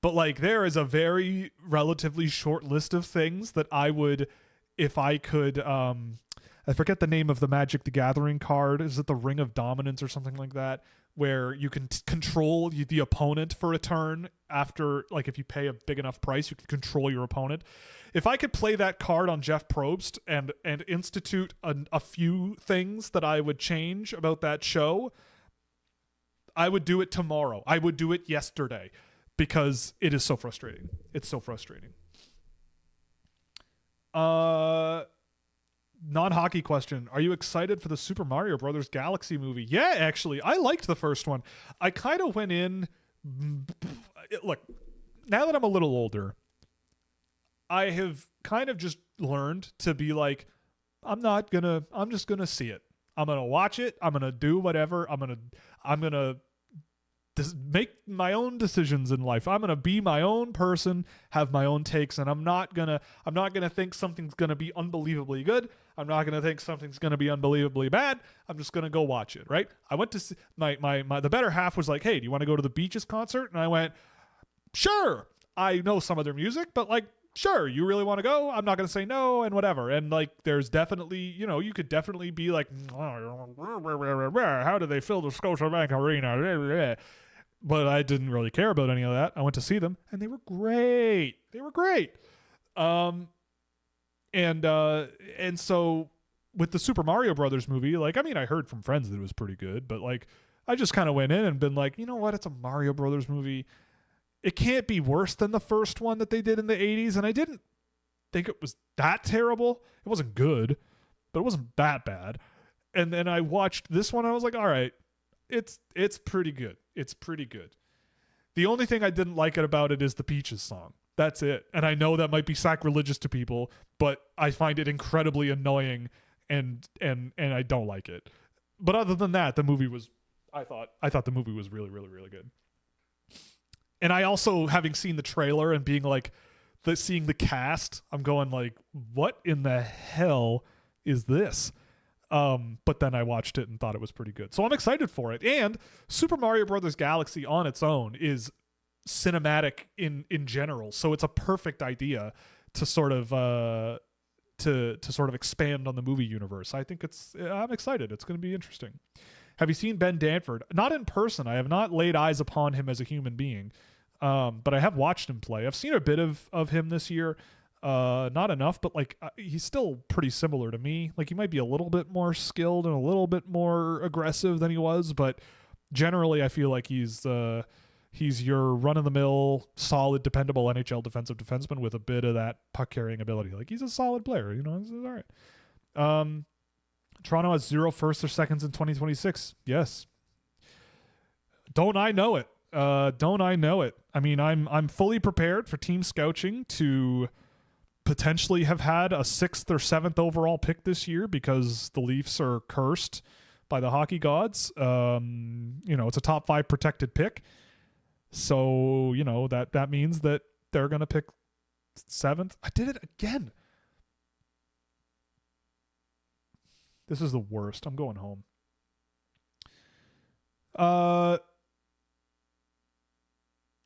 Speaker 2: But like there is a very relatively short list of things that I would, if I could, I forget the name of the Magic the Gathering card. Is it the Ring of Dominance or something like that? Where you can control the opponent for a turn after, like if you pay a big enough price, you can control your opponent. If I could play that card on Jeff Probst and institute a few things that I would change about that show, I would do it tomorrow. I would do it yesterday because it is so frustrating. It's so frustrating. Non-hockey question. Are you excited for the Super Mario Brothers Galaxy movie? Yeah, actually. I liked the first one. I kind of went in... Look, now that I'm a little older, I have kind of just learned to be like, I'm just gonna see it. I'm gonna watch it. I'm gonna do whatever. I'm gonna make my own decisions in life. I'm gonna be my own person, have my own takes, and I'm not gonna think something's gonna be unbelievably good. I'm not gonna think something's gonna be unbelievably bad. I'm just gonna go watch it. Right? I went to see, my the better half was like, hey, do you want to go to the Beaches concert? And I went, sure. I know some of their music, but like, sure, you really want to go? I'm not going to say no, and whatever. And like, there's definitely, you could definitely be like, how do they fill the Scotiabank Arena? But I didn't really care about any of that. I went to see them, and they were great. And so with the Super Mario Brothers movie, like, I mean, I heard from friends that it was pretty good, but like, I just kind of went in and been like, you know what? It's a Mario Brothers movie. It can't be worse than the first one that they did in the 80s. And I didn't think it was that terrible. It wasn't good, but it wasn't that bad. And then I watched this one. I was like, all right, it's pretty good. It's pretty good. The only thing I didn't like about it is the Peaches song. That's it. And I know that might be sacrilegious to people, but I find it incredibly annoying and I don't like it. But other than that, the movie was, I thought the movie was really, really, really good. And I also, having seen the trailer and being like, seeing the cast, I'm going like, what in the hell is this? But then I watched it and thought it was pretty good. So I'm excited for it. And Super Mario Brothers Galaxy on its own is cinematic in general. So it's a perfect idea to sort of to sort of expand on the movie universe. I'm excited. It's going to be interesting. Have you seen Ben Danford? Not in person. I have not laid eyes upon him as a human being. But I have watched him play. I've seen a bit of him this year. Not enough, but like he's still pretty similar to me. Like he might be a little bit more skilled and a little bit more aggressive than he was, but generally I feel like he's your run-of-the-mill, solid, dependable NHL defensive defenseman with a bit of that puck-carrying ability. Like he's a solid player, He's all right. Toronto has 0 firsts or seconds in 2026. Yes. Don't I know it? I mean, I'm fully prepared for team scouting to potentially have had a 6th or 7th overall pick this year because the Leafs are cursed by the hockey gods. It's a top 5 protected pick. So, that means that they're going to pick 7th. I did it again. This is the worst. I'm going home.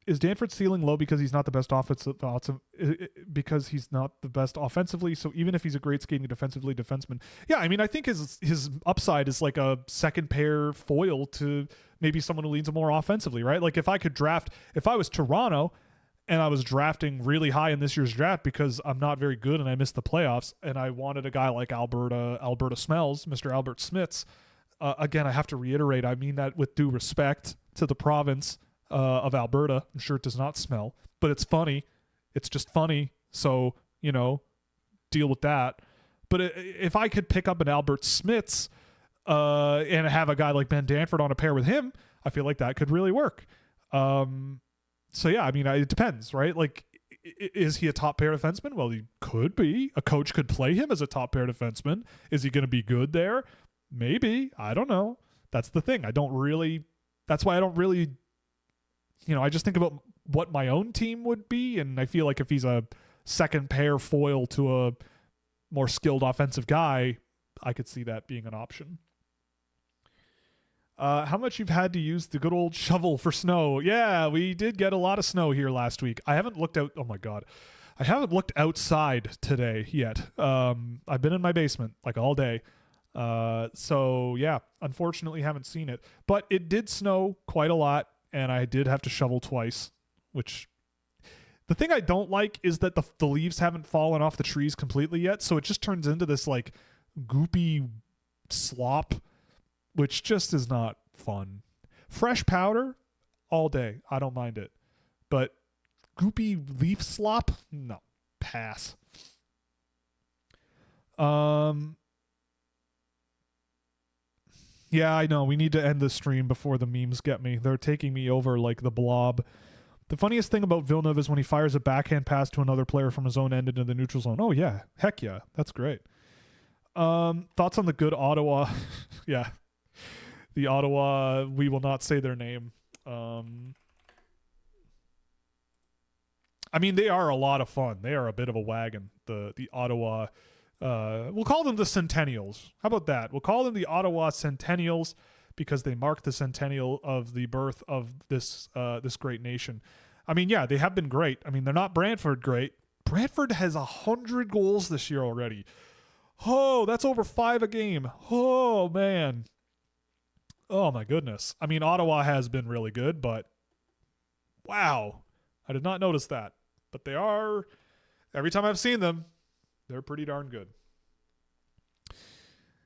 Speaker 2: is Danforth's ceiling low because he's not the best because he's not the best offensively? So even if he's a great skating defenseman, yeah, I mean, I think his upside is like a second pair foil to maybe someone who leans more offensively, right? Like if I was Toronto and I was drafting really high in this year's draft because I'm not very good and I missed the playoffs, and I wanted a guy like Alberta Smells, Mr. Albert Smits. Again, I have to reiterate, I mean that with due respect to the province of Alberta. I'm sure it does not smell, but it's funny. It's just funny. So, deal with that. But if I could pick up an Albert Smits and have a guy like Ben Danford on a pair with him, I feel like that could really work. So, yeah, I mean, it depends, right? Like, is he a top pair defenseman? Well, he could be. A coach could play him as a top pair defenseman. Is he going to be good there? Maybe. I don't know. That's the thing. That's why I don't really, I just think about what my own team would be, and I feel like if he's a second pair foil to a more skilled offensive guy, I could see that being an option. How much you've had to use the good old shovel for snow? Yeah, we did get a lot of snow here last week. I haven't looked out. Oh my God. I haven't looked outside today yet. I've been in my basement like all day. So yeah, unfortunately haven't seen it, but it did snow quite a lot and I did have to shovel twice, which the thing I don't like is that the leaves haven't fallen off the trees completely yet. So it just turns into this like goopy slop, which just is not fun. Fresh powder all day. I don't mind it, but goopy leaf slop, no, pass. Yeah, I know. We need to end the stream before the memes get me. They're taking me over like the blob. The funniest thing about Villeneuve is when he fires a backhand pass to another player from his own end into the neutral zone. Oh, yeah. Heck yeah. That's great. Thoughts on the good Ottawa? Yeah. The Ottawa, we will not say their name. I mean, they are a lot of fun. They are a bit of a wagon, the Ottawa. We'll call them the Centennials. How about that? We'll call them the Ottawa Centennials because they mark the centennial of the birth of this great nation. I mean, yeah, they have been great. I mean, they're not Brantford great. Brantford has 100 goals this year already. Oh, that's over 5 a game. Oh, man. Oh, my goodness. I mean, Ottawa has been really good, but wow. I did not notice that. But they are, every time I've seen them, they're pretty darn good.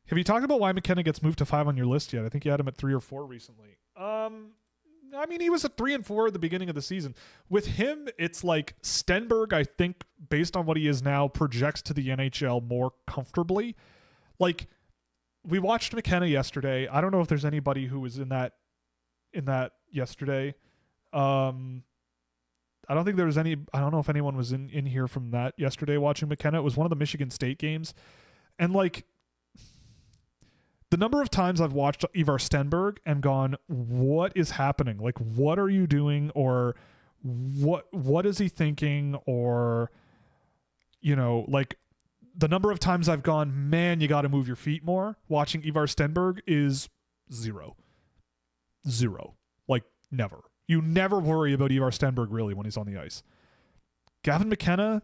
Speaker 2: Have you talked about why McKenna gets moved to 5 on your list yet? I think you had him at 3 or 4 recently. I mean, he was at 3 and 4 at the beginning of the season. With him, it's like Stenberg, I think, based on what he is now, projects to the NHL more comfortably. Like, we watched McKenna yesterday. I don't know if there's anybody who was in that yesterday. I don't think there was any. I don't know if anyone was in here from that yesterday watching McKenna. It was one of the Michigan State games. And like the number of times I've watched Ivar Stenberg and gone, what is happening? Like, what are you doing? Or what is he thinking? Or, like the number of times I've gone, man, you got to move your feet more. Watching Ivar Stenberg is 0. Like never. You never worry about Ivar Stenberg, really, when he's on the ice. Gavin McKenna,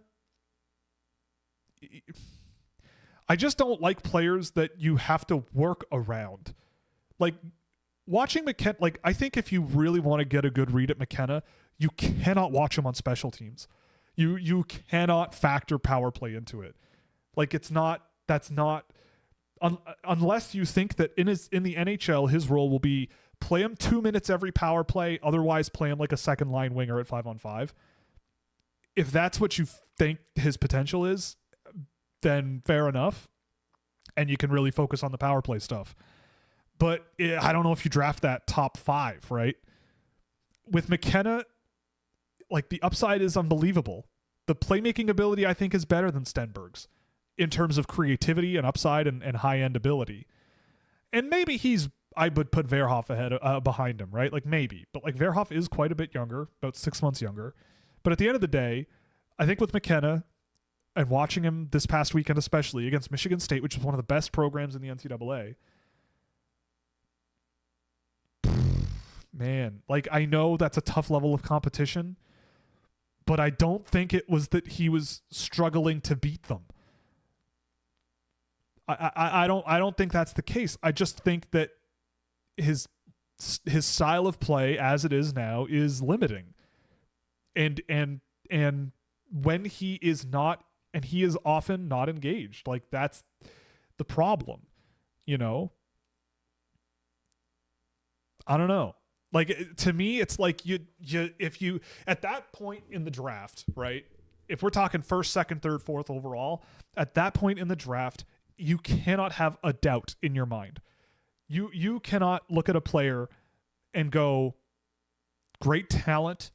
Speaker 2: I just don't like players that you have to work around. Like, watching McKenna, like, I think if you really want to get a good read at McKenna, you cannot watch him on special teams. You cannot factor power play into it. Like, unless you think that in the NHL, his role will be play him 2 minutes every power play, otherwise play him like a second line winger at 5-on-5. If that's what you think his potential is, then fair enough. And you can really focus on the power play stuff. But I don't know if you draft that top 5, right? With McKenna, like the upside is unbelievable. The playmaking ability, I think, is better than Stenberg's in terms of creativity and upside and high-end ability. And maybe I would put Verhoff behind him, right? Like maybe. But like Verhoff is quite a bit younger, about 6 months younger. But at the end of the day, I think with McKenna and watching him this past weekend, especially against Michigan State, which is one of the best programs in the NCAA, man, like I know that's a tough level of competition, but I don't think it was that he was struggling to beat them. I don't think that's the case. I just think that his style of play as it is now is limiting. And when he is not, and he is often not engaged, like that's the problem, you know? I don't know. Like to me, it's like if you at that point in the draft, right? If we're talking first, second, third, fourth overall, at that point in the draft, you cannot have a doubt in your mind. You cannot look at a player and go, great talent,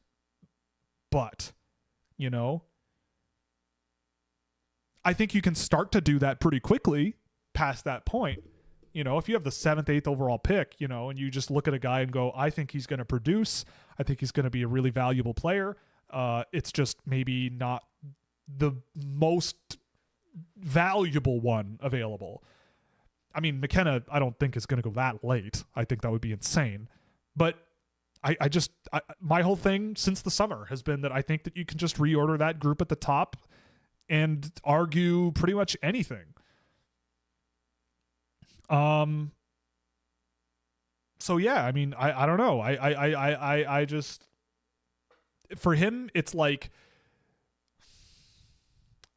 Speaker 2: but, you know, I think you can start to do that pretty quickly past that point. You know, if you have the 7th, 8th overall pick, you know, and you just look at a guy and go, I think he's going to produce. I think he's going to be a really valuable player. It's just maybe not the most valuable one available. I mean, McKenna, I don't think is going to go that late. I think that would be insane. But my whole thing since the summer has been that I think that you can just reorder that group at the top and argue pretty much anything. So yeah, I mean, I don't know. I just, for him, it's like,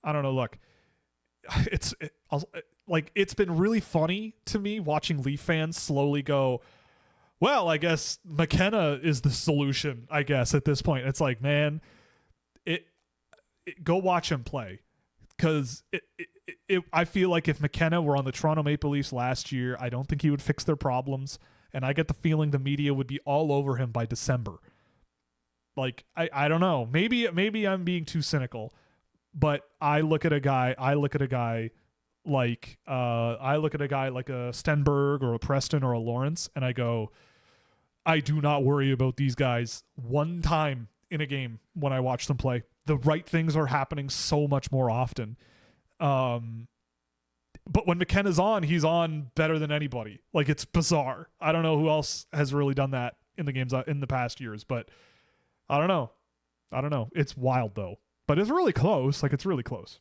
Speaker 2: I don't know. Look, it's been really funny to me watching Leaf fans slowly go, well, I guess McKenna is the solution, I guess, at this point. It's like, man, go watch him play. Because I feel like if McKenna were on the Toronto Maple Leafs last year, I don't think he would fix their problems. And I get the feeling the media would be all over him by December. Like, I don't know. Maybe I'm being too cynical. But I look at a guy like a Stenberg or a Preston or a Lawrence, and I go, I do not worry about these guys one time in a game when I watch them play. The right things are happening so much more often. But when McKenna's on, he's on better than anybody. Like, it's bizarre. I don't know who else has really done that in the games in the past years, but I don't know. It's wild though. But it's really close. Like, it's really close.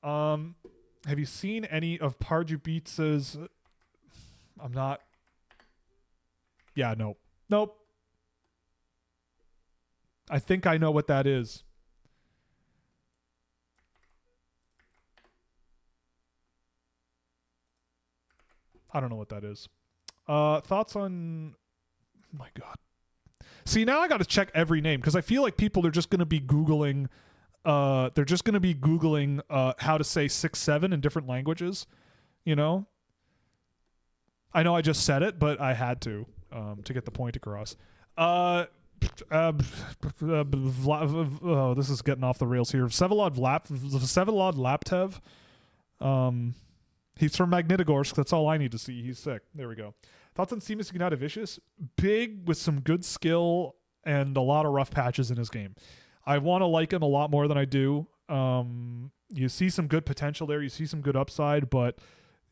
Speaker 2: Have you seen any of Pardubice's? I'm not. Yeah, nope. I think I know what that is. I don't know what that is. Thoughts on? Oh my God. See, now I got to check every name because I feel like people are just going to be Googling. They're just going to be Googling how to say 6-7 in different languages. You know. I know I just said it, but I had to get the point across. This is getting off the rails here. Vsevolod Laptev. He's from Magnitogorsk. That's all I need to see. He's sick. There we go. Thoughts on Seamus Ignatavicius? Big with some good skill and a lot of rough patches in his game. I want to like him a lot more than I do. You see some good potential there. You see some good upside, but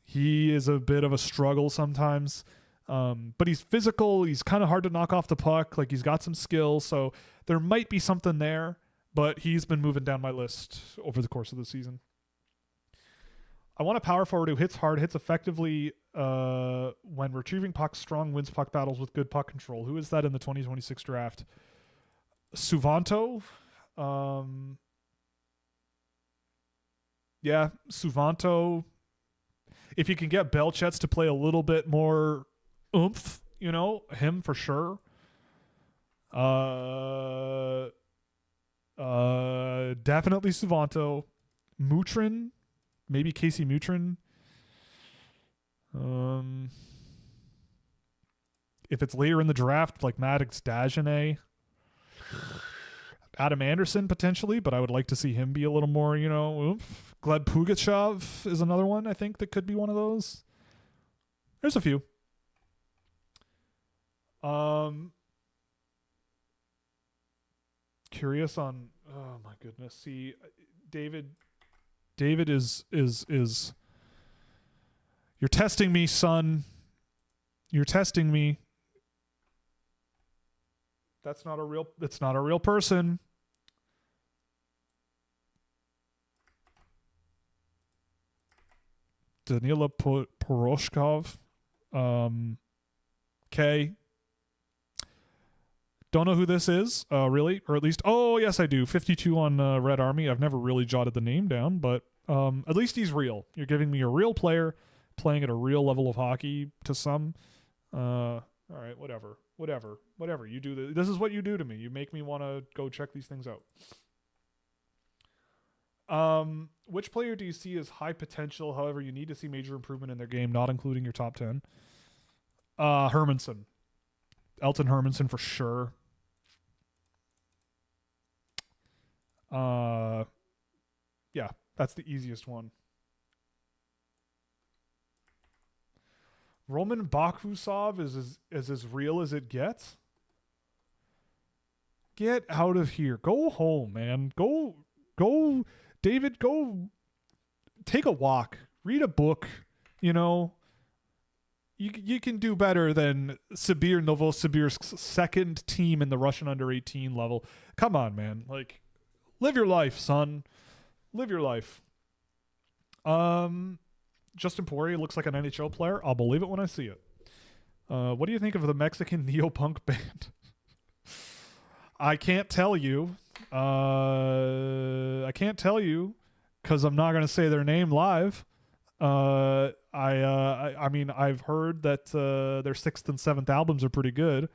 Speaker 2: he is a bit of a struggle sometimes. But he's physical. He's kind of hard to knock off the puck. Like, he's got some skill. So there might be something there, but he's been moving down my list over the course of the season. I want a power forward who hits hard, hits effectively when retrieving pucks, strong, wins puck battles with good puck control. Who is that in the 2026 draft? Suvanto? Yeah, Suvanto. If you can get Belchets to play a little bit more oomph, you know, him for sure. Definitely Suvanto. Mutrin, maybe Casey Mutrin. If it's later in the draft, like Maddox Dagenet. Adam Anderson potentially, but I would like to see him be a little more, you know, oomph. Gleb Pugachev is another one I think that could be one of those. There's a few. Curious on, oh my goodness. See, David is you're testing me, son. You're testing me. That's not a real. It's not a real person. Danila Poroshkov. Okay. Don't know who this is, really, or at least. Oh, yes, I do. 52 on Red Army. I've never really jotted the name down, but at least he's real. You're giving me a real player playing at a real level of hockey to some. All right, whatever. You do this is what you do to me. You make me want to go check these things out. Which player do you see as high potential? However, you need to see major improvement in their game, not including your top 10. Hermanson. Elton Hermanson for sure. Yeah, that's the easiest one. Roman Bakusov is as real as it gets. Get out of here. Go home, man. Go, David, go take a walk. Read a book, you know. You can do better than Sibir Novosibirsk's second team in the Russian under-18 level. Come on, man. Like, live your life, son. Live your life. Justin Poirier looks like an NHL player. I'll believe it when I see it. What do you think of the Mexican neopunk band? I can't tell you. I can't tell you because I'm not going to say their name live. I mean, I've heard that their 6th and 7th albums are pretty good.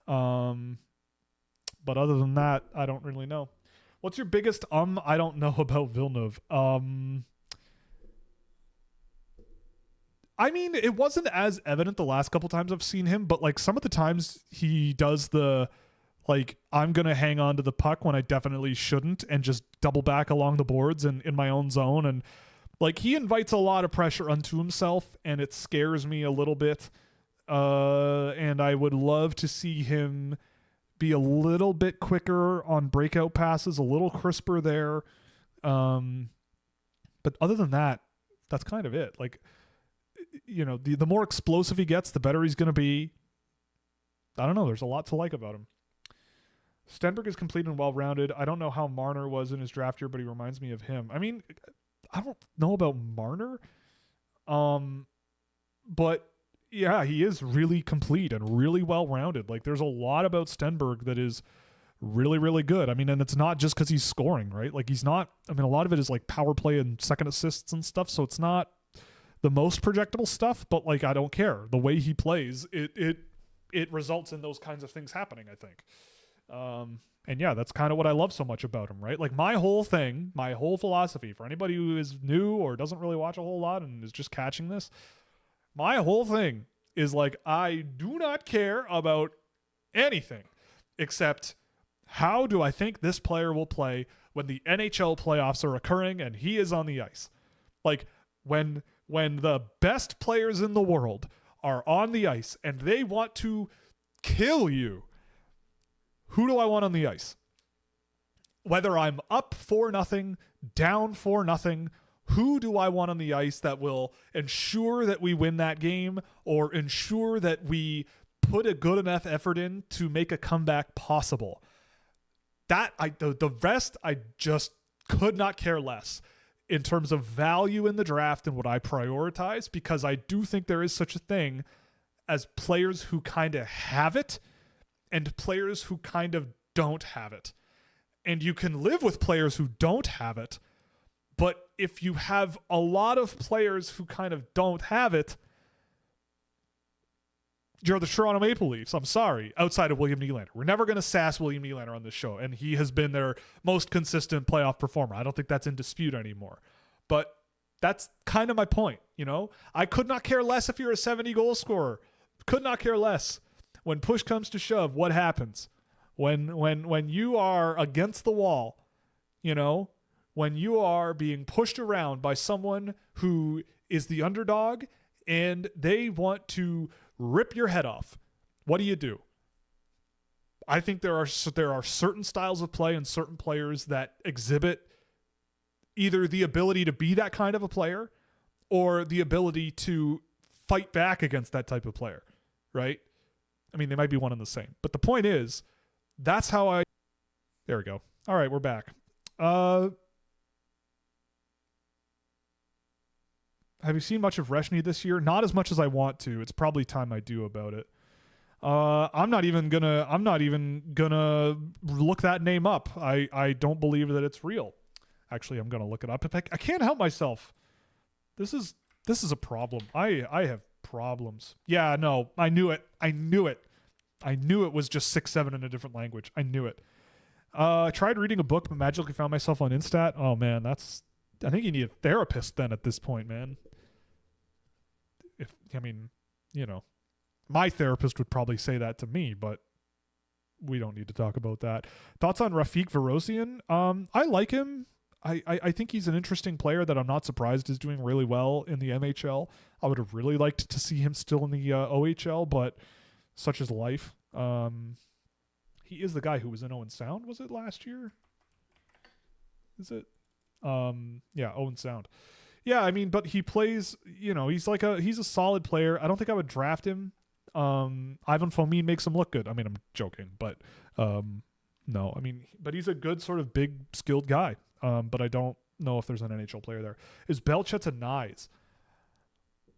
Speaker 2: But other than that, I don't really know. What's your biggest I don't know about Villeneuve? I mean, it wasn't as evident the last couple times I've seen him, but like some of the times he does the like I'm going to hang on to the puck when I definitely shouldn't and just double back along the boards and in my own zone. And like he invites a lot of pressure onto himself and it scares me a little bit. And I would love to see him be a little bit quicker on breakout passes, a little crisper there. But other than that, that's kind of it. Like, you know, the more explosive he gets, the better he's going to be. I don't know. There's a lot to like about him. Stenberg is complete and well-rounded. I don't know how Marner was in his draft year, but he reminds me of him. I mean, I don't know about Marner. But yeah, he is really complete and really well-rounded. Like there's a lot about Stenberg that is really, really good. I mean, and it's not just because he's scoring, right? Like he's not, I mean, a lot of it is like power play and second assists and stuff. So it's not the most projectable stuff, but like, I don't care. The way he plays, it results in those kinds of things happening, I think. And yeah, that's kind of what I love so much about him, right? Like my whole philosophy for anybody who is new or doesn't really watch a whole lot and is just catching this, my whole thing is like, I do not care about anything except how do I think this player will play when the NHL playoffs are occurring and he is on the ice. Like when the best players in the world are on the ice and they want to kill you, who do I want on the ice? Whether I'm up 4-0, down 4-0, who do I want on the ice that will ensure that we win that game or ensure that we put a good enough effort in to make a comeback possible? The rest, I just could not care less in terms of value in the draft and what I prioritize, because I do think there is such a thing as players who kind of have it and players who kind of don't have it. And you can live with players who don't have it, but if you have a lot of players who kind of don't have it, you're the Toronto Maple Leafs. I'm sorry, outside of William Nylander. We're never going to sass William Nylander on this show, and he has been their most consistent playoff performer. I don't think that's in dispute anymore. But that's kind of my point, you know? I could not care less if you're a 70-goal scorer. Could not care less. When push comes to shove, what happens? When you are against the wall, you know, when you are being pushed around by someone who is the underdog and they want to rip your head off, what do? I think there are certain styles of play and certain players that exhibit either the ability to be that kind of a player or the ability to fight back against that type of player, right? I mean, they might be one and the same. But the point is, That's how I. There we go. All right, we're back. Have you seen much of Reshny this year? Not as much as I want to. It's probably time I do about it. I'm not even gonna look that name up. I don't believe that it's real. Actually, I'm gonna look it up. I can't help myself. This is a problem. I have problems. Yeah, no, I knew it. I knew it was just 6-7 in a different language. I knew it. I tried reading a book, but magically found myself on Instat. Oh man, I think you need a therapist then at this point, man. My therapist would probably say that to me, but we don't need to talk about that. Thoughts on Rafik Vorosian? I like him. I think he's an interesting player that I'm not surprised is doing really well in the MHL. I would have really liked to see him still in the OHL, but such is life. He is the guy who was in Owen Sound, was it last year? Is it? Yeah, Owen Sound. Yeah, I mean, but he plays, he's a solid player. I don't think I would draft him. Ivan Fomin makes him look good. I mean, I'm joking, but no, I mean, but he's a good sort of big skilled guy. But I don't know if there's an NHL player there. Is Belchet's a Nyes?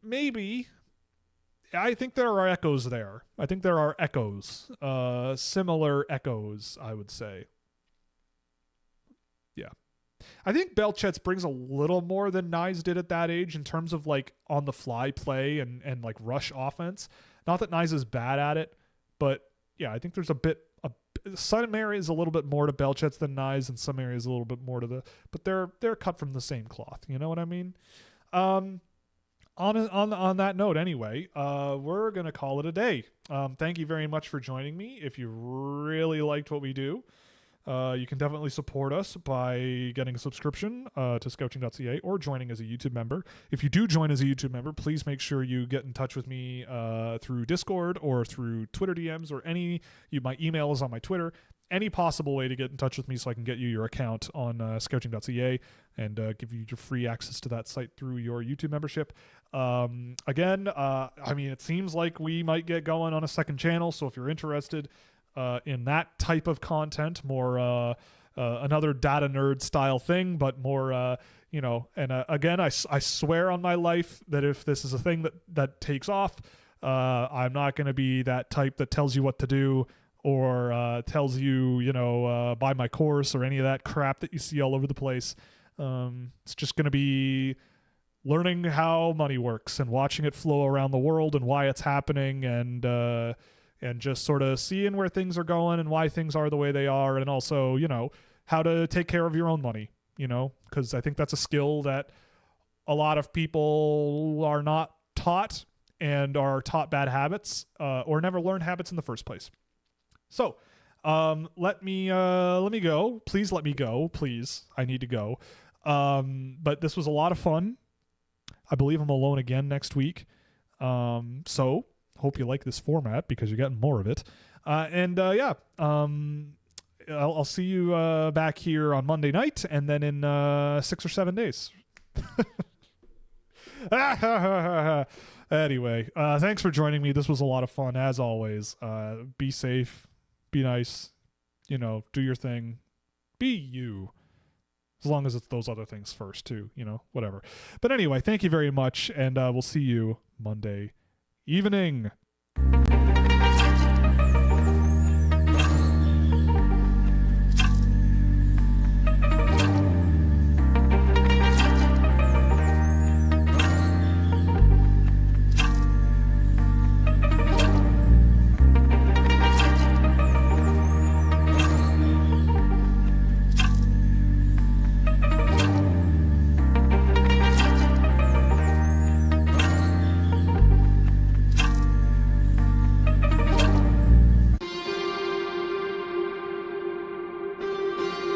Speaker 2: Maybe. I think there are echoes there. Similar echoes, I would say. Yeah. I think Belchet's brings a little more than Nyes did at that age in terms of like on the fly play and like rush offense. Not that Nyes is bad at it, but yeah, I think there's some areas a little bit more to Belchet's than Nyes, and some areas a little bit more to but they're cut from the same cloth. You know what I mean? On that note, anyway, we're gonna call it a day. Thank you very much for joining me. If you really liked what we do, you can definitely support us by getting a subscription to Scouching.ca or joining as a YouTube member. If you do join as a YouTube member, please make sure you get in touch with me through Discord or through Twitter DMs or my email is on my Twitter. Any possible way to get in touch with me so I can get you your account on Scouching.ca and give you your free access to that site through your YouTube membership. Again, I mean, it seems like we might get going on a second channel, so if you're interested in that type of content, more another data nerd style thing, but more, again, I swear on my life that if this is a thing that takes off, I'm not going to be that type that tells you what to do or tells you, buy my course or any of that crap that you see all over the place. It's just going to be learning how money works and watching it flow around the world and why it's happening and just sort of seeing where things are going and why things are the way they are, and also, how to take care of your own money, because I think that's a skill that a lot of people are not taught and are taught bad habits or never learned habits in the first place. So let me go. Please let me go. Please. I need to go. But this was a lot of fun. I believe I'm alone again next week. So hope you like this format because you're getting more of it. I'll see you back here on Monday night and then in 6 or 7 days. Anyway, thanks for joining me. This was a lot of fun as always. Be safe, be nice, do your thing, be you. As long as it's those other things first too, whatever. But anyway, thank you very much, and we'll see you Monday evening.